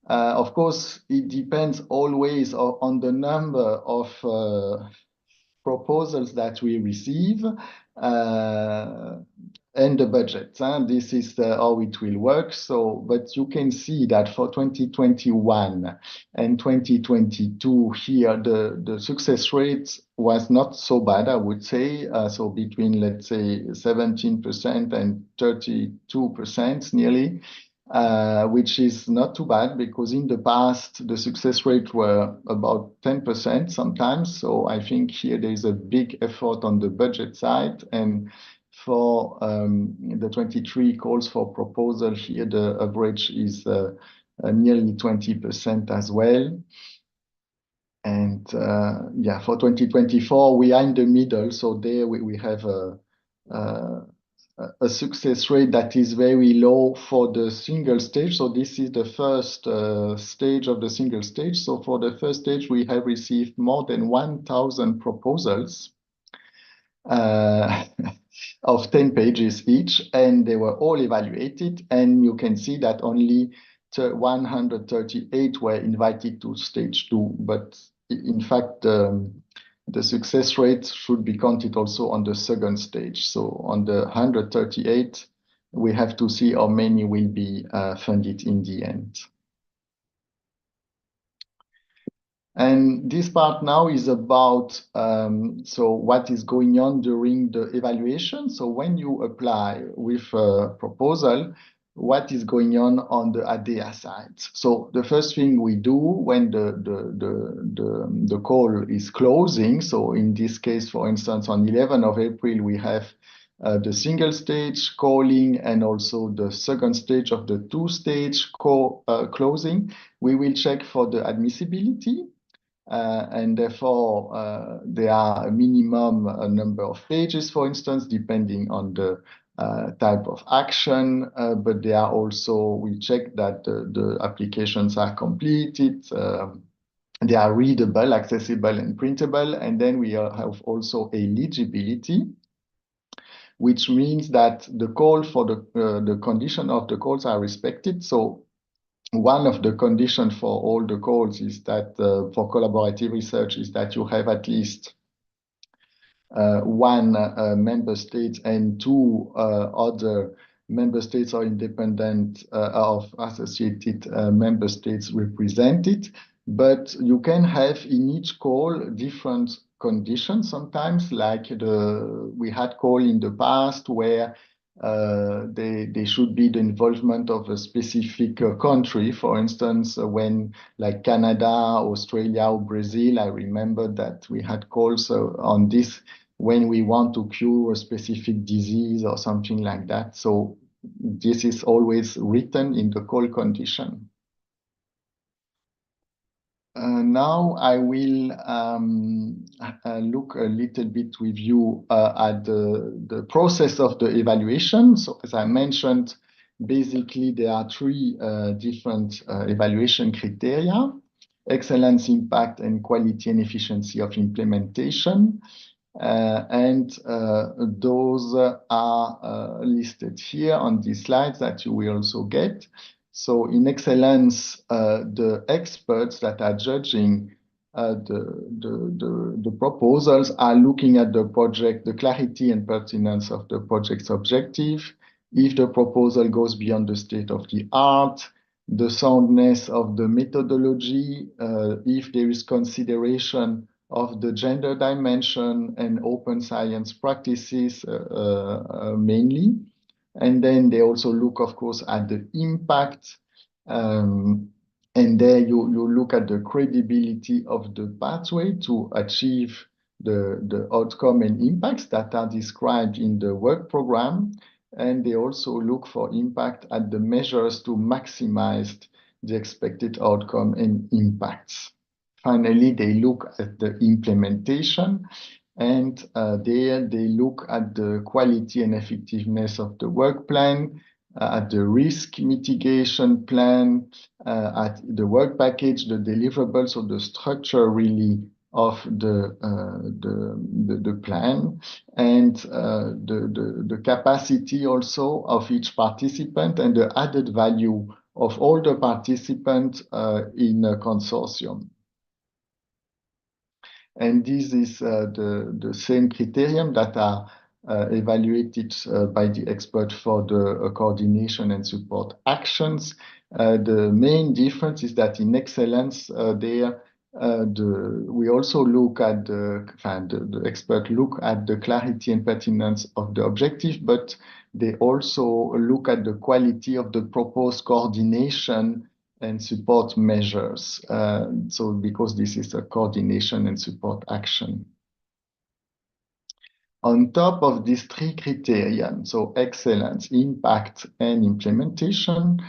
Of course, it depends always on the number of proposals that we receive and the budget. This is how it will work. So, but you can see that for 2021 and 2022 here, the success rate was not so bad, I would say. So between, let's say, 17% and 32% nearly. Which is not too bad, because in the past the success rate were about 10% sometimes. So I think here there is a big effort on the budget side, and for the 23 calls for proposal here, the average is nearly 20% as well. And yeah, for 2024 we are in the middle, so there we have a success rate that is very low for the single stage. So this is the first stage of the single stage. So for the first stage, we have received more than 1,000 proposals of 10 pages each, and they were all evaluated. And you can see that only 138 were invited to stage 2. But in fact, the success rate should be counted also on the second stage. So on the 138, we have to see how many will be funded in the end. And this part now is about so what is going on during the evaluation. So when you apply with a proposal, what is going on the ADEA side? So the first thing we do when the call is closing, so in this case, for instance, on 11th of April, we have the single stage calling and also the second stage of the two-stage closing. We will check for the admissibility. And therefore, there are a minimum number of pages, for instance, depending on the type of action, but they are also, we check that the applications are completed, they are readable, accessible, and printable, and then we have also eligibility, which means that the call for the condition of the calls are respected. So one of the conditions for all the calls is that for collaborative research is that you have at least one member state and two other member states or independent of associated member states represented. But you can have in each call different conditions sometimes, like we had call in the past where they should be the involvement of a specific country. For instance, when like Canada, Australia, or Brazil, I remember that we had calls on this when we want to cure a specific disease or something like that. So this is always written in the call condition. Now I will look a little bit with you at the process of the evaluation. So as I mentioned, basically there are three different evaluation criteria: excellence, impact, and quality and efficiency of implementation. And those are listed here on these slides that you will also get. So in excellence, the experts that are judging the proposals are looking at the project, the clarity and pertinence of the project's objective, if the proposal goes beyond the state of the art, the soundness of the methodology, if there is consideration of the gender dimension and open science practices mainly. And then they also look, of course, at the impact. And there you look at the credibility of the pathway to achieve the outcome and impacts that are described in the work program. And they also look for impact at the measures to maximize the expected outcome and impacts. Finally, they look at the implementation, and there they look at the quality and effectiveness of the work plan, at the risk mitigation plan, at the work package, the deliverables, so the structure really of the plan, and the capacity also of each participant and the added value of all the participants in a consortium. And this is the same criterion that are evaluated by the expert for the coordination and support actions. The main difference is that in excellence, we also look at the expert look at the clarity and pertinence of the objective, but they also look at the quality of the proposed coordination and support measures. So because this is a coordination and support action. On top of these three criteria, so excellence, impact, and implementation,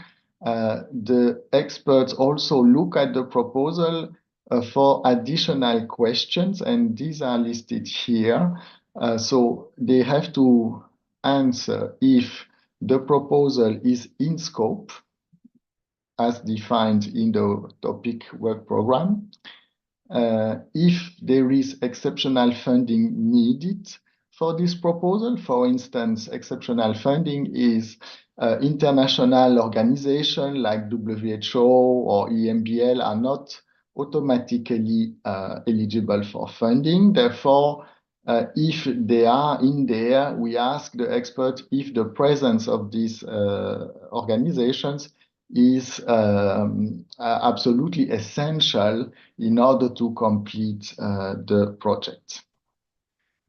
the experts also look at the proposal for additional questions, and these are listed here. So they have to answer if the proposal is in scope, as defined in the topic work program, if there is exceptional funding needed for this proposal. For instance, exceptional funding is international organizations like WHO or EMBL are not automatically eligible for funding. Therefore, if they are in there, we ask the expert if the presence of these organizations is absolutely essential in order to complete the project.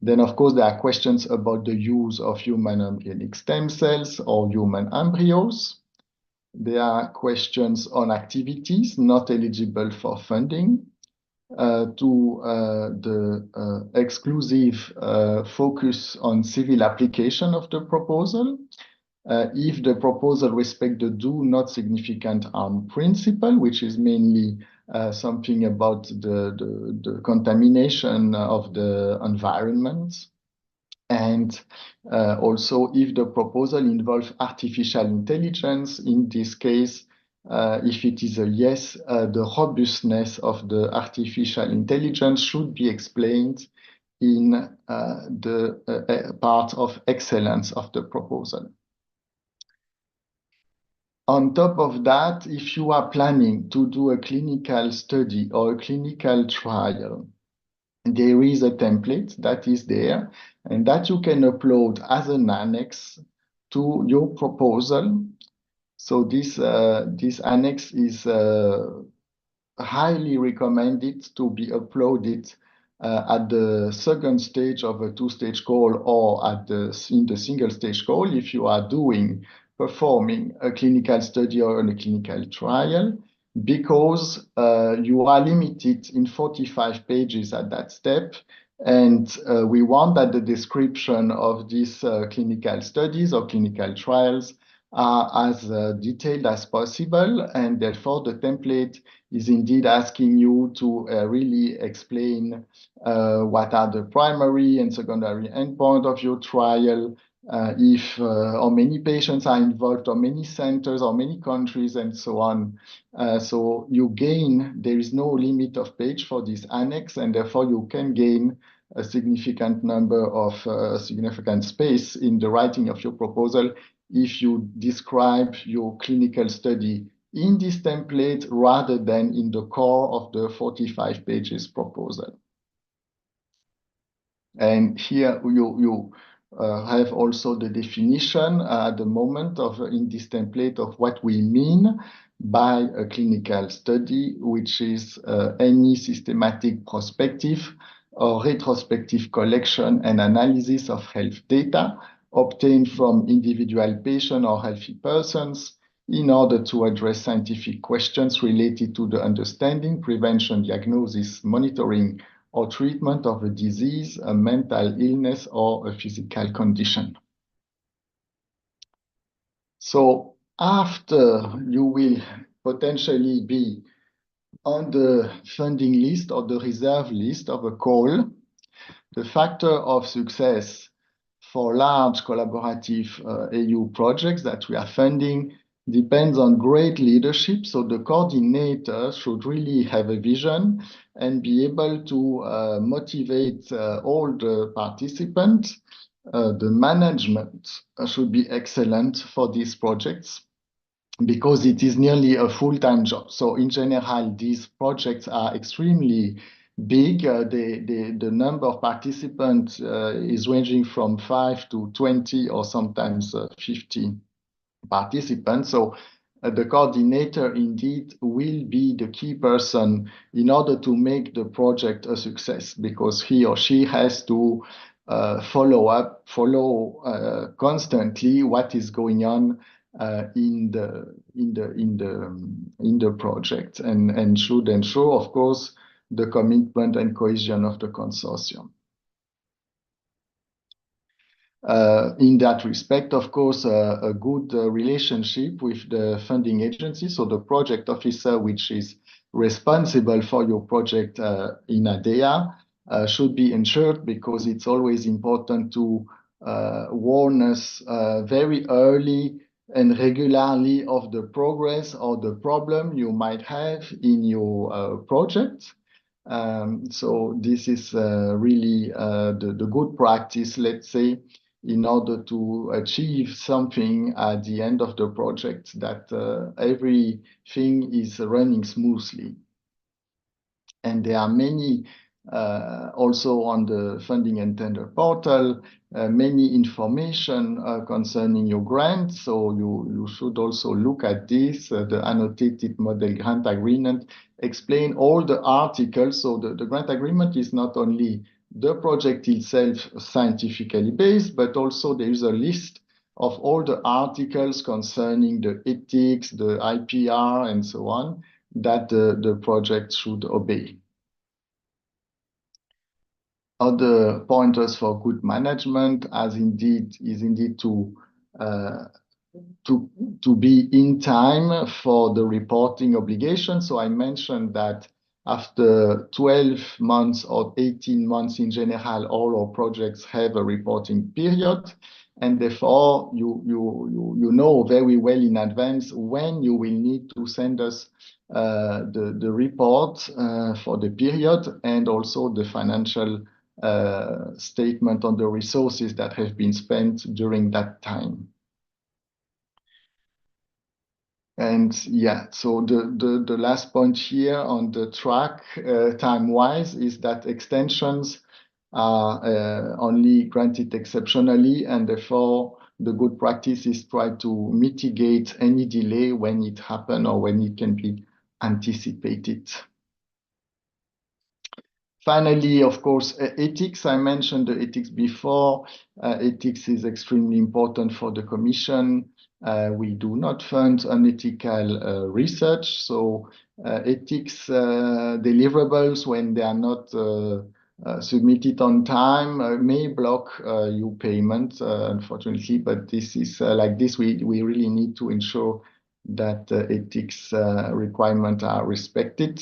Then, of course, there are questions about the use of human embryonic stem cells or human embryos. There are questions on activities not eligible for funding, to the exclusive focus on civil application of the proposal. If the proposal respects the do not significant harm principle, which is mainly something about the contamination of the environment, and also if the proposal involves artificial intelligence, in this case, if it is a yes, the robustness of the artificial intelligence should be explained in the part of excellence of the proposal. On top of that, if you are planning to do a clinical study or a clinical trial, there is a template that is there and that you can upload as an annex to your proposal. So this annex is highly recommended to be uploaded at the second stage of a two-stage call or in the single-stage call if you are performing a clinical study or a clinical trial, because you are limited in 45 pages at that step. And we want that the description of these clinical studies or clinical trials are as detailed as possible. And therefore, the template is indeed asking you to really explain what are the primary and secondary endpoint of your trial, if how many patients are involved, how many centers, how many countries, and so on. So you gain, there is no limit of page for this annex, and therefore you can gain a significant number of significant space in the writing of your proposal if you describe your clinical study in this template rather than in the core of the 45 pages proposal. And here you have also the definition at the moment in this template of what we mean by a clinical study, which is any systematic prospective or retrospective collection and analysis of health data obtained from individual patients or healthy persons in order to address scientific questions related to the understanding, prevention, diagnosis, monitoring, or treatment of a disease, a mental illness, or a physical condition. So after you will potentially be on the funding list or the reserve list of a call, the factor of success for large collaborative EU projects that we are funding depends on great leadership. So the coordinator should really have a vision and be able to motivate all the participants. The management should be excellent for these projects because it is nearly a full-time job. So in general, these projects are extremely big. The number of participants is ranging from 5 to 20 or sometimes 50 participants. So the coordinator indeed will be the key person in order to make the project a success, because he or she has to follow constantly what is going on in the project, and should ensure, of course, the commitment and cohesion of the consortium. In that respect, of course, a good relationship with the funding agency, so the project officer, which is responsible for your project in ADEA, should be ensured, because it's always important to warn us very early and regularly of the progress or the problem you might have in your project. So this is really the good practice, let's say, in order to achieve something at the end of the project, that everything is running smoothly. And there are many, also on the funding and tender portal, many information concerning your grant. So you should also look at this, the annotated model grant agreement, explain all the articles. So the grant agreement is not only the project itself scientifically based, but also there is a list of all the articles concerning the ethics, the IPR, and so on, that the project should obey. Other pointers for good management is indeed to be in time for the reporting obligation. So I mentioned that after 12 months or 18 months in general, all our projects have a reporting period. And therefore, you know very well in advance when you will need to send us the report for the period, and also the financial statement on the resources that have been spent during that time. And yeah, so the last point here on the track time-wise is that extensions are only granted exceptionally, and therefore the good practice is try to mitigate any delay when it happens or when it can be anticipated. Finally, of course, ethics. I mentioned the ethics before. Ethics is extremely important for the Commission. We do not fund unethical research, so ethics deliverables, when they are not submitted on time, may block your payment, unfortunately. But this is like this. We really need to ensure that ethics requirements are respected.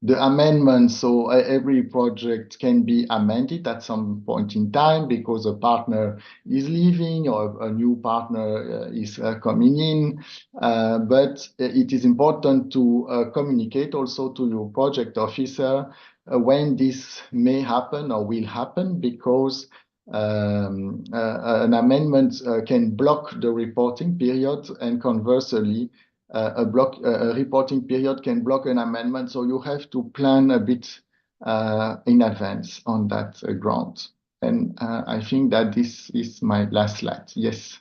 The amendments, so every project can be amended at some point in time because a partner is leaving or a new partner is coming in. But it is important to communicate also to your project officer when this may happen or will happen, because an amendment can block the reporting period, and conversely, a reporting period can block an amendment. So you have to plan a bit in advance on that ground. And I think that this is my last slide. Yes.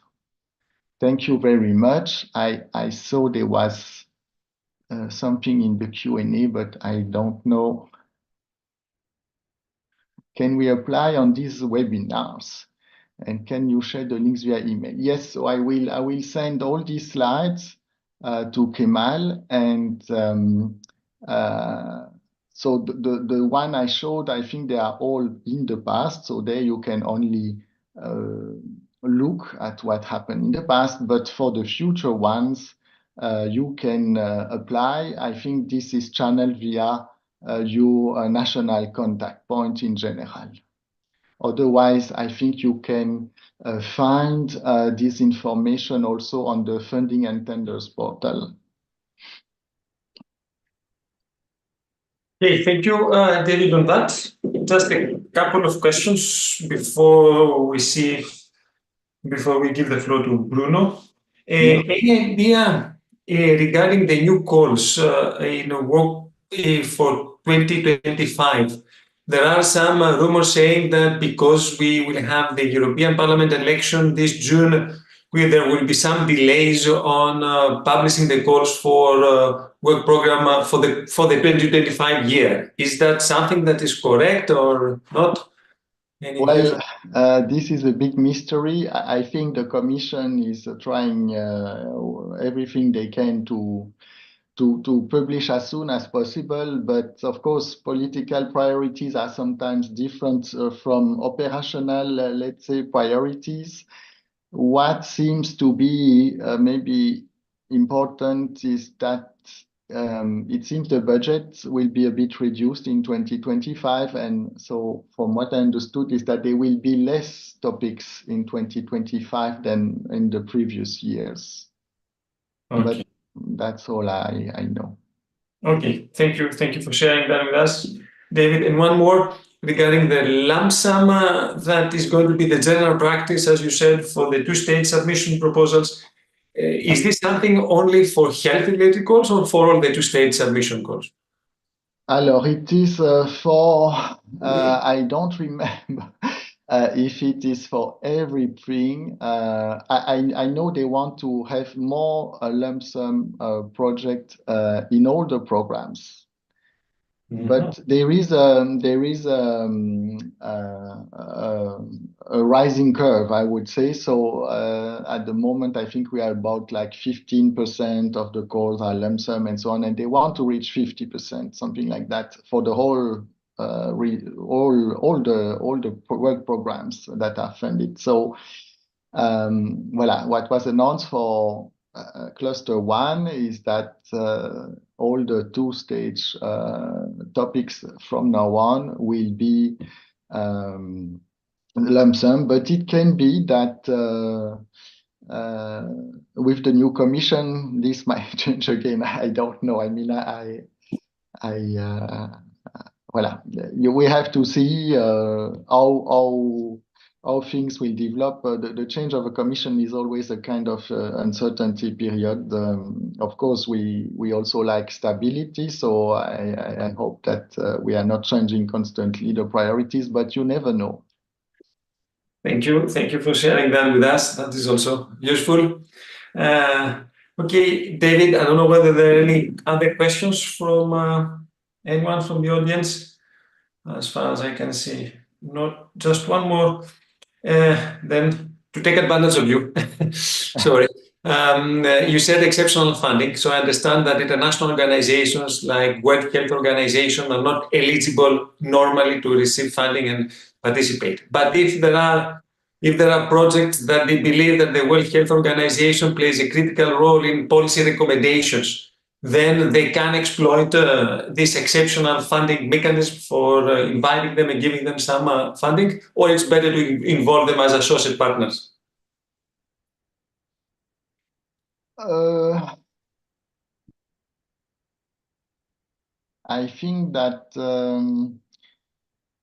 Thank you very much. I saw there was something in the Q&A, but I don't know. Can we apply on these webinars? And can you share the links via email? Yes, so I will send all these slides to Kemal, and so the one I showed, I think they are all in the past, so there you can only look at what happened in the past, but for the future ones, you can apply. I think this is channeled via your national contact point in general. Otherwise, I think you can find this information also on the funding and tenders portal. Okay, thank you, David, on that. Just a couple of questions before we give the floor to Bruno. Any idea regarding the new calls for 2025? There are some rumors saying that because we will have the European Parliament election this June, there will be some delays on publishing the calls for work program for the 2025 year. Is that something that is correct or not? Well, this is a big mystery. I think the Commission is trying everything they can to publish as soon as possible. But of course, political priorities are sometimes different from operational, let's say, priorities. What seems to be maybe important is that it seems the budget will be a bit reduced in 2025. And so from what I understood is that there will be less topics in 2025 than in the previous years. Okay. But that's all I know. Okay, thank you. Thank you for sharing that with us, David. And one more regarding the lump sum that is going to be the general practice, as you said, for the two-stage submission proposals. Is this something only for health-related calls or for all the two-stage submission calls? Alors, it is for, I don't remember if it is for everything. I know they want to have more lump sum project in all the programs. But there is a rising curve, I would say. So at the moment, I think we are about like 15% of the calls are lump sum and so on, and they want to reach 50%, something like that, for the whole all the work programs that are funded. So voilà, what was announced for cluster 1 is that all the two-stage topics from now on will be lump sum, but it can be that with the new commission, this might change again. I don't know. I mean, voilà. We have to see how things will develop. The change of a commission is always a kind of uncertainty period. Of course, we also like stability, so I hope that we are not changing constantly the priorities, but you never know. Thank you. Thank you for sharing that with us. That is also useful. Okay, David, I don't know whether there are any other questions from anyone from the audience. As far as I can see, not just one more. Then to take advantage of you, sorry. You said exceptional funding, so I understand that international organizations like World Health Organization are not eligible normally to receive funding and participate. But if there are projects that they believe that the World Health Organization plays a critical role in policy recommendations, then they can exploit this exceptional funding mechanism for inviting them and giving them some funding, or it's better to involve them as associate partners? I think that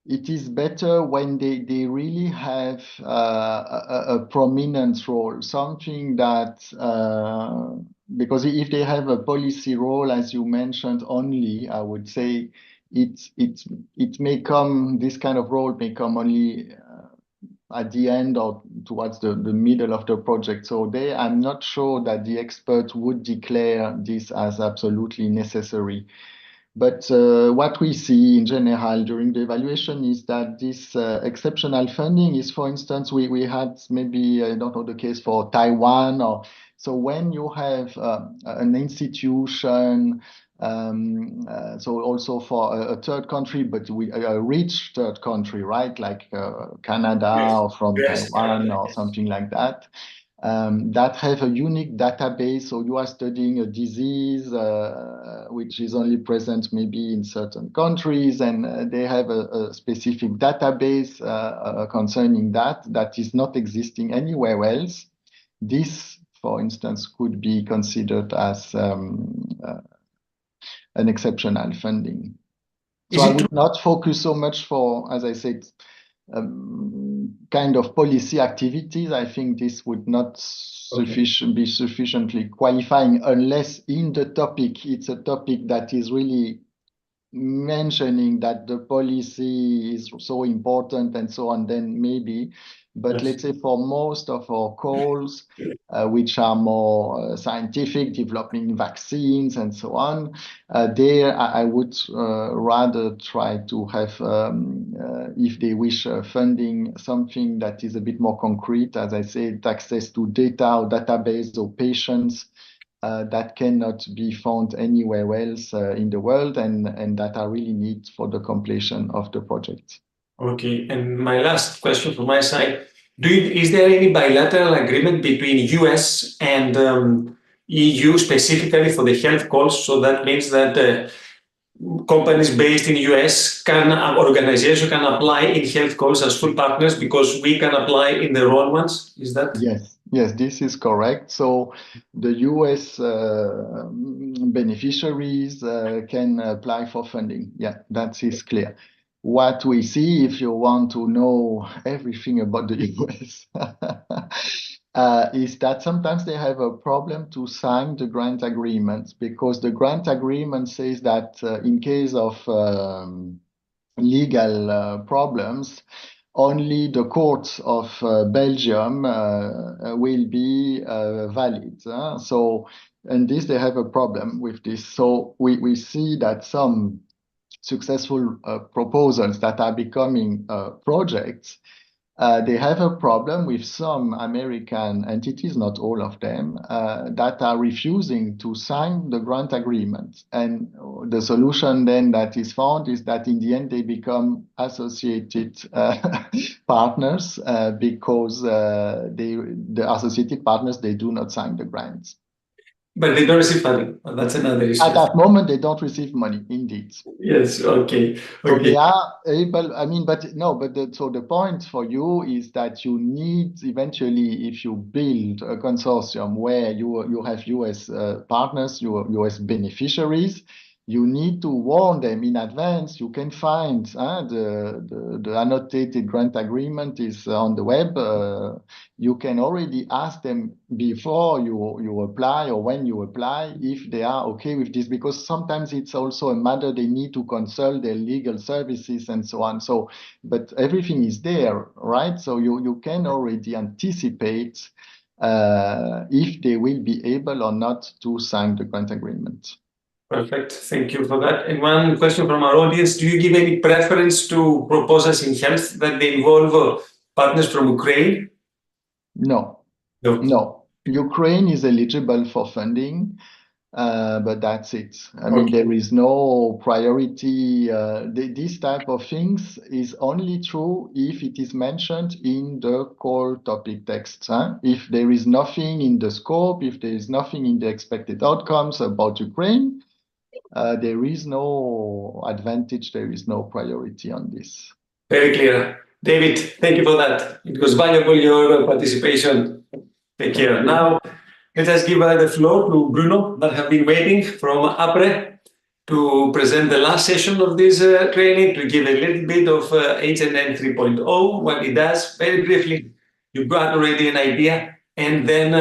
it is better when they really have a prominent role, something that, because if they have a policy role, as you mentioned only, I would say it may come, this kind of role may come only at the end or towards the middle of the project. So I'm not sure that the experts would declare this as absolutely necessary. But what we see in general during the evaluation is that this exceptional funding is, for instance, we had maybe, I don't know the case for Taiwan, or so when you have an institution, so also for a third country, but a rich third country, right, like Canada or from Taiwan or something like that. that have a unique database. So you are studying a disease which is only present maybe in certain countries, and they have a specific database concerning that is not existing anywhere else. This, for instance, could be considered as an exceptional funding. So I would not focus so much for, as I said, kind of policy activities. I think this would not be sufficiently qualifying unless in the topic, it's a topic that is really mentioning that the policy is so important and so on, then maybe. But let's say for most of our calls, which are more scientific, developing vaccines and so on, there I would rather try to have, if they wish, funding something that is a bit more concrete, as I said, access to data or database or patients that cannot be found anywhere else in the world, and that are really needed for the completion of the project. Okay, and my last question from my side, is there any bilateral agreement between US and EU specifically for the health calls? So that means that companies based in US organization can apply in health calls as full partners because we can apply in their own ones. Is that? Yes, this is correct. So the US beneficiaries can apply for funding. Yeah, that is clear. What we see, if you want to know everything about the US, is that sometimes they have a problem to sign the grant agreements, because the grant agreement says that in case of legal problems, only the courts of Belgium will be valid. And this, they have a problem with this. So we see that some successful proposals that are becoming projects, they have a problem with some American entities, not all of them, that are refusing to sign the grant agreement. And the solution then that is found is that in the end they become associated partners because the associated partners, they do not sign the grants. But they don't receive funding. That's another issue. At that moment, they don't receive money, indeed. Yes, okay. So they are able, so the point for you is that you need eventually, if you build a consortium where you have US partners, US beneficiaries, you need to warn them in advance. You can find the annotated grant agreement is on the web. You can already ask them before you apply or when you apply if they are okay with this, because sometimes it's also a matter they need to consult their legal services and so on. So, but everything is there, right? So you can already anticipate if they will be able or not to sign the grant agreement. Perfect. Thank you for that. And one question from our audience. Do you give any preference to proposals in health that they involve partners from Ukraine? No. Ukraine is eligible for funding, but that's it. I mean, there is no priority. This type of things is only true if it is mentioned in the core topic text. If there is nothing in the scope, if there is nothing in the expected outcomes about Ukraine, there is no advantage, there is no priority on this. Very clear. David, thank you for that. It was valuable, your participation. Take care. Now, let us give the floor to Bruno, that have been waiting from APRE, to present the last session of this training, to give a little bit of HNN 3.0, what it does. Very briefly, you've got already an idea, and then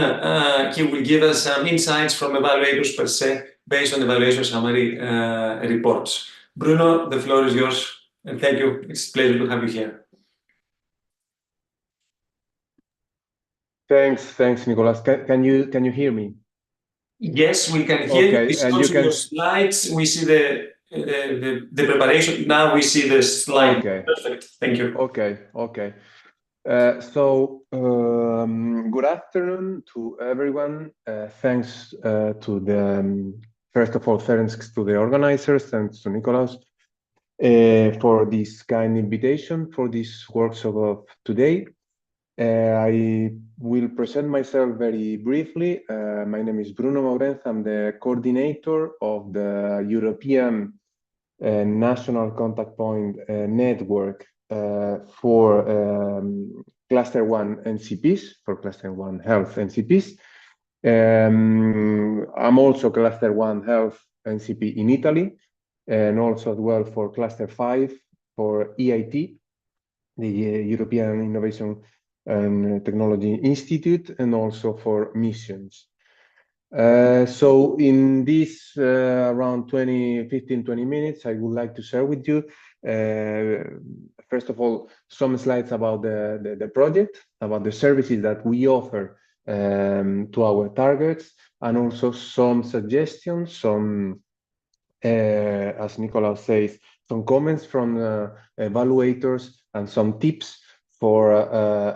he will give us some insights from evaluators per se, based on evaluation summary reports. Bruno, the floor is yours, and thank you. It's a pleasure to have you here. Thanks, Nicolas. Can you hear me? Yes, we can hear you. We see your slides. We see the preparation. Now we see the slide. Okay. Perfect. Thank you. Okay. Good afternoon to everyone. Thanks to the first of all, thanks to the organizers, thanks to Nicolas for this kind invitation for this workshop of today. I will present myself very briefly. My name is Bruno Maurenz. I'm the coordinator of the European National Contact Point Network for Cluster 1 NCPs, for Cluster 1 Health NCPs. I'm also Cluster 1 Health NCP in Italy, and also as well for Cluster 5 for EIT, the European Innovation and Technology Institute, and also for missions. So in this around 15-20 minutes, I would like to share with you, first of all, some slides about the project, about the services that we offer to our targets, and also some suggestions, some, as Nicolas says, some comments from evaluators and some tips for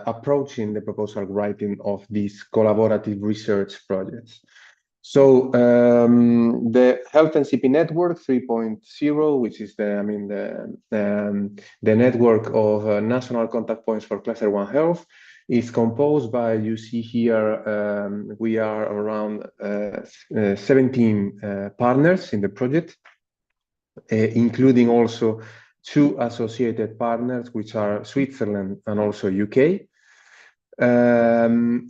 approaching the proposal writing of these collaborative research projects. So the Health NCP Network 3.0, which is the network of national contact points for Cluster 1 Health, is composed by, you see here, we are around 17 partners in the project, including also 2 associated partners, which are Switzerland and also UK.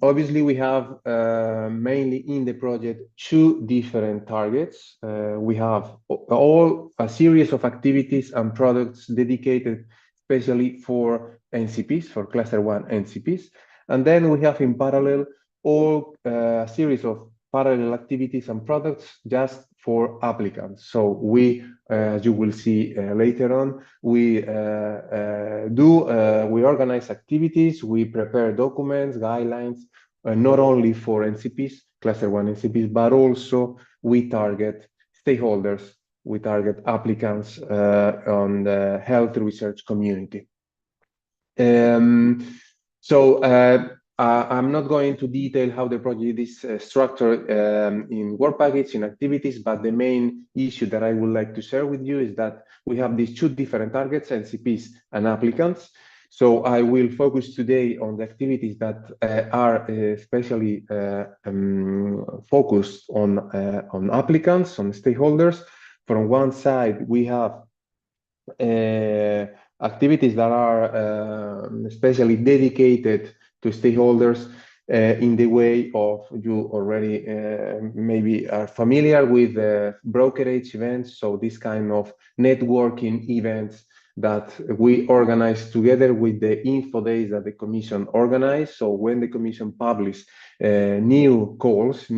Obviously, we have mainly in the project 2 different targets. We have all a series of activities and products dedicated especially for NCPs, for Cluster 1 NCPs. And then we have in parallel all a series of parallel activities and products just for applicants. So we, as you will see later on, we organize activities, we prepare documents, guidelines, not only for NCPs, Cluster 1 NCPs, but also we target stakeholders, we target applicants on the health research community. I'm not going to detail how the project is structured in work package, in activities, but the main issue that I would like to share with you is that we have these 2 different targets, NCPs and applicants. So I will focus today on the activities that are especially focused on applicants, on stakeholders. From one side, we have activities that are especially dedicated to stakeholders in the way of, you already maybe are familiar with brokerage events. So this kind of networking events that we organize together with the info days that the Commission organized. So when the Commission publishes new calls, a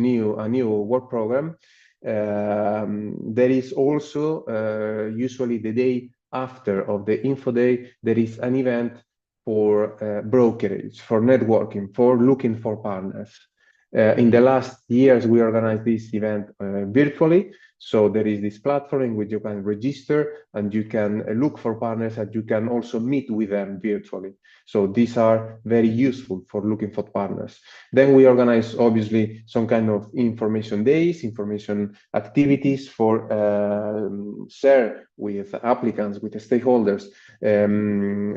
new work program, there is also usually the day after of the info day, there is an event for brokerage, for networking, for looking for partners. In the last years, we organized this event virtually. So there is this platform in which you can register and you can look for partners, and you can also meet with them virtually. So these are very useful for looking for partners. Then we organize, obviously, some kind of information days, information activities for share with applicants, with the stakeholders,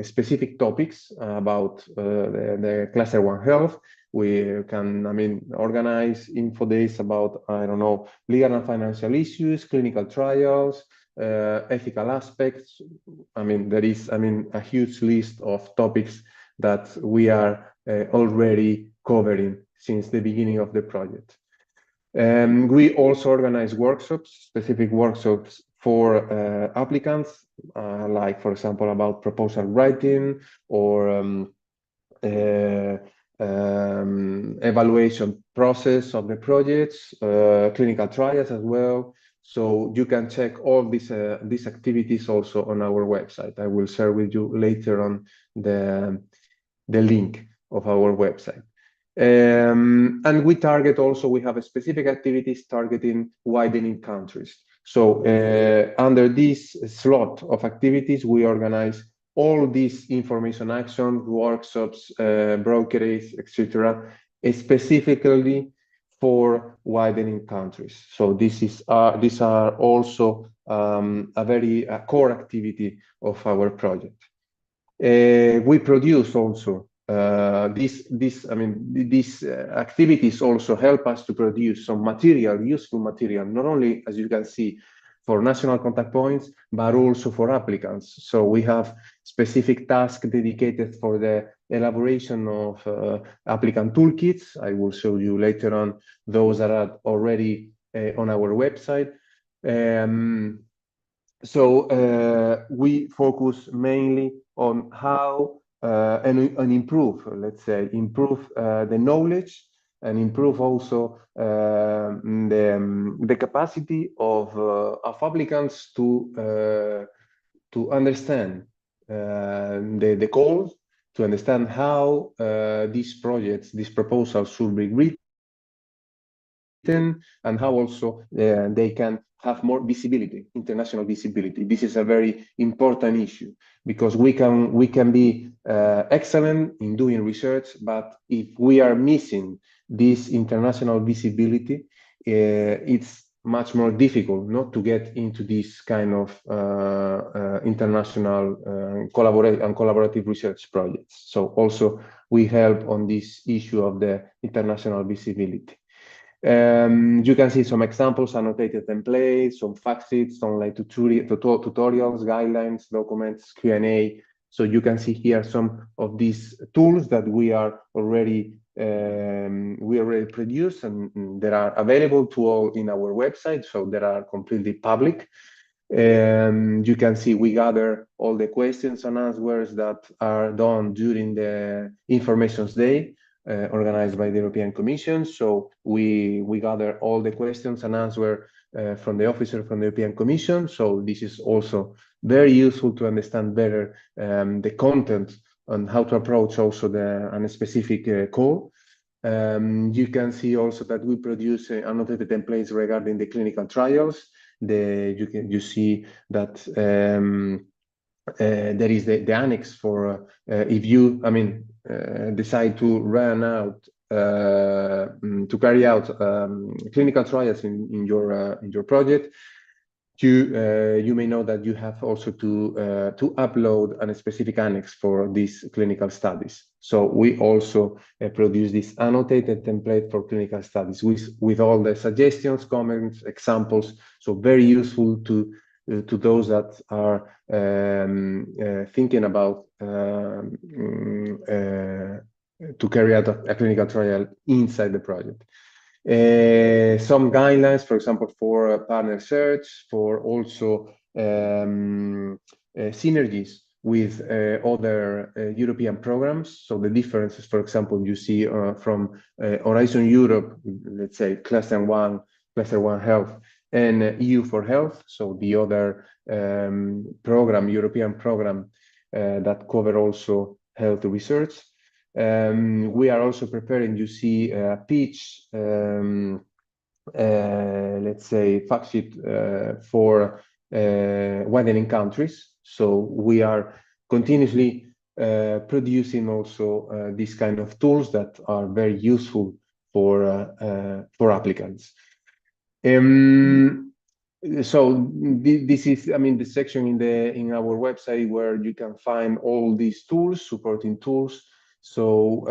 specific topics about the Cluster 1 Health. We can, organize info days about, I don't know, legal and financial issues, clinical trials, ethical aspects. There is, a huge list of topics that we are already covering since the beginning of the project. We also organize workshops, specific workshops for applicants, like, for example, about proposal writing or evaluation process of the projects, clinical trials as well. So you can check all these activities also on our website. I will share with you later on the link of our website. And we target also, we have a specific activities targeting widening countries. So under this slot of activities, we organize all these information actions, workshops, brokerage, etc., specifically for widening countries. So these are also a very core activity of our project. We produce also these activities also help us to produce some material, useful material, not only, as you can see, for national contact points, but also for applicants. So we have specific tasks dedicated for the elaboration of applicant toolkits. I will show you later on those that are already on our website. We focus mainly on how and improve, let's say, the knowledge and improve also the capacity of applicants to understand the goals, to understand how these projects, these proposals should be written, and how also they can have more visibility, international visibility. This is a very important issue because we can be excellent in doing research, but if we are missing this international visibility, it's much more difficult not to get into this kind of international collaborative research projects. So also we help on this issue of the international visibility. You can see some examples, annotated templates, some fact sheets, online tutorials, guidelines, documents, Q&A. So you can see here some of these tools that we already produced, and they are available to all in our website. So they are completely public. You can see we gather all the questions and answers that are done during the Informations Day. Organized by the European Commission. So we gather all the questions and answers from the officer from the European Commission. So this is also very useful to understand better the content and how to approach also a specific call. You can see also that we produce annotated templates regarding the clinical trials. You see that there is the annex for if you, decide to carry out clinical trials in your project. You may know that you have also to upload a specific annex for these clinical studies. So we also produce this annotated template for clinical studies with all the suggestions, comments, examples. So very useful to those that are thinking about to carry out a clinical trial inside the project. Some guidelines, for example, for partner search, for also synergies with other European programs. So the differences, for example, you see from Horizon Europe, let's say Cluster 1 Health, and EU for Health, so the other European program that cover also health research. We are also preparing, you see, a pitch, let's say, fact sheet for widening countries. So we are continuously producing also these kind of tools that are very useful for applicants. So this is, the section in our website where you can find all these tools, supporting tools. So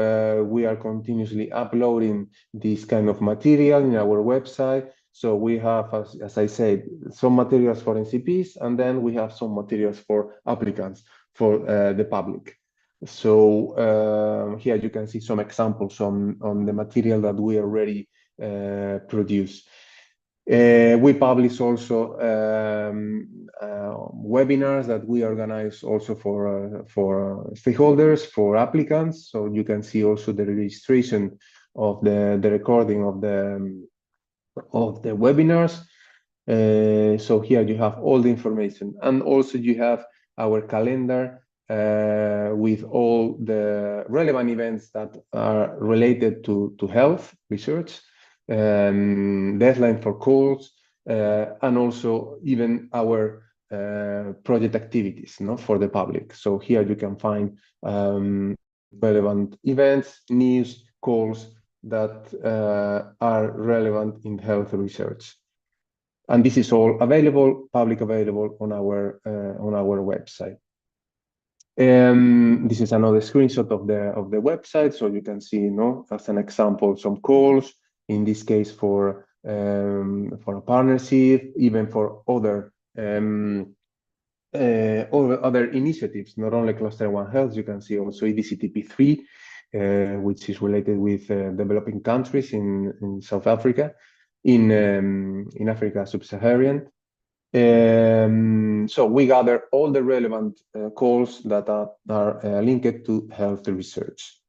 we are continuously uploading this kind of material in our website. So we have, as I said, some materials for NCPs, and then we have some materials for applicants, for the public. So here you can see some examples on the material that we already produced. We publish also webinars that we organize also for stakeholders, for applicants. So you can see also the registration of the recording of the webinars. So here you have all the information, and also you have our calendar with all the relevant events that are related to health research. Deadline for calls, and also even our project activities, for the public. So here you can find relevant events, news, calls that are relevant in health research. And this is all available, public available on our website. This is another screenshot of the website, so you can see, as an example, some calls. In this case, for a partnership, even for other initiatives, not only Cluster 1 Health. You can see also EDCTP3, which is related with developing countries in South Africa, in Africa Sub-Saharan. So we gather all the relevant calls that are linked to health research.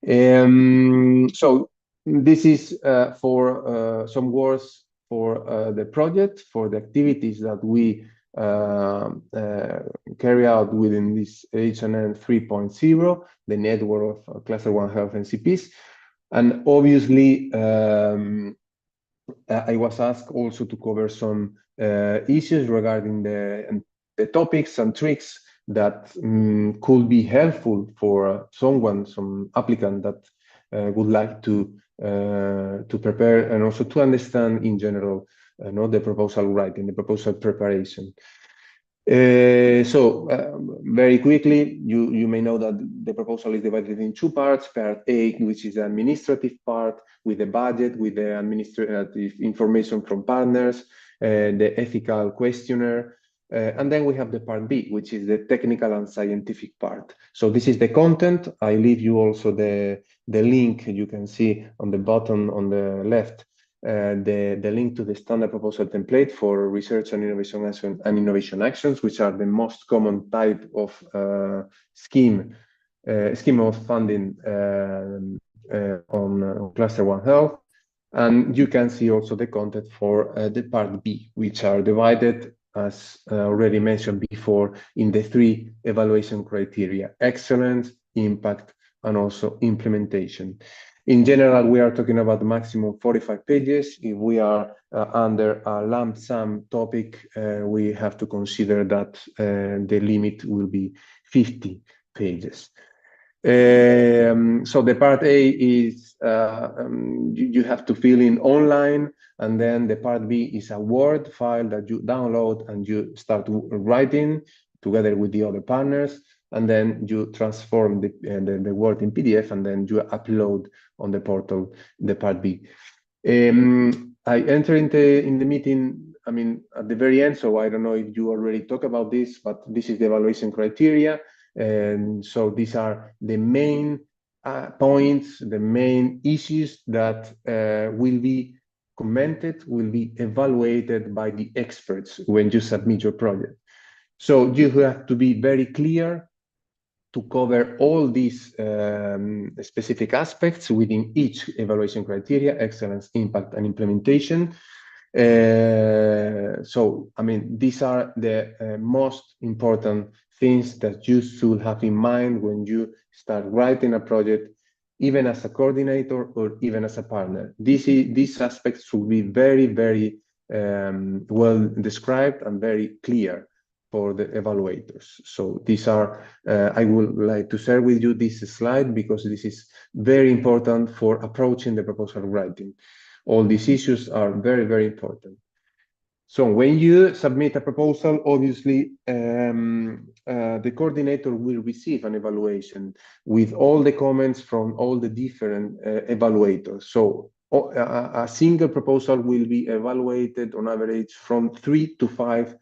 So this is for some words for the project, for the activities that we carry out within this HNN 3.0, the network of Cluster 1 Health NCPs. And obviously, I was asked also to cover some issues regarding the topics and tricks that could be helpful for some applicant that would like to prepare and also to understand in general the proposal writing, the proposal preparation. So very quickly, you may know that the proposal is divided in two parts. Part A, which is the administrative part, with the budget, with the administrative information from partners, the ethical questionnaire, and then we have the part B, which is the technical and scientific part. So this is the content. I leave you also the link you can see on the bottom on the left, the link to the standard proposal template for research and innovation actions, which are the most common type of scheme of funding on Cluster 1 Health. And you can see also the content for the part B, which are divided, as already mentioned before, in the three evaluation criteria: excellence, impact, and also implementation. In general, we are talking about maximum 45 pages. If we are under a lump sum topic, we have to consider that the limit will be 50 pages. So the part A is you have to fill in online, and then the part B is a Word file that you download and you start writing together with the other partners, and then you transform the Word in PDF, and then you upload on the portal the part B. I enter in the meeting, I mean, at the very end, so I don't know if you already talked about this, but this is the evaluation criteria. And so these are the main points, the main issues that will be commented, will be evaluated by the experts when you submit your project. So you have to be very clear to cover all these specific aspects within each evaluation criteria: excellence, impact, and implementation. So, I mean, these are the most important things that you should have in mind when you start writing a project, even as a coordinator or even as a partner. These aspects should be very, very well described and very clear for the evaluators. So these are, I would like to share with you this slide because this is very important for approaching the proposal writing. All these issues are very, very important. So when you submit a proposal, obviously, the coordinator will receive an evaluation with all the comments from all the different evaluators. So a single proposal will be evaluated on average from 3 to 5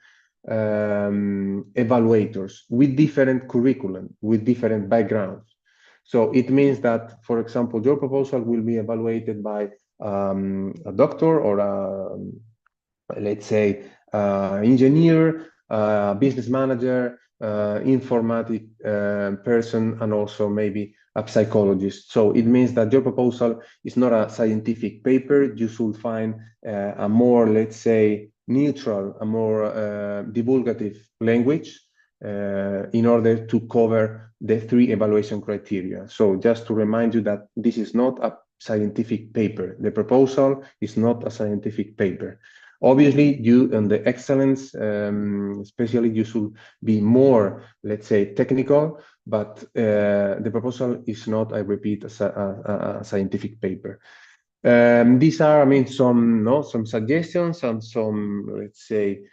evaluators with different curriculum, with different backgrounds. So it means that, for example, your proposal will be evaluated by a doctor or let's say engineer, business manager, informatic person, and also maybe a psychologist. So it means that your proposal is not a scientific paper. You should find a more, let's say, neutral, a more divulgative language in order to cover the 3 evaluation criteria. So just to remind you that this is not a scientific paper. The proposal is not a scientific paper. Obviously, you and the excellence, especially, you should be more, let's say, technical, but the proposal is not, I repeat, a scientific paper. These are, I mean, some suggestions and some, let's say,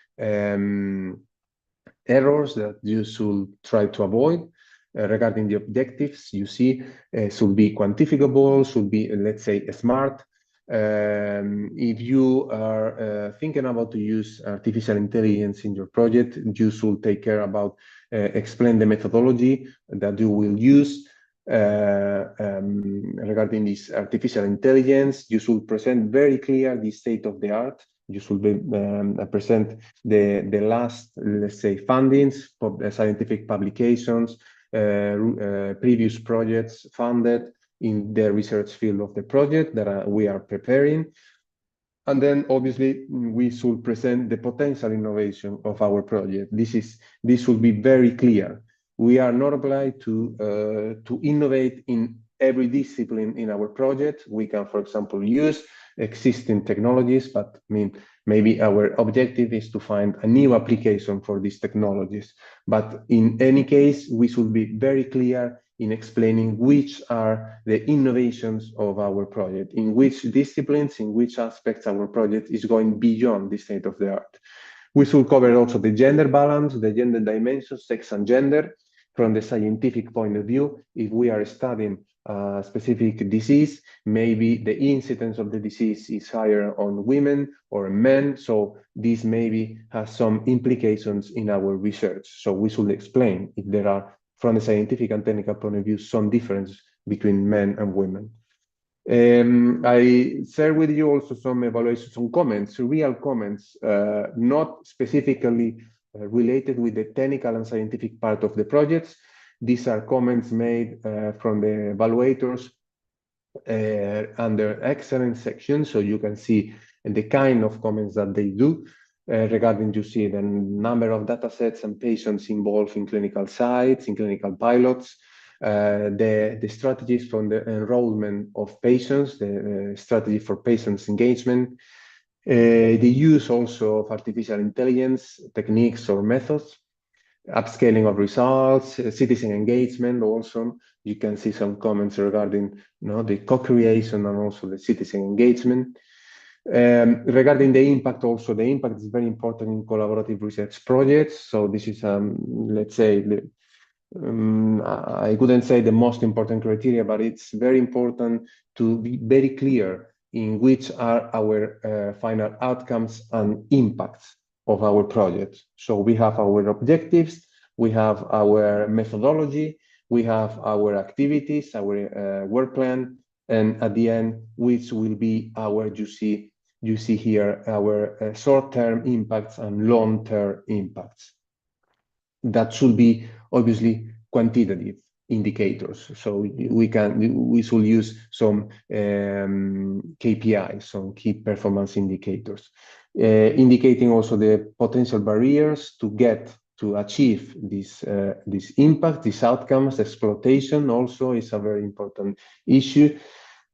errors that you should try to avoid. regarding the objectives, you see, should be quantifiable, should be, let's say, smart. If you are thinking about to use artificial intelligence in your project, you should take care about explain the methodology that you will use regarding this artificial intelligence. You should present very clear the state of the art. You should be, present the last, let's say, fundings, scientific publications, previous projects funded in the research field of the project that we are preparing. And then obviously we should present the potential innovation of our project. This should be very clear. We are not obliged to innovate in every discipline in our project. We can, for example, use existing technologies, but maybe our objective is to find a new application for these technologies. But in any case, we should be very clear in explaining which are the innovations of our project, in which disciplines, in which aspects our project is going beyond the state of the art. We should cover also the gender balance, the gender dimensions, sex and gender, from the scientific point of view. If we are studying a specific disease, maybe the incidence of the disease is higher on women or men, so this maybe has some implications in our research. So we should explain if there are, from the scientific and technical point of view, some difference between men and women. I share with you also some evaluations, some comments, real comments, not specifically related with the technical and scientific part of the projects. These are comments made from the evaluators under excellence section, so you can see the kind of comments that they do regarding, you see, the number of data sets and patients involved in clinical sites, in clinical pilots, the strategies from the enrollment of patients, the strategy for patients engagement, the use also of artificial intelligence techniques or methods, upscaling of results, citizen engagement. Also, you can see some comments regarding the co-creation and also the citizen engagement. Regarding the impact, also the impact is very important in collaborative research projects. So this is, let's say, I couldn't say the most important criteria, but it's very important to be very clear in which are our final outcomes and impacts of our project. So we have our objectives, we have our methodology, we have our activities, our work plan, and at the end, which will be our, you see here, our short-term impacts and long-term impacts. That should be obviously quantitative indicators. So we should use some KPIs, some key performance indicators, indicating also the potential barriers to achieve this impact, these outcomes. Exploitation also is a very important issue.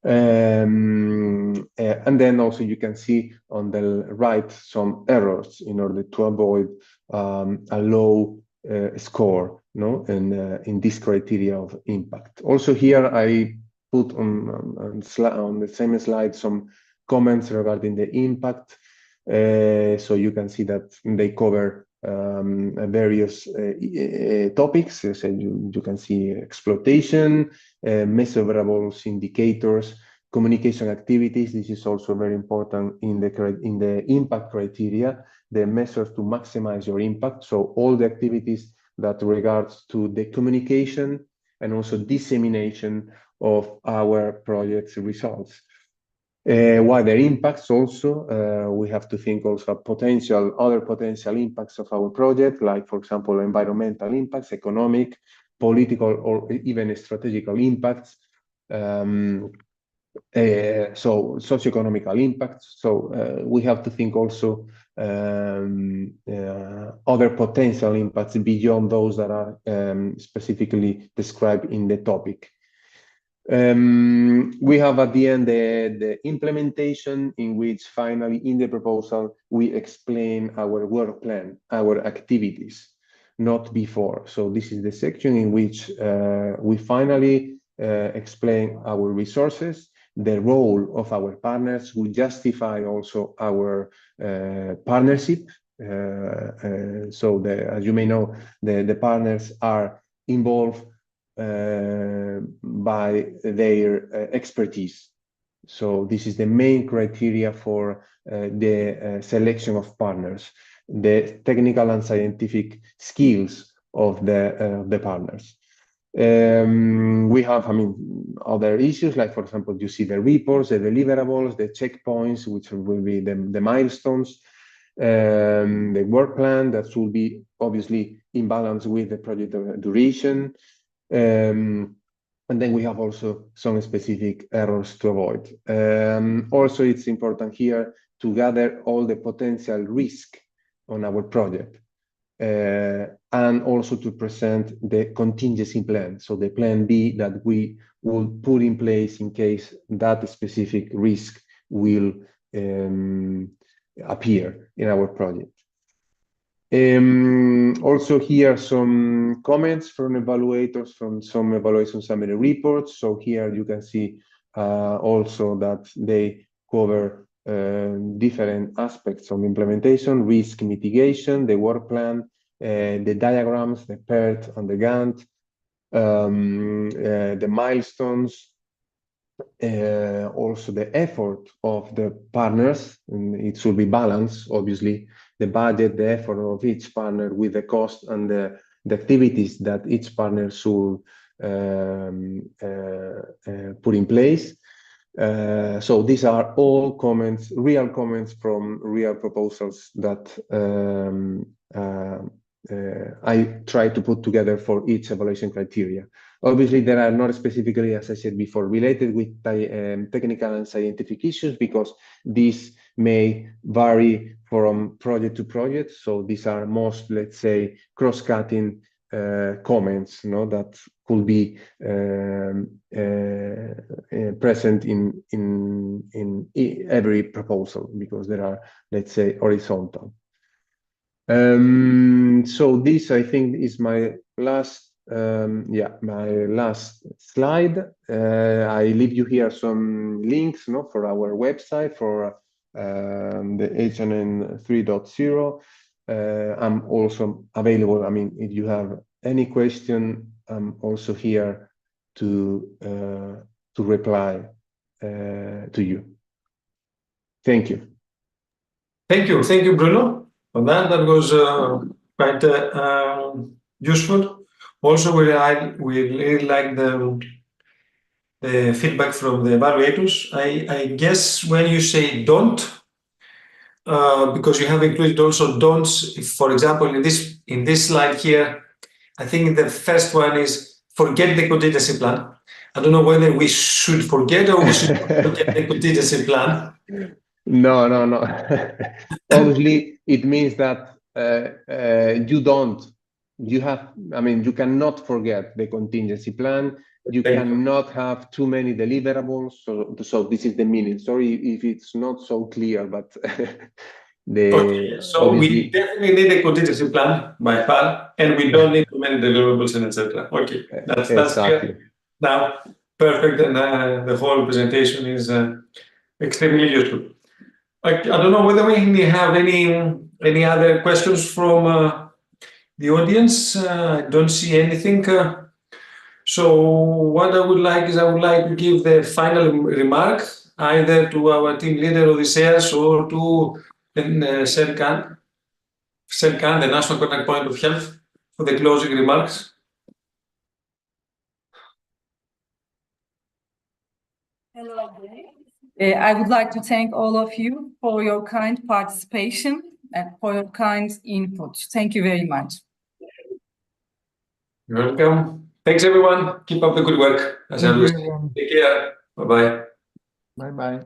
And then also you can see on the right some errors in order to avoid a low score in this criteria of impact. Also here I put on the same slide some comments regarding the impact. So you can see that they cover various topics. So you can see exploitation, measurables indicators, communication activities. This is also very important in the impact criteria, the measures to maximize your impact. So all the activities that regards to the communication and also dissemination of our project's results. Wider impacts also, we have to think also of other potential impacts of our project, like, for example, environmental impacts, economic, political, or even strategical impacts. So socioeconomical impacts. So we have to think also other potential impacts beyond those that are specifically described in the topic. We have at the end the implementation, in which finally in the proposal we explain our work plan, our activities, not before. So this is the section in which we finally explain our resources, the role of our partners. We justify also our partnership. So as you may know, the partners are involved by their expertise. So this is the main criteria for the selection of partners, the technical and scientific skills of the partners. We have, other issues, like, for example, you see the reports, the deliverables, the checkpoints, which will be the milestones, the work plan that should be obviously in balance with the project duration. And then we have also some specific errors to avoid. Also, it's important here to gather all the potential risk on our project, and also to present the contingency plan. So the plan B that we will put in place in case that specific risk will appear in our project. Also here some comments from evaluators from some evaluation summary reports. So here you can see also that they cover different aspects of implementation, risk mitigation, the work plan, the diagrams, the PERT and the Gantt, the milestones, also the effort of the partners, and it should be balanced, obviously, the budget, the effort of each partner with the cost and the activities that each partner should put in place. So these are all comments, real comments from real proposals that I try to put together for each evaluation criteria. Obviously, there are not specifically, as I said before, related with technical and scientific issues, because these may vary from project to project. So these are most, let's say, cross-cutting comments, that could be present in every proposal, because there are, let's say, horizontal. So this, I think, is my last slide. I leave you here some links, for our website, for the HNN 3.0. I'm also available. If you have any question, I'm also here to reply to you. Thank you. Thank you, Bruno, for that. That was quite useful. Also, we really like the feedback from the evaluators. I guess when you say don't, because you have included also don'ts. If, for example, in this slide here, I think the first one is forget the contingency plan. I don't know whether we should forget or we should forget the contingency plan. No. Obviously, it means that you cannot forget the contingency plan. You cannot have too many deliverables. So this is the meaning. Sorry if it's not so clear, but Okay, so we definitely need a contingency plan by far, and we don't need too many deliverables and etc. Okay, that's exactly clear. Now, perfect, and the whole presentation is extremely useful. I don't know whether we have any other questions from the audience. I don't see anything. So what I would like to give the final remark either to our team leader Odysseas or to Serkan, the National Contact Point of Health, for the closing remarks. Hello again. I would like to thank all of you for your kind participation and for your kind input. Thank you very much. You're welcome. Thanks, everyone. Keep up the good work. As always. Take care. Bye-bye. Bye-bye.